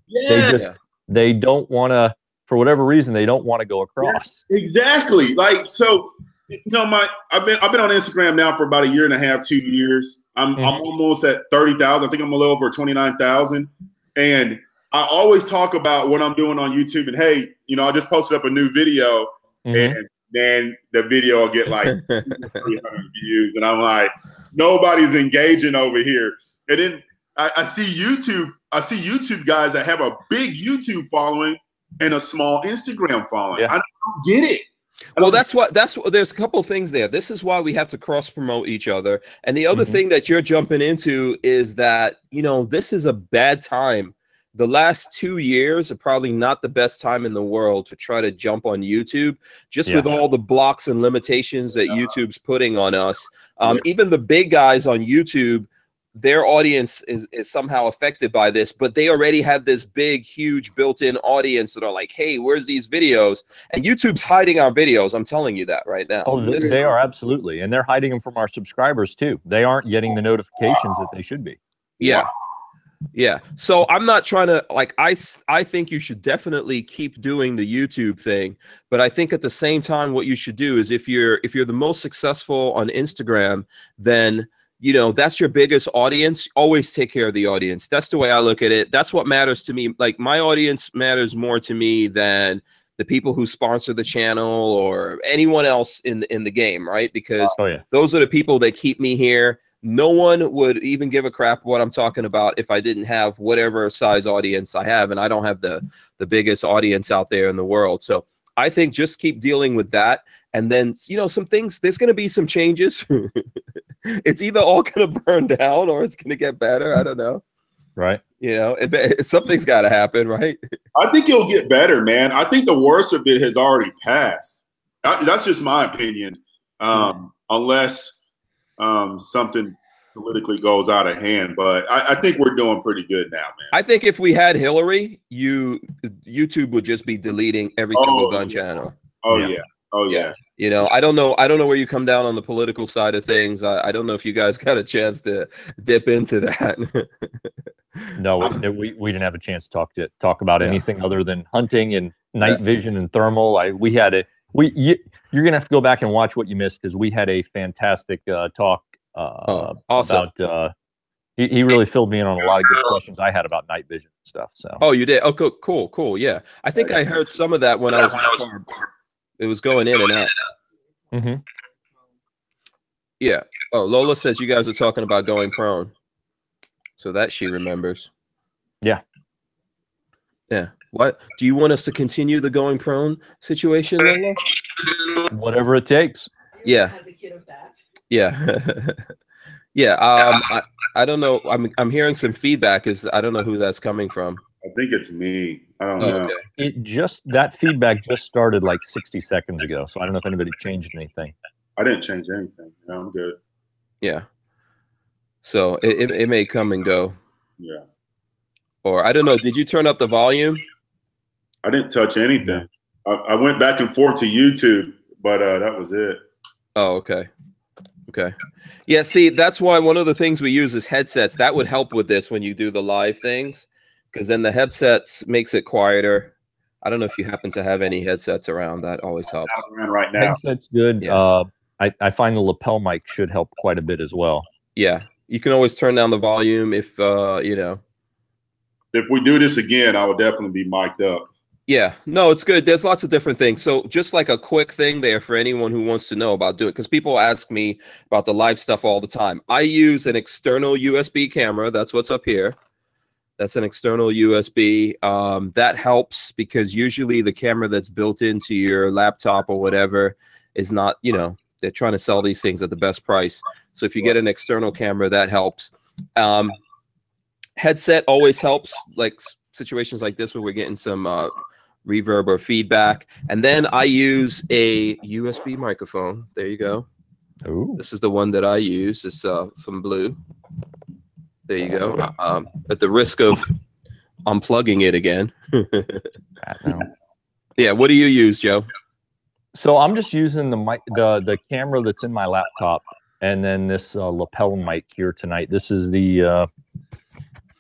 They don't want to, for whatever reason, they don't want to go across. Exactly. Like, so, you know, I've been on Instagram now for about a year and a half, 2 years. I'm almost at 30,000. I think I'm a little over 29,000. And I always talk about what I'm doing on YouTube. And hey, you know, I just posted up a new video, and then the video will get like 300 views, and I'm like, nobody's engaging over here. And then I see YouTube guys that have a big YouTube following and a small Instagram following. I don't get it. Well, that's what there's a couple of things there. This is why we have to cross promote each other. And the other thing that you're jumping into is that, you know, this is a bad time. The last 2 years are probably not the best time in the world to try to jump on YouTube, just with all the blocks and limitations that YouTube's putting on us. Even the big guys on YouTube, their audience is somehow affected by this, but they already have this big, huge built-in audience that are like, hey, where's these videos? And YouTube's hiding our videos. I'm telling you that right now. Oh, they are, absolutely. And they're hiding them from our subscribers too. They aren't getting the notifications that they should be. Yeah. Yeah. So I'm not trying to, like, I think you should definitely keep doing the YouTube thing, but I think at the same time, what you should do is if you're the most successful on Instagram, then, you know, that's your biggest audience. Always take care of the audience. That's the way I look at it. That's what matters to me. Like, my audience matters more to me than the people who sponsor the channel or anyone else in the game, right? Because those are the people that keep me here. No one would even give a crap what I'm talking about if I didn't have whatever size audience I have, and I don't have the biggest audience out there in the world. So I think just keep dealing with that, and then, you know, some things, there's going to be some changes. It's either all going to burn down or it's going to get better. I don't know. Right. You know, something's got to happen, right? I think it'll get better, man. I think the worst of it has already passed. That's just my opinion. Unless something politically goes out of hand, but I think we're doing pretty good now, man. I think if we had Hillary, YouTube would just be deleting every single gun channel. Oh yeah. You know, I don't know where you come down on the political side of things. I don't know if you guys got a chance to dip into that. No, we didn't have a chance to talk about anything other than hunting and night vision and thermal. You're gonna have to go back and watch what you missed, because we had a fantastic talk awesome. about. He really filled me in on a lot of good questions I had about night vision and stuff. So. Oh, you did? Oh, cool. Yeah, I think I heard some of that when I was. It was going in and out. Mm-hmm. Yeah. Oh, Lola says you guys are talking about going prone. So that she remembers. Yeah. Yeah. What do you want us to continue the going prone situation, Lola? Whatever it takes. Yeah. Yeah. Yeah. I don't know. I'm hearing some feedback. I don't know who that's coming from. I think it's me. I don't know. Okay. That feedback just started like 60 seconds ago. So I don't know if anybody changed anything. I didn't change anything. No, I'm good. Yeah. So it may come and go. Yeah. Or I don't know. Did you turn up the volume? I didn't touch anything. I went back and forth to YouTube, but that was it. Oh, okay. Okay. Yeah, see, that's why one of the things we use is headsets. That would help with this when you do the live things, because then the headsets makes it quieter. I don't know if you happen to have any headsets around. That always helps. Right now. Headset's good. Yeah. I find the lapel mic should help quite a bit as well. Yeah. You can always turn down the volume if, you know. If we do this again, I will definitely be mic'd up. Yeah, no, it's good. There's lots of different things. So just like a quick thing there for anyone who wants to know about doing it, because people ask me about the live stuff all the time. I use an external USB camera. That's what's up here. That's an external USB. That helps because usually the camera that's built into your laptop or whatever is not, you know, they're trying to sell these things at the best price. So if you get an external camera, that helps. Headset always helps, like situations like this where we're getting some reverb or feedback. And then I use a USB microphone. There you go. Ooh. This is the one that I use. It's from Blue. There you go. At the risk of unplugging it again. Yeah, what do you use, Joe? So I'm just using the mic, the camera that's in my laptop, and then this lapel mic here tonight. This is the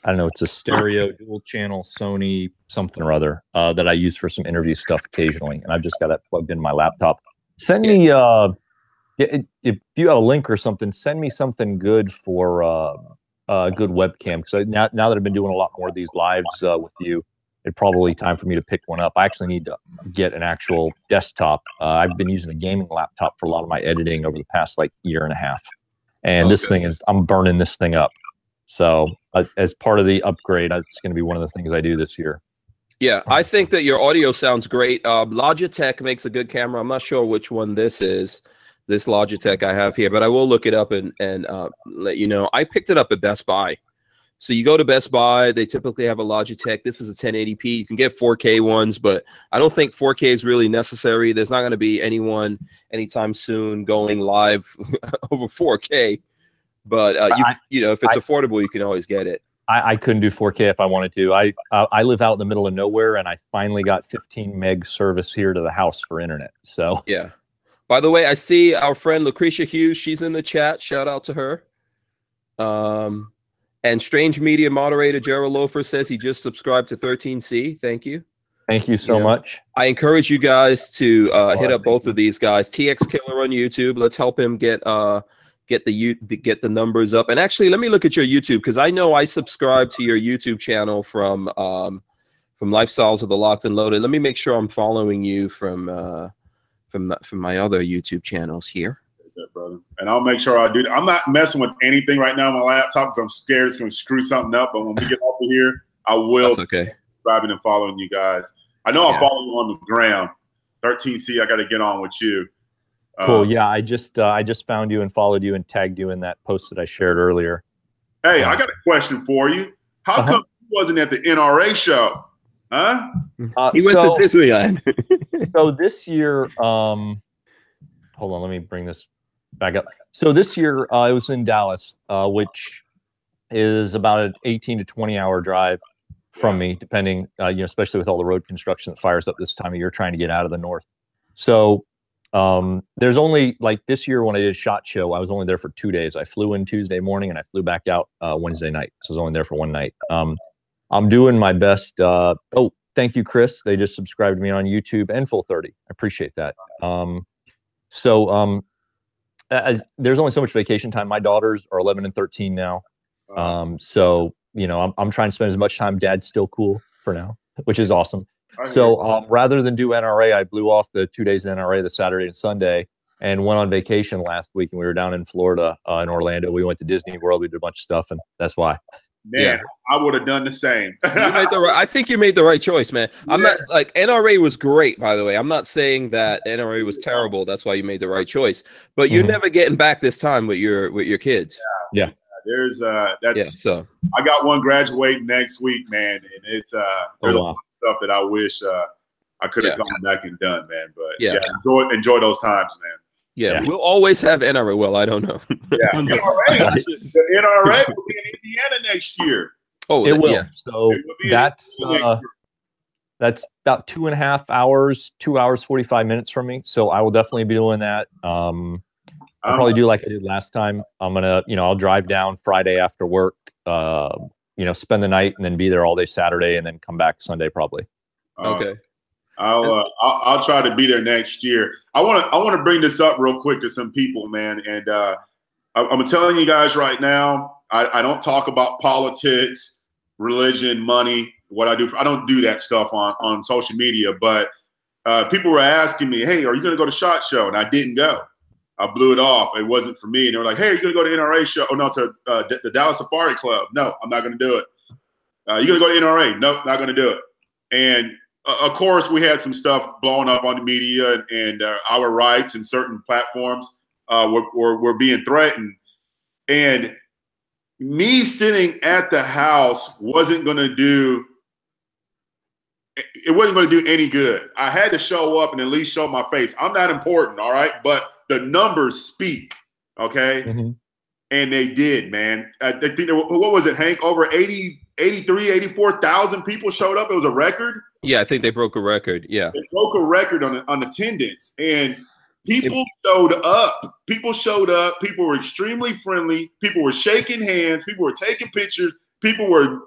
I don't know, it's a stereo dual channel Sony something or other that I use for some interview stuff occasionally, and I've just got that plugged in my laptop. Send me if you have a link or something, send me something good for a good webcam, because now that I've been doing a lot more of these lives with you, it's probably time for me to pick one up. I actually need to get an actual desktop. I've been using a gaming laptop for a lot of my editing over the past like year and a half, and this thing is, I'm burning this thing up. So as part of the upgrade, it's going to be one of the things I do this year. Yeah, I think that your audio sounds great. Logitech makes a good camera. I'm not sure which one this is, this Logitech I have here, but I will look it up and let you know. I picked it up at Best Buy. So you go to Best Buy, they typically have a Logitech. This is a 1080p. You can get 4K ones, but I don't think 4K is really necessary. There's not going to be anyone anytime soon going live over 4K. But you know, if it's affordable, you can always get it. I couldn't do 4K if I wanted to. I live out in the middle of nowhere, and I finally got 15 meg service here to the house for internet. So yeah. By the way, I see our friend Lucretia Hughes. She's in the chat. Shout out to her. And Strange Media moderator Gerald Loafer says he just subscribed to 13C. Thank you. Thank you so much. I encourage you guys to hit up both of these guys. TX Killer on YouTube. Let's help him get the numbers up. And actually, let me look at your YouTube, because I know I subscribe to your YouTube channel from Lifestyles of the Locked and Loaded. Let me make sure I'm following you from my other YouTube channels here. Brother. And I'll make sure I do that. I'm not messing with anything right now on my laptop because I'm scared it's going to screw something up. But when we get off of here, I will be subscribing and following you guys. I know I'll follow you on the ground. 13C, I got to get on with you. Cool. Yeah, I just found you and followed you and tagged you in that post that I shared earlier. Hey, I got a question for you. How come you wasn't at the NRA show? Huh? He went to Disneyland. So this year, hold on, let me bring this back up. So this year, I was in Dallas, which is about an 18 to 20 hour drive from me, depending, you know, especially with all the road construction that fires up this time of year, trying to get out of the north. So there's only, like this year when I did SHOT Show, I was only there for 2 days. I flew in Tuesday morning and I flew back out Wednesday night. So I was only there for one night. I'm doing my best. Oh, thank you, Chris. They just subscribed to me on YouTube and Full 30. I appreciate that. As there's only so much vacation time. My daughters are 11 and 13 now. So, you know, I'm trying to spend as much time. Dad's still cool for now, which is awesome. So rather than do NRA, I blew off the 2 days in NRA, the Saturday and Sunday, and went on vacation last week, and we were down in Florida, in Orlando. We went to Disney World. We did a bunch of stuff, and that's why. Man, I would have done the same. I think you made the right choice, man. I'm not like NRA was great, by the way. I'm not saying that NRA was terrible. That's why you made the right choice. But you're never getting back this time with your kids. Yeah. There's that's so I got one graduating next week, man, and it's there's a lot of stuff that I wish I could have gone back and done, man. But enjoy those times, man. Yeah, we'll always have NRA. Well, I don't know. Yeah, NRA, the NRA will be in Indiana next year. Oh, it will. Yeah. So that's about 2.5 hours, 2 hours 45 minutes from me. So I will definitely be doing that. I'll probably do like I did last time. I'm gonna, I'll drive down Friday after work. Spend the night and then be there all day Saturday and then come back Sunday probably. Okay. I'll try to be there next year. I want to bring this up real quick to some people, man. And I'm telling you guys right now, I don't talk about politics, religion, money, what I do. I don't do that stuff on social media. But people were asking me, hey, are you going to go to SHOT Show? And I didn't go. I blew it off. It wasn't for me. And they were like, hey, are you going to go to NRA show? Oh, no, to the Dallas Safari Club. No, I'm not going to do it. You going to go to NRA? Nope, not going to do it. And of course, we had some stuff blowing up on the media, and our rights and certain platforms were being threatened. And me sitting at the house wasn't going to do any good. I had to show up and at least show my face. I'm not important, all right? But the numbers speak, okay? Mm-hmm. And they did, man. I think what was it, Hank? Over 84,000 people showed up. It was a record. Yeah, I think they broke a record. Yeah, they broke a record on attendance, and people showed up. People showed up. People were extremely friendly. People were shaking hands. People were taking pictures. People were,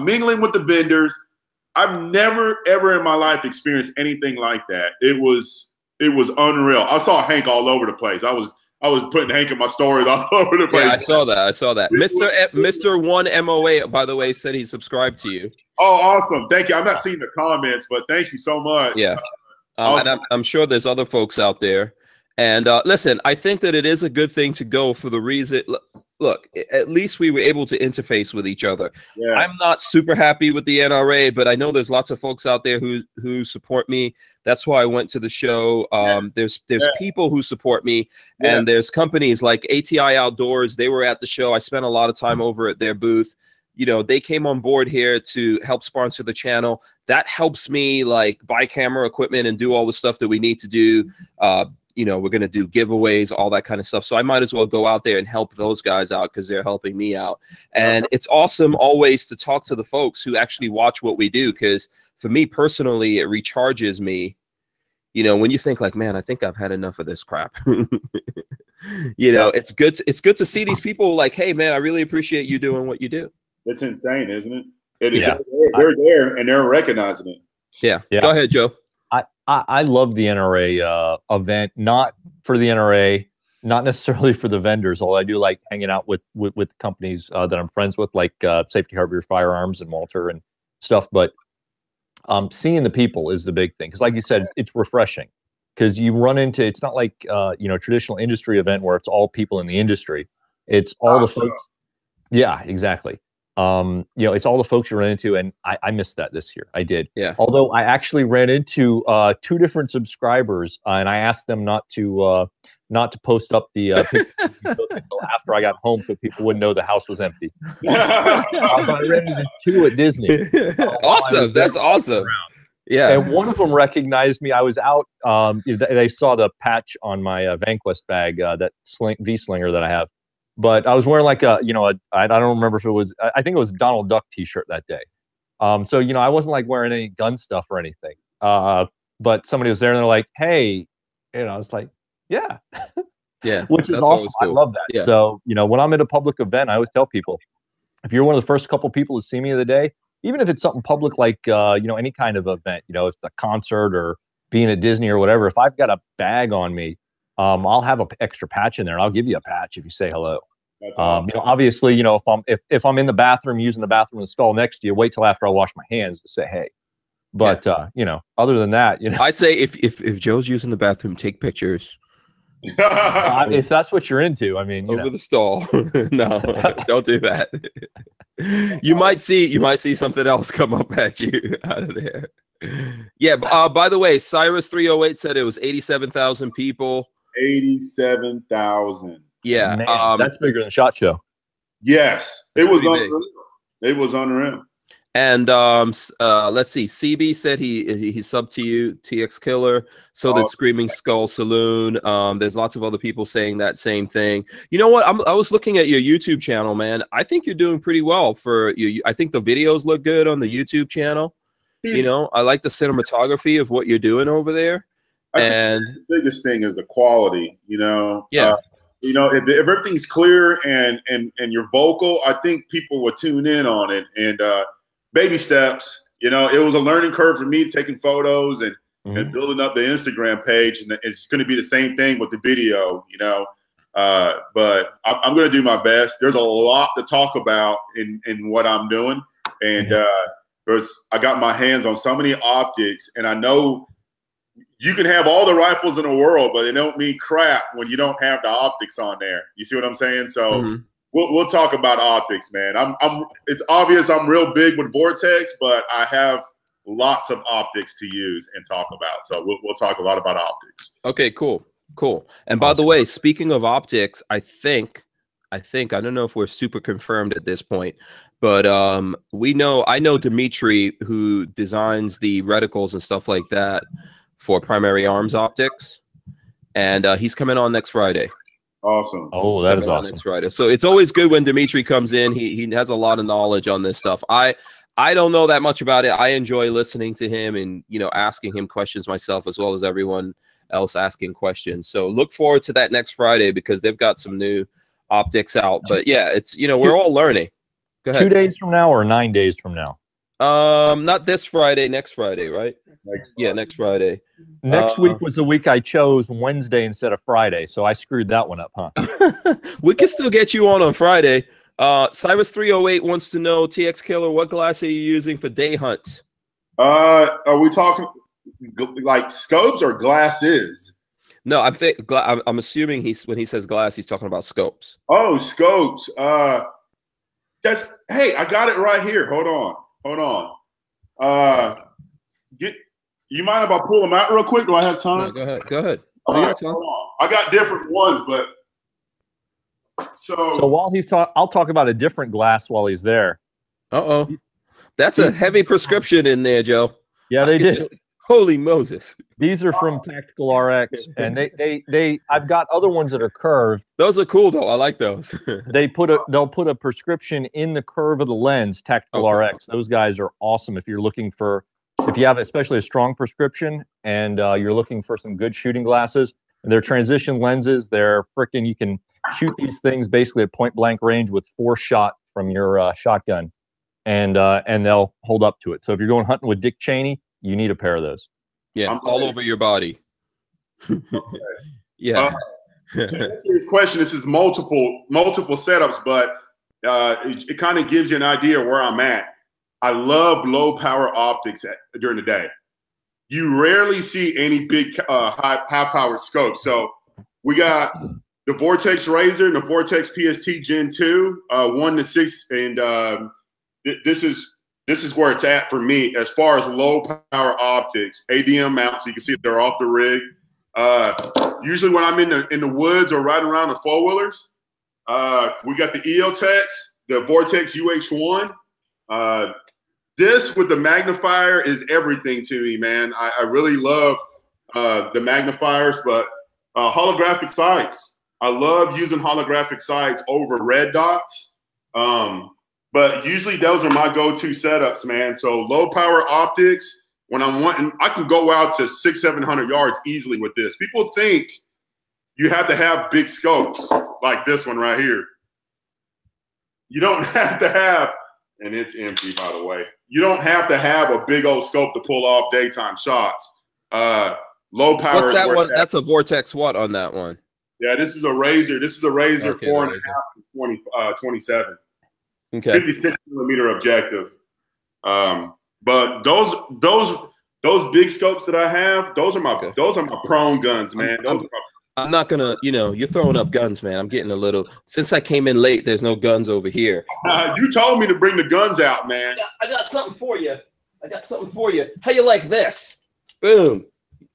mingling with the vendors. I've never ever in my life experienced anything like that. It was unreal. I saw Hank all over the place. I was putting Hank in my stories all over the place. Yeah, I saw that. Mr. One MOA, by the way, said he subscribed to you. Oh, awesome. Thank you. I'm not seeing the comments, but thank you so much. Yeah. And I'm sure there's other folks out there. And listen, I think that it is a good thing to go for the reason. Look, at least we were able to interface with each other. Yeah. I'm not super happy with the NRA, but I know there's lots of folks out there who support me. That's why I went to the show. There's people who support me, and there's companies like ATI Outdoors. They were at the show. I spent a lot of time over at their booth. They came on board here to help sponsor the channel. That helps me like buy camera equipment and do all the stuff that we need to do. We're going to do giveaways, all that kind of stuff. So I might as well go out there and help those guys out because they're helping me out. And it's awesome always to talk to the folks who actually watch what we do, because for me personally, it recharges me. When you think like, man, I think I've had enough of this crap. It's good to see these people like, hey, man, I really appreciate you doing what you do. It's insane, isn't it? They're there and they're recognizing it. Yeah. Go ahead, Joe. I love the NRA event, not for the NRA, not necessarily for the vendors, although I do like hanging out with companies that I'm friends with, like Safety Harbor Firearms and Walther and stuff. But seeing the people is the big thing, because like you said, it's refreshing, because you run into, it's not like traditional industry event where it's all people in the industry. It's all the folks. Yeah, exactly. It's all the folks you run into, and I missed that this year. I did. Yeah. Although I actually ran into 2 different subscribers, and I asked them not to post up the pictures until after I got home, so people wouldn't know the house was empty. I ran into 2 at Disney. Awesome. That's awesome. Yeah. And one of them recognized me. I was out. They saw the patch on my VanQuest bag, that V-slinger that I have. But I was wearing like I don't remember if it was, I think it was Donald Duck t-shirt that day. So, I wasn't like wearing any gun stuff or anything. But somebody was there and they're like, hey, I was like, yeah. Yeah. Which is awesome. Cool. I love that. Yeah. So, when I'm at a public event, I always tell people, if you're one of the first couple people to see me of the day, even if it's something public like, any kind of event, if it's a concert or being at Disney or whatever, if I've got a bag on me, I'll have an extra patch in there, and I'll give you a patch if you say hello. Obviously, if I'm in the bathroom using the bathroom in the stall next to you, wait till after I wash my hands to say hey. But other than that, I say if Joe's using the bathroom, take pictures, If that's what you're into, I mean, over the stall. No, don't do that. You might see something else come up at you out of there. Yeah. By the way, Cyrus 308 said it was 87,000 people. 87,000. Yeah. Man, that's bigger than SHOT Show. Yes, it was unreal. It was unreal. And let's see. CB said he subbed to you, TX Killer. So did Screaming Skull Saloon. There's lots of other people saying that same thing. You know what? I was looking at your YouTube channel, man. I think you're doing pretty well for you. I think the videos look good on the YouTube channel. You know, I like the cinematography of what you're doing over there. And the biggest thing is the quality. You know, yeah. You know, if everything's clear and you're vocal, I think people will tune in on it. And baby steps, you know, it was a learning curve for me taking photos and building up the Instagram page. And it's going to be the same thing with the video, you know. But I'm going to do my best. There's a lot to talk about in what I'm doing. And I got my hands on so many optics. And I know you can have all the rifles in the world, but it don't mean crap when you don't have the optics on there. You see what I'm saying? So we'll talk about optics, man. It's obvious I'm real big with Vortex, but I have lots of optics to use and talk about. So we'll talk a lot about optics. Okay, cool. And by the way, speaking of optics, I don't know if we're super confirmed at this point, but I know Dimitri, who designs the reticles and stuff like that for Primary Arms Optics, and he's coming on next Friday. Awesome. Oh, that is awesome. Next Friday. So it's always good when Dimitri comes in. He has a lot of knowledge on this stuff. I don't know that much about it. I enjoy listening to him and, you know, asking him questions myself, as well as everyone else asking questions. So look forward to that next Friday, because they've got some new optics out. But yeah, it's, you know, we're all learning. Go ahead. 2 days from now or 9 days from now? Not this Friday, next Friday, right? Next Friday. Next week was the week I chose Wednesday instead of Friday, so I screwed that one up, huh? We can still get you on Friday. Cyrus 308 wants to know, TX Killer, what glass are you using for day hunts? Are we talking like scopes or glasses? No, I'm assuming when he says glass, he's talking about scopes. Oh, scopes. Hey, I got it right here. Hold on. You mind if I pull them out real quick? Do I have time? No, go ahead. Hold on. I got different ones, but so while he's I'll talk about a different glass while he's there. That's a heavy prescription in there, Joe. Yeah, they did. Holy Moses. These are from Tactical RX, and I've got other ones that are curved. Those are cool though. I like those. They'll put a prescription in the curve of the lens, Tactical RX. Those guys are awesome if you're looking for, if you have especially a strong prescription and you're looking for some good shooting glasses. And they're transition lenses. They're freaking, you can shoot these things basically at point blank range with 4 shot from your shotgun, and they'll hold up to it. So if you're going hunting with Dick Cheney, you need a pair of those. Yeah, all over your body. Yeah. To answer his question, this is multiple setups, but it kind of gives you an idea of where I'm at. I love low power optics during the day. You rarely see any big high powered scopes. So we got the Vortex Razor and the Vortex PST Gen 2, 1-6, and this is where it's at for me as far as low power optics. ADM mounts, so you can see they're off the rig. Usually when I'm in the woods or riding around the 4-wheelers, we got the EOTech, the Vortex UH1. This with the magnifier is everything to me, man. I really love the magnifiers, but holographic sights. I love using holographic sights over red dots. But usually those are my go-to setups, man. So low power optics, when I'm wanting, I can go out to 600-700 yards easily with this. People think you have to have big scopes like this one right here. You don't have to have, and it's empty, by the way. You don't have to have a big old scope to pull off daytime shots. Low power. What's that one? That's a Vortex what on that one? Yeah, this is a Razor. This is a Razor 4.5 to 27. Okay. 56 millimeter objective. But those big scopes that I have, those are my prone guns, man. I'm not gonna, you're throwing up guns, man. I'm getting a little. Since I came in late, there's no guns over here. You told me to bring the guns out, man. I got something for you. How you like this? Boom.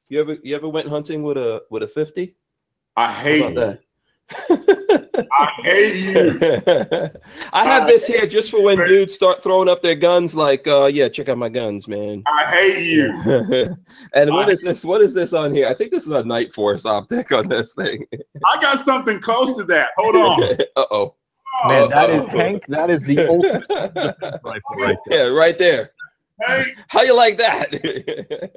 You ever went hunting with a 50? I hate that. I hate you. I have this here just for when dudes start throwing up their guns. Like, yeah, check out my guns, man. I hate you. And what is this? What is this on here? I think this is a Night Force optic on this thing. I got something close to that. Hold on. Uh-oh. Man, that is Hank. That is the ultimate rifle right there. Yeah, right there. Hey, how you like that?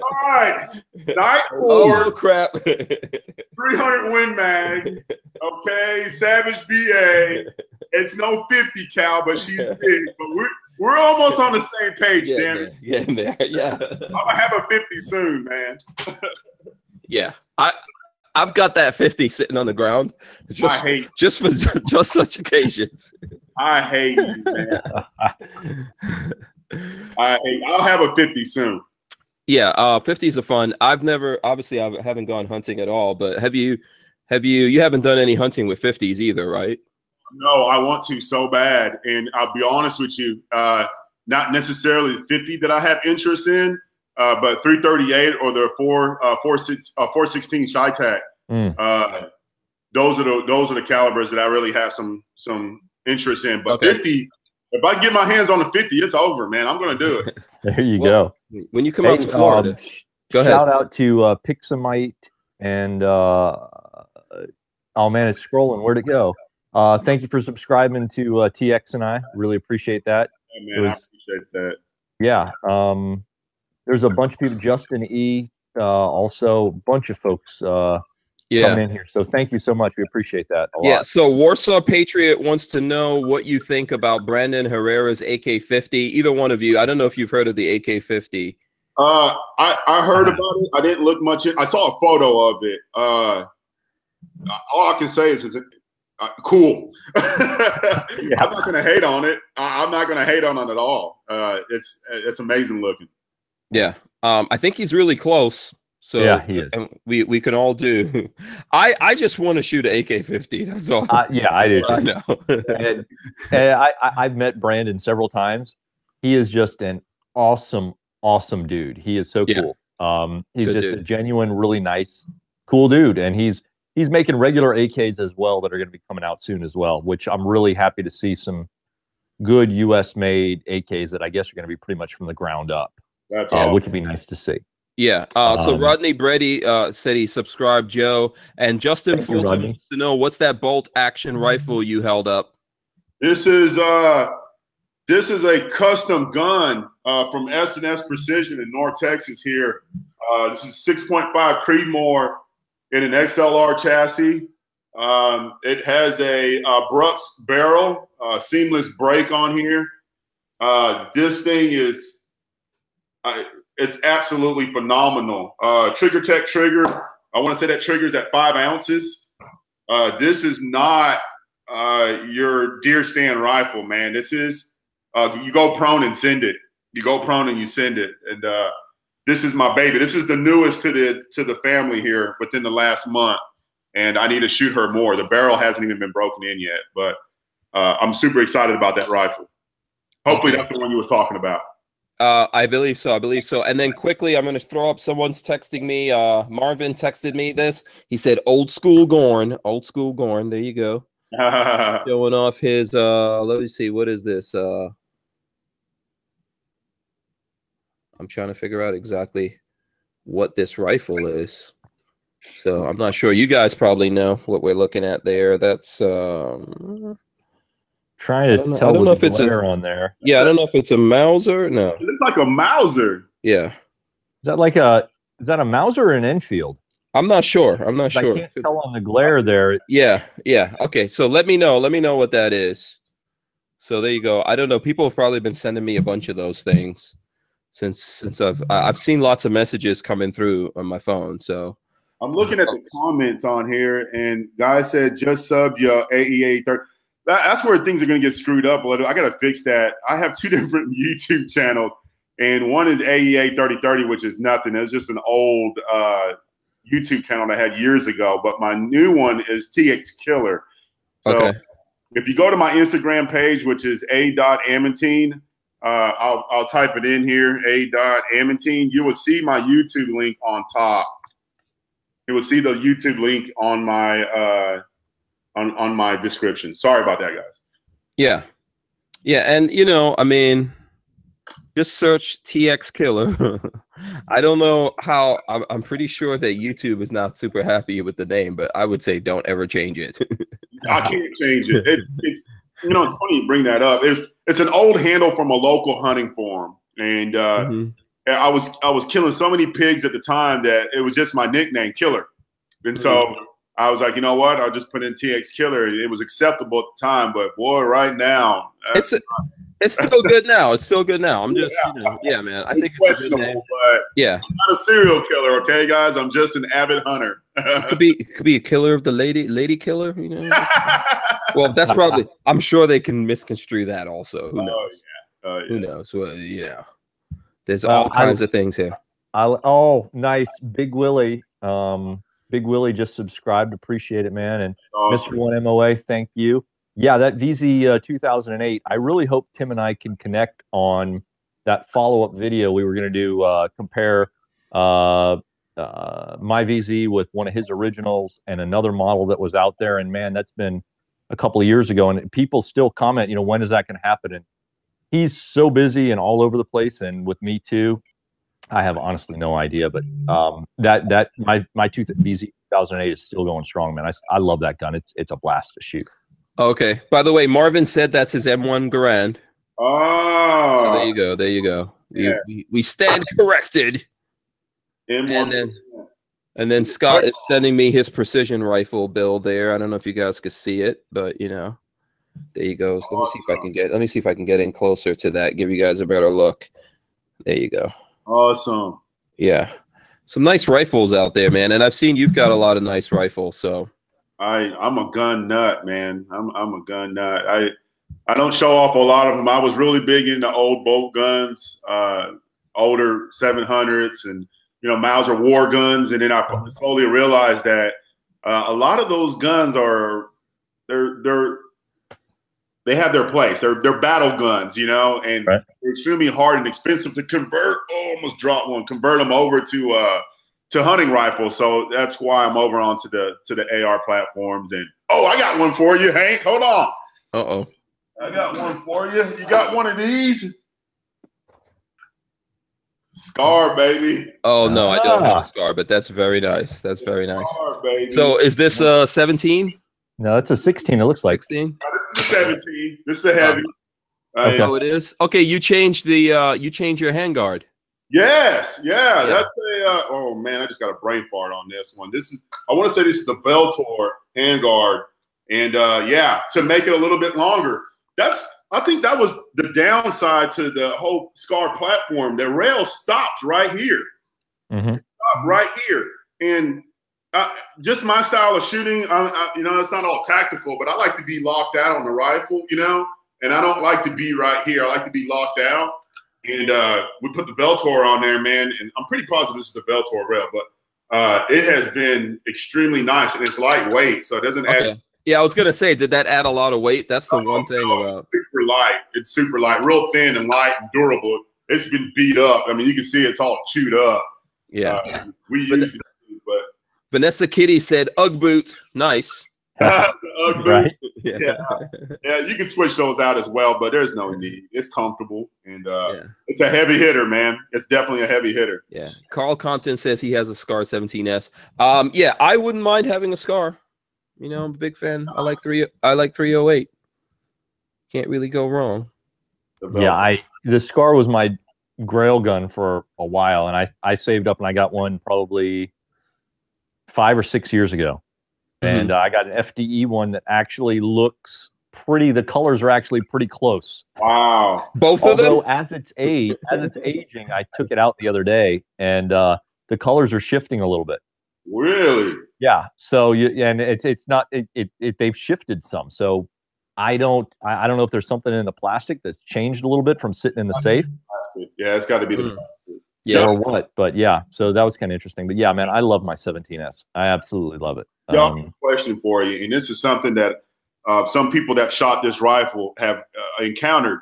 All right, Night Oh Force. crap! 300 Win Mag. Okay, Savage BA. It's no 50 cal, but she's big. But we're almost on the same page, damn it. Yeah. I'm gonna have a 50 soon, man. Yeah, I've got that 50 sitting on the ground. I hate just for just such occasions. I hate you, man. I'll have a 50 soon. Yeah, 50s are fun. I haven't gone hunting at all, but you haven't done any hunting with 50s either, right? No, I want to so bad. And I'll be honest with you, not necessarily 50 that I have interest in, but 338 or the 416 Chi-Tac. Those are the calibers that I really have some interest in. But okay. 50, if I get my hands on the 50, it's over, man. I'm going to do it. There you go. When you come out to Florida, go ahead. Shout out to Pixamite and oh man, it's scrolling. Where'd it go? Thank you for subscribing to TX and I. Really appreciate that. Yeah, man, I appreciate that. Yeah. There's a bunch of people. Justin E. Also, a bunch of folks. Coming in here. So thank you so much. We appreciate that a lot. Yeah. So Warsaw Patriot wants to know what you think about Brandon Herrera's AK-50. Either one of you. I don't know if you've heard of the AK-50. I heard about it. I didn't look much. I saw a photo of it. All I can say is it's cool. Yeah. I'm not going to hate on it. I'm not going to hate on it at all. It's amazing looking. Yeah. I think he's really close. So yeah, he is. We can all do. I just want to shoot an AK-50. That's all. Yeah, I do. I know. and I've met Brandon several times. He is just an awesome dude. He is so cool. He's Good just dude. A genuine, really nice, cool dude. And he's making regular AKs as well that are going to be coming out soon as well, which I'm really happy to see some good US made AKs that I guess are going to be pretty much from the ground up. That's awesome. Which would be nice to see. Yeah. So Rodney Brady said he subscribed, Joe. And Justin Fulton wants to know, what's that bolt action rifle you held up? This is a custom gun from S&S Precision in North Texas here. This is 6.5 Creedmoor in an XLR chassis. It has a Brooks barrel, seamless brake on here. This thing is it's absolutely phenomenal. Trigger Tech trigger. I want to say that trigger is at 5 ounces. This is not your deer stand rifle, man. This is you go prone and send it. You go prone and you send it. And this is my baby. This is the newest to the family here within the last month. And I need to shoot her more. The barrel hasn't even been broken in yet, but I'm super excited about that rifle. Hopefully that's the one you was talking about. I believe so. And then quickly, I'm going to throw up. Someone's texting me. Marvin texted me this. He said, "Old school Gorn." Old school Gorn. There you go. Showing off his. Let me see. What is this? I'm trying to figure out exactly what this rifle is. So I'm not sure. You guys probably know what we're looking at there. That's. Trying to tell. I don't know if it's on there. Yeah, I don't know if it's a Mauser. No, it looks like a Mauser. Yeah, is that a Mauser or an Enfield? I'm not sure. I can't tell on the glare there. Yeah. Okay, so let me know what that is. So there you go. I don't know. People have probably been sending me a bunch of those things since I've seen lots of messages coming through on my phone. So I'm looking at the comments on here, and guys said just sub your AEA 30. That's where things are going to get screwed up a little. I got to fix that. I have 2 different YouTube channels, and one is AEA 3030, which is nothing. It's just an old YouTube channel that I had years ago, but my new one is TX Killer. So if you go to my Instagram page, which is a.amantine, I'll type it in here, a.amantine. You will see my YouTube link on top. You will see the YouTube link on my on my description. Sorry about that, guys. Yeah. Yeah, and you know, I mean, just search TX Killer. I don't know how. I'm pretty sure that YouTube is not super happy with the name, but I would say don't ever change it. I can't change it. It's you know, it's funny you bring that up. It's an old handle from a local hunting forum, and I was killing so many pigs at the time that it was just my nickname, Killer. And so I was like, you know what? I'll just put in TX Killer. It was acceptable at the time, but boy, right now, it's still good now. It's still good now. I'm just, you know, yeah, man. I think it's a good name. But yeah, I'm not a serial killer, okay, guys. I'm just an avid hunter. It could be a killer of the lady killer. You know. Well, that's probably. I'm sure they can misconstrue that also. Who knows? Yeah. Who knows? Well, you know, there's all kinds of things here. Oh, nice, Big Willie. Big Willie just subscribed. Appreciate it, man. And Awesome. Mr. 1MOA, thank you. Yeah, that VZ 2008. I really hope Tim and I can connect on that follow-up video we were going to do, compare my VZ with one of his originals and another model that was out there. And man, that's been a couple of years ago. And people still comment, you know, when is that going to happen? And he's so busy and all over the place, and with me too. I have honestly no idea, but my VZ 2008 is still going strong, man. I love that gun. It's a blast to shoot. Okay. By the way, Marvin said that's his M1 Garand. Oh, so there you go. There you go. Yeah. We stand corrected. M1. And then Scott is sending me his precision rifle build there. I don't know if you guys can see it, but you know, there you go. So let me see if I can get in closer to that. Give you guys a better look. There you go. Awesome. Yeah. Some nice rifles out there, man. And I've seen you've got a lot of nice rifles. So I'm a gun nut, man. I'm a gun nut. I don't show off a lot of them. I was really big into old bolt guns, older 700s, and you know, Mauser war guns. And then I slowly realized that a lot of those guns they have their place. They're battle guns, you know, and they're extremely hard and expensive to convert. Oh, almost dropped one. Convert them over to hunting rifles. So that's why I'm over onto the AR platforms. And I got one for you, Hank. Hold on. I got one for you. You got one of these? Scar, baby. Oh no, I don't have a Scar, but that's very nice. That's very nice. Scar, baby. So is this 17? No, it's a 16. It looks like 16. This is a 17. This is a heavy. Okay. Oh, it is. Okay, you changed your handguard. Yes, yeah. That's a. Oh man, I just got a brain fart on this one. I want to say this is the Veltor handguard, and to make it a little bit longer. I think that was the downside to the whole Scar platform. The rail stopped right here. Stopped right here, and just my style of shooting. You know, it's not all tactical, but I like to be locked out on the rifle. You know, and I don't like to be right here. I like to be locked out. And we put the Veltor on there, man. And I'm pretty positive this is the Veltor rail, but it has been extremely nice, and it's lightweight, so it doesn't add. Yeah, I was gonna say, did that add a lot of weight? That's the one thing about. It's super light. It's super light, real thin and light and durable. It's been beat up. I mean, you can see it's all chewed up. Yeah, we use it, but Vanessa Kitty said, "Ugg boot, nice." Right. Yeah, you can switch those out as well, but there's no need. It's comfortable, and it's a heavy hitter, man. It's definitely a heavy hitter. Yeah. Carl Compton says he has a Scar 17S. Yeah, I wouldn't mind having a Scar. You know, I'm a big fan. I like 308. Can't really go wrong. Yeah, the Scar was my grail gun for a while, and I saved up and I got one probably 5 or 6 years ago. And I got an FDE one that actually looks pretty. The colors are actually pretty close. Wow. Both of them? Although as it's aging, I took it out the other day, and the colors are shifting a little bit. Really? Yeah. So it's not they've shifted some. So I don't know if there's something in the plastic that's changed a little bit from sitting in the safe. Plastic. Yeah, it's got to be the plastic. yeah, or what. But yeah, so that was kind of interesting. But yeah, man, I love my 17S. I absolutely love it. Y'all, question for you, and this is something that some people that shot this rifle have encountered.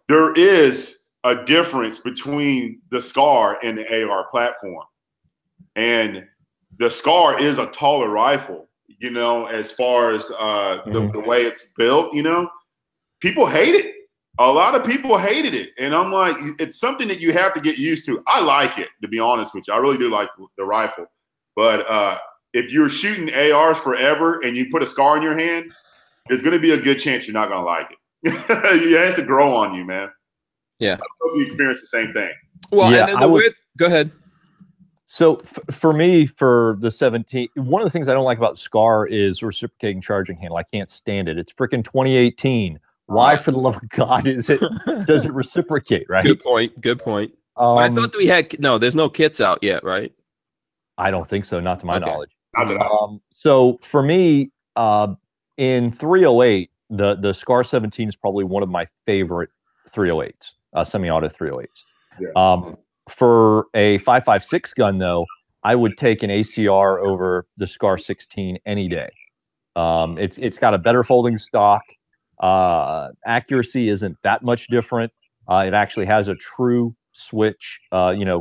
There is a difference between the SCAR and the AR platform, and the SCAR is a taller rifle. You know, as far as the way it's built, you know, people hate it. A lot of people hated it. And I'm like, it's something that you have to get used to. I like it, to be honest with you. I really do like the rifle. But if you're shooting ARs forever and you put a SCAR in your hand, there's going to be a good chance you're not going to like it. It has to grow on you, man. Yeah. I hope you experience the same thing. Well, yeah, and then go ahead. So for me, for the 17, one of the things I don't like about SCAR is reciprocating charging handle. I can't stand it. It's freaking 2018. Why, for the love of God, does it reciprocate, right? Good point. Good point. I thought that we had there's no kits out yet, right? I don't think so, not to my knowledge. Not that so for me, in 308, the SCAR 17 is probably one of my favorite 308s, semi-auto 308s. Yeah. For a 5.56 gun, though, I would take an ACR over the SCAR 16 any day. It's got a better folding stock. Accuracy isn't that much different. It actually has a true switch,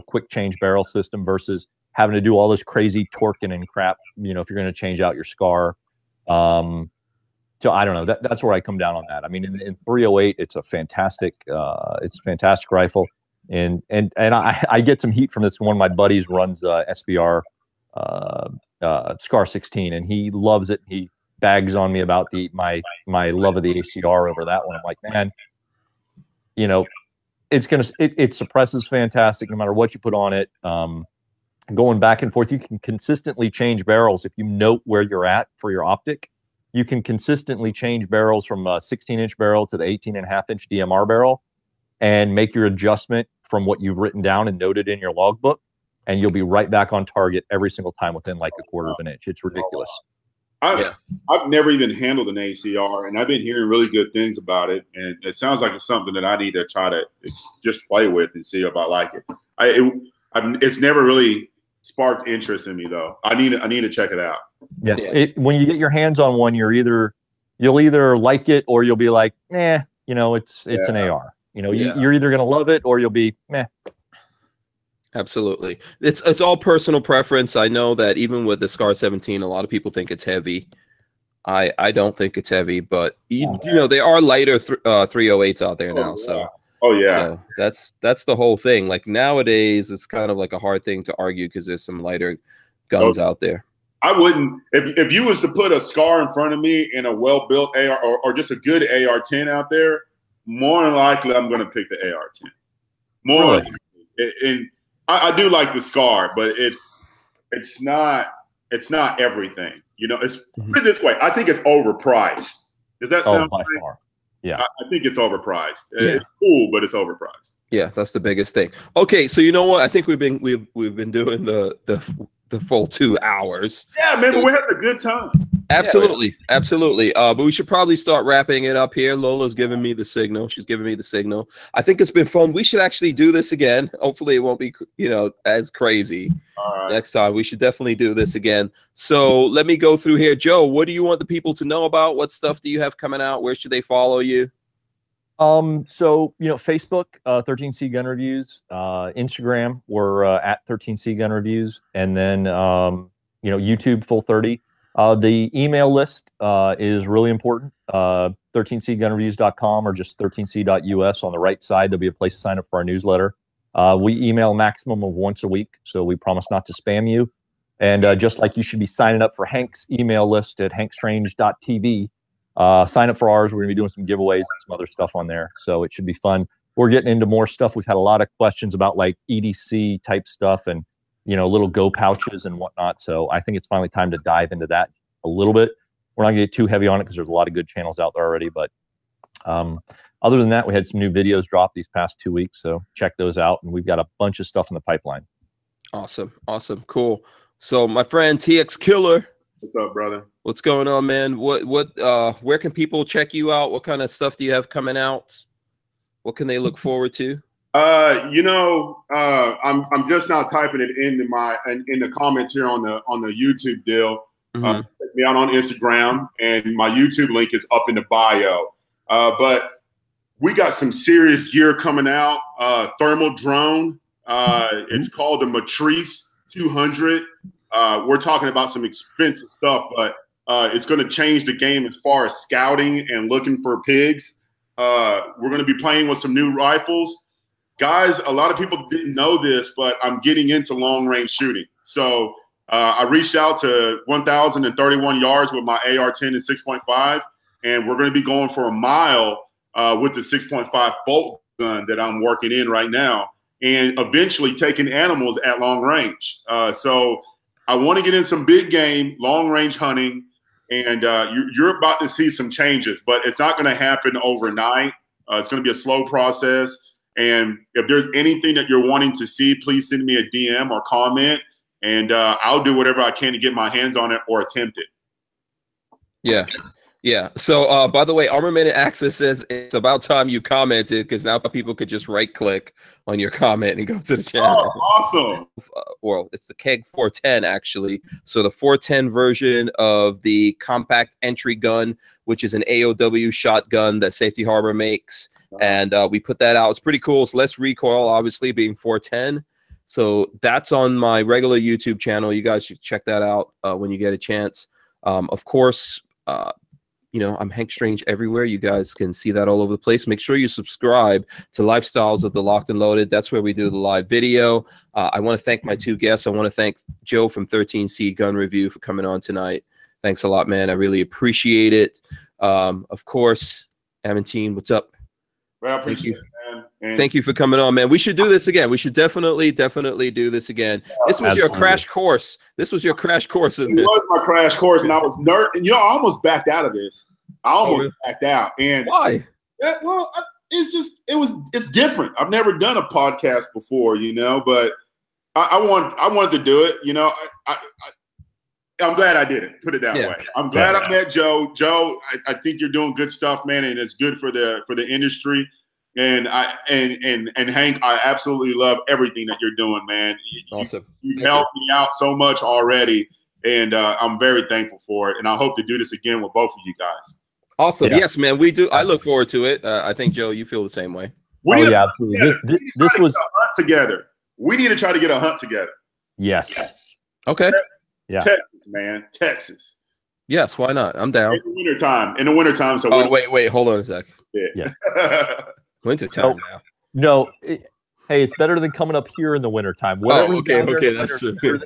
quick change barrel system versus having to do all this crazy torquing and crap, if you're going to change out your SCAR. So I don't know. That's where I come down on that. I mean, in 308, it's a fantastic rifle. And I get some heat from this. One of my buddies runs SBR SCAR 16, and he loves it. He bags on me about my love of the ACR over that one. I'm like, man, it suppresses fantastic no matter what you put on it. Going back and forth, you can consistently change barrels if you note where you're at for your optic. You can consistently change barrels from a 16-inch barrel to the 18.5-inch DMR barrel, and make your adjustment from what you've written down and noted in your logbook, and you'll be right back on target every single time within like a quarter of an inch. It's ridiculous. I've never even handled an ACR, and I've been hearing really good things about it, and it sounds like it's something that I need to try to just play with and see if I like it. It's never really sparked interest in me, though. I need to check it out. Yeah. When you get your hands on one, you'll either like it or you'll be like, it's an AR. You're either going to love it or you'll be meh. Absolutely. It's all personal preference. I know that even with the SCAR 17, a lot of people think it's heavy. I don't think it's heavy, but there are lighter 308s out there now. So that's the whole thing. Like nowadays, it's kind of like a hard thing to argue because there's some lighter guns out there. I wouldn't, if you was to put a SCAR in front of me in a well-built AR or just a good AR-10 out there, more than likely I'm going to pick the AR-10. More likely. And I do like the SCAR, but it's not everything. It's put it this way. I think it's overpriced. Does that sound by right? far. Yeah. I think it's overpriced. Yeah. It's cool, but it's overpriced. Yeah, that's the biggest thing. Okay, so you know what? I think we've been doing the full 2 hours. Yeah, man, but we're having a good time. Absolutely, absolutely. But we should probably start wrapping it up here. Lola's giving me the signal. She's giving me the signal. I think it's been fun. We should actually do this again. Hopefully it won't be, as crazy next time. We should definitely do this again. So let me go through here. Joe, what do you want the people to know about? What stuff do you have coming out? Where should they follow you? So, Facebook, 13C Gun Reviews, Instagram, we're at 13C Gun Reviews, and then, YouTube, Full 30. The email list is really important. 13cgunreviews.com or just 13c.us on the right side. There'll be a place to sign up for our newsletter. We email a maximum of once a week, so we promise not to spam you. And just like you should be signing up for Hank's email list at hankstrange.tv, sign up for ours. We're going to be doing some giveaways and some other stuff on there, so it should be fun. We're getting into more stuff. We've had a lot of questions about like EDC type stuff and little go pouches and whatnot. So I think it's finally time to dive into that a little bit. We're not going to get too heavy on it because there's a lot of good channels out there already. But other than that, we had some new videos drop these past 2 weeks. So check those out. And we've got a bunch of stuff in the pipeline. Awesome. Awesome. Cool. So my friend TX Killer. What's up, brother? What's going on, man? Where can people check you out? What kind of stuff do you have coming out? What can they look forward to? I'm just now typing it in the comments here on the YouTube deal. Mm-hmm. Check me out on Instagram, and my YouTube link is up in the bio. But we got some serious gear coming out. Thermal drone. It's called the Matrice 200. We're talking about some expensive stuff, but it's going to change the game as far as scouting and looking for pigs. We're going to be playing with some new rifles. Guys, a lot of people didn't know this, but I'm getting into long-range shooting. So I reached out to 1,031 yards with my AR-10 and 6.5, and we're going to be going for a mile with the 6.5 bolt gun that I'm working in right now, and eventually taking animals at long range. So I want to get in some big game, long-range hunting, and you're about to see some changes, but it's not going to happen overnight. It's going to be a slow process. And if there's anything that you're wanting to see, please send me a DM or comment, and I'll do whatever I can to get my hands on it or attempt it. Yeah. Yeah. So, by the way, Armament Access says it's about time you commented, because now people could just right-click on your comment and go to the channel. Oh, awesome. Well, it's the Keg 410, actually. So the 410 version of the compact entry gun, which is an AOW shotgun that Safety Harbor makes. And we put that out. It's pretty cool. It's less recoil, obviously, being 410. So that's on my regular YouTube channel. You guys should check that out when you get a chance. Of course, you know, I'm Hank Strange everywhere. You guys can see that all over the place. Make sure you subscribe to Lifestyles of the Locked and Loaded. That's where we do the live video. I want to thank my two guests. I want to thank Joe from 13C Gun Review for coming on tonight. Thanks a lot, man. I really appreciate it. Of course, Amantine, what's up? Well, I appreciate it, man. And thank you for coming on, man. We should do this again. We should definitely do this again. This was your crash course. This was your crash course. It was my crash course, and I was and you know, I almost backed out of this. I almost backed out. And why? Well, it's different. I've never done a podcast before, you know, but I wanted to do it. You know, I'm glad I did it. Put it that way. I'm glad I met Joe. Joe, I think you're doing good stuff, man, and it's good for the industry. And Hank, I absolutely love everything that you're doing, man. Awesome. You've helped me out so much already, and I'm very thankful for it. And I hope to do this again with both of you guys. Awesome. Yeah. Yes, man. We do. I look forward to it. I think, Joe, you feel the same way. Absolutely. This was a hunt together. We need to try to get a hunt together. Yes. Okay. Yeah. Texas, man. Texas. Yes. Why not? I'm down. In the wintertime. So wait. Hold on a sec. Yeah. Wintertime now. No. Hey, it's better than coming up here in the wintertime. Okay, that's true. We'll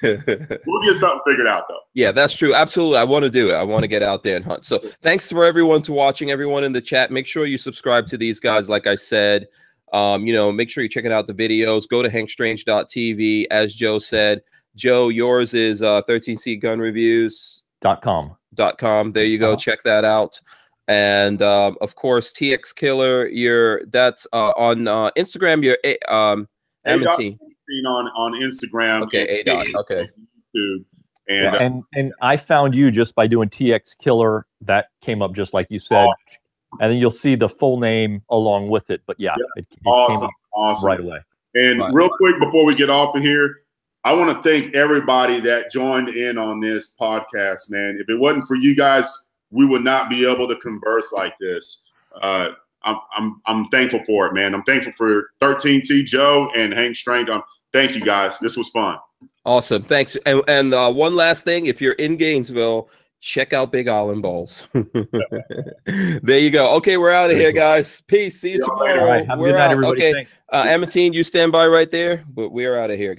get something figured out, though. Yeah, that's true. Absolutely. I want to do it. I want to get out there and hunt. So thanks for everyone to watching, everyone in the chat. Make sure you subscribe to these guys, like I said. You know, make sure you're checking out the videos. Go to hankstrange.tv. As Joe said, Joe, yours is 13cgunreviews.com. There you go. Check that out. And of course, TX Killer, that's on Instagram. You're Amantine on Instagram. Okay, okay. YouTube. And I found you just by doing TX Killer. That came up just like you said, and then you'll see the full name along with it. But it awesome, came right away. And real quick before we get off of here, I want to thank everybody that joined in on this podcast, man. If it wasn't for you guys, we would not be able to converse like this. I'm thankful for it, man. I'm thankful for 13C Joe and Hank Strange. Thank you guys. This was fun. Awesome. Thanks. And one last thing, if you're in Gainesville, check out Big Island Balls. There you go. Okay, we're out of here, guys. Peace. See you tomorrow. All right. Have a good night, everybody. Okay. Amantine, you stand by right there, but we're out of here.